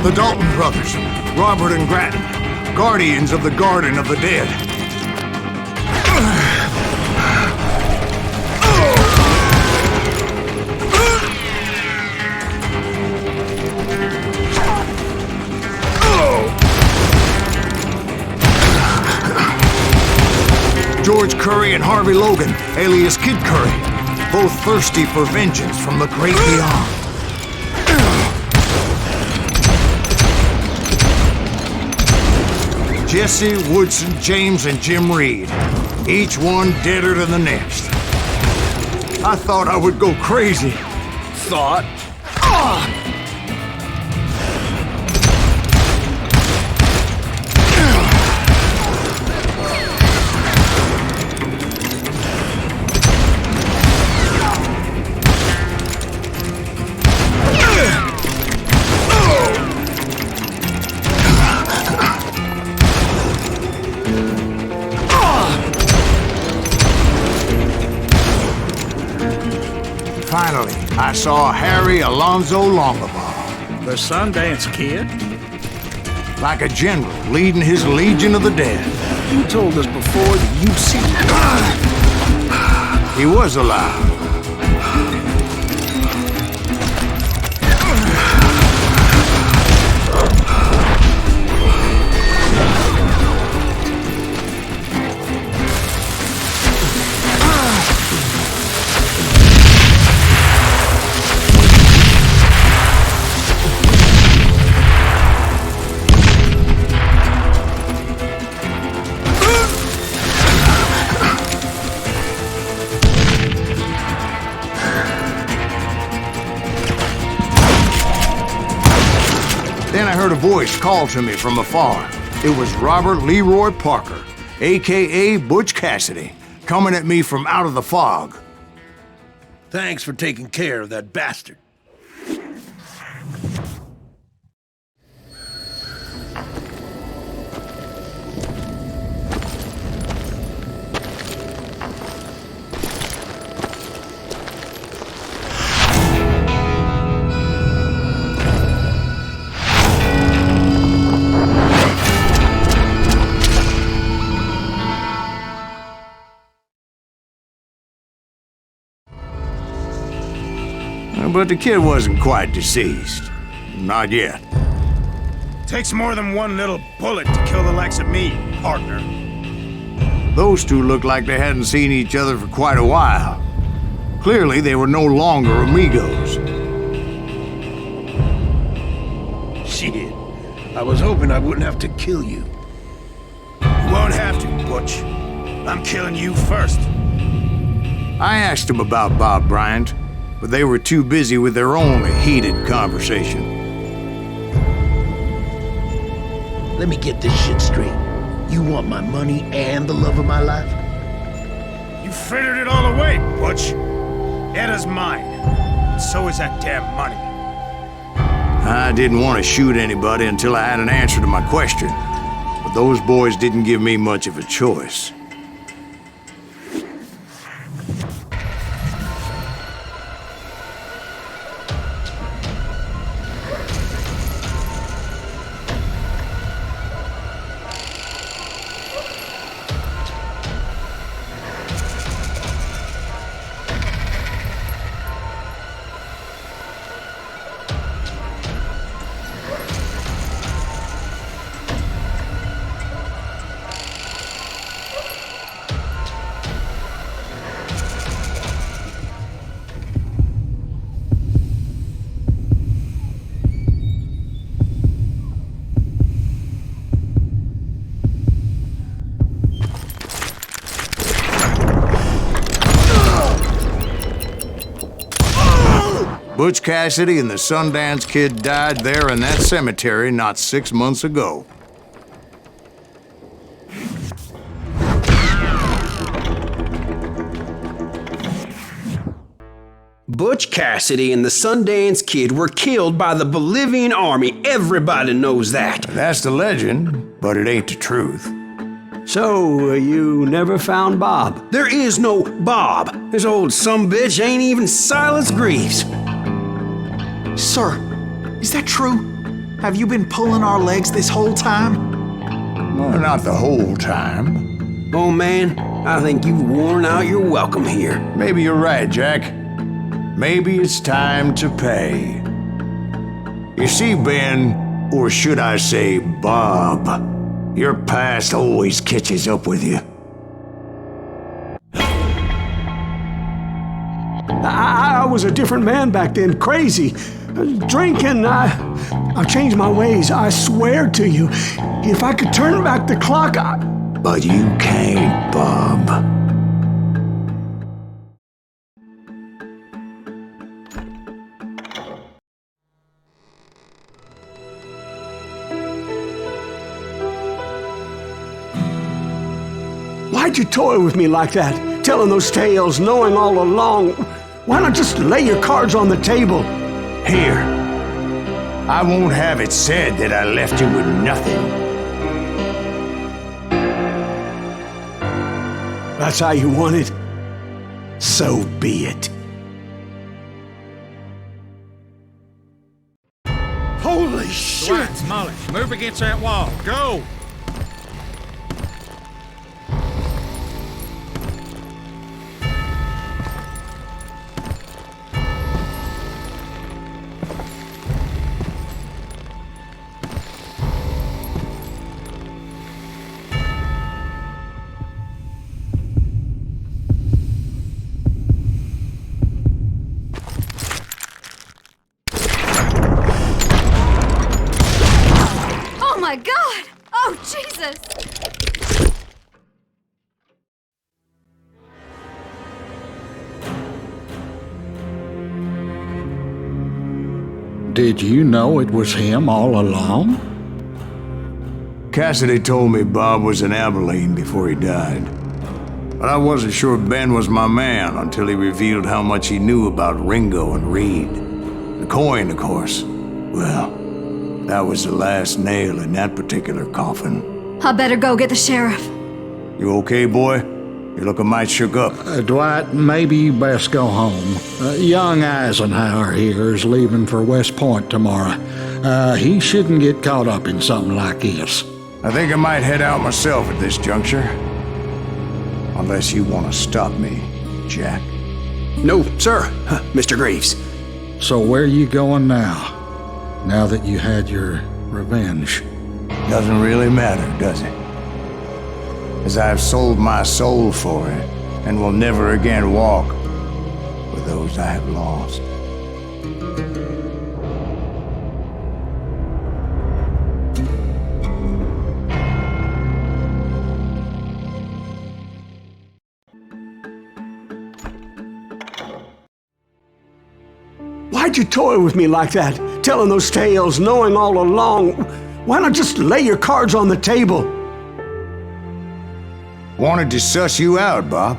The Dalton brothers, Robert and Grattan, guardians of the Garden of the Dead. George Curry and Harvey Logan, alias Kid Curry, both thirsty for vengeance from the great beyond. Jesse, Woodson, James, and Jim Reed. Each one deader than the next. I thought I would go crazy. Thought? Finally, I saw Harry Alonzo Longabaugh. The Sundance Kid? Like a general leading his legion of the dead. You told us before that you'd seen him. He was alive. heard a voice call to me from afar. It was Robert Leroy Parker, a.k.a. Butch Cassidy, coming at me from out of the fog. Thanks for taking care of that bastard. But the kid wasn't quite deceased. Not yet. Takes more than one little bullet to kill the likes of me, partner. Those two looked like they hadn't seen each other for quite a while. Clearly, they were no longer amigos. Shit. I was hoping I wouldn't have to kill you. You won't have to, Butch. I'm killing you first. I asked them about Bob Bryant, but they were too busy with their own heated conversation. Let me get this shit straight. You want my money and the love of my life? You frittered it all away, Butch. Etta's mine. And so is that damn money. I didn't want to shoot anybody until I had an answer to my question, but those boys didn't give me much of a choice. Butch Cassidy and the Sundance Kid died there in that cemetery not 6 months ago. Butch Cassidy and the Sundance Kid were killed by the Bolivian army. Everybody knows that. That's the legend, but it ain't the truth. So, you never found Bob? There is no Bob. This old sumbitch ain't even Silas Greaves. Sir, is that true? Have you been pulling our legs this whole time? Well, not the whole time. Oh man, I think you've worn out your welcome here. Maybe you're right, Jack. Maybe it's time to pay. You see, Ben, or should I say Bob, your past always catches up with you. I was a different man back then, crazy. Drinking, I've changed my ways, I swear to you. If I could turn back the clock, But you can't, Bob. Why'd you toy with me like that? Telling those tales, knowing all along. Why not just lay your cards on the table? Here. I won't have it said that I left you with nothing. That's how you want it? So be it. Holy shit! Right, Molly, move against that wall. Go! Oh my God! Oh Did you know it was him all along? Cassidy told me Bob was in Abilene before he died. But I wasn't sure Ben was my man until he revealed how much he knew about Ringo and Reed. The coin, of course. Well, that was the last nail in that particular coffin. I better go get the sheriff. You okay, boy? You're looking mighty shook up. Dwight, maybe you best go home. Young Eisenhower here is leaving for West Point tomorrow. He shouldn't get caught up in something like this. I think I might head out myself at this juncture. Unless you want to stop me, Jack. No, sir, Mr. Greaves. So where are you going now? Now that you had your revenge? Doesn't really matter, does it? As I've sold my soul for it, and will never again walk with those I have lost. Why'd you toy with me like that? Telling those tales, knowing all along. Why not just lay your cards on the table? Wanted to suss you out, Bob.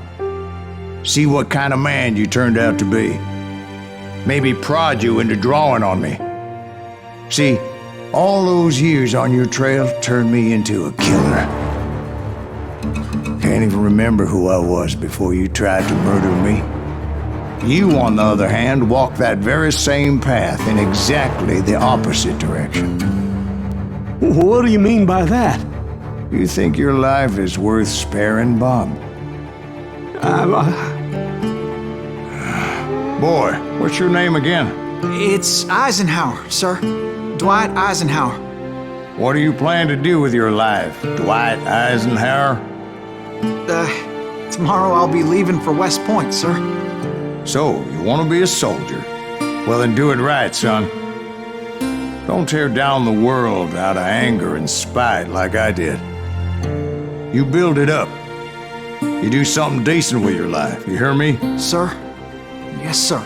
See what kind of man you turned out to be. Maybe prod you into drawing on me. See, all those years on your trail turned me into a killer. Can't even remember who I was before you tried to murder me. You, on the other hand, walked that very same path in exactly the opposite direction. What do you mean by that? You think your life is worth sparing, Bob? Boy, what's your name again? It's Eisenhower, sir. Dwight Eisenhower. What do you plan to do with your life, Dwight Eisenhower? Tomorrow I'll be leaving for West Point, sir. So, you want to be a soldier? Well, then do it right, son. Don't tear down the world out of anger and spite like I did. You build it up. You do something decent with your life, you hear me? Sir? Yes, sir.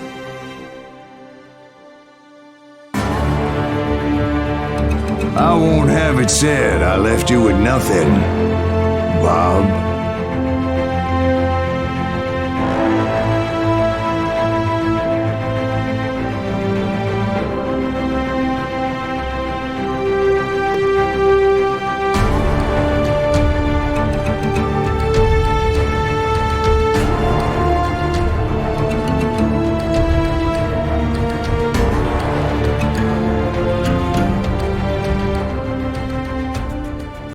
I won't have it said I left you with nothing, Bob.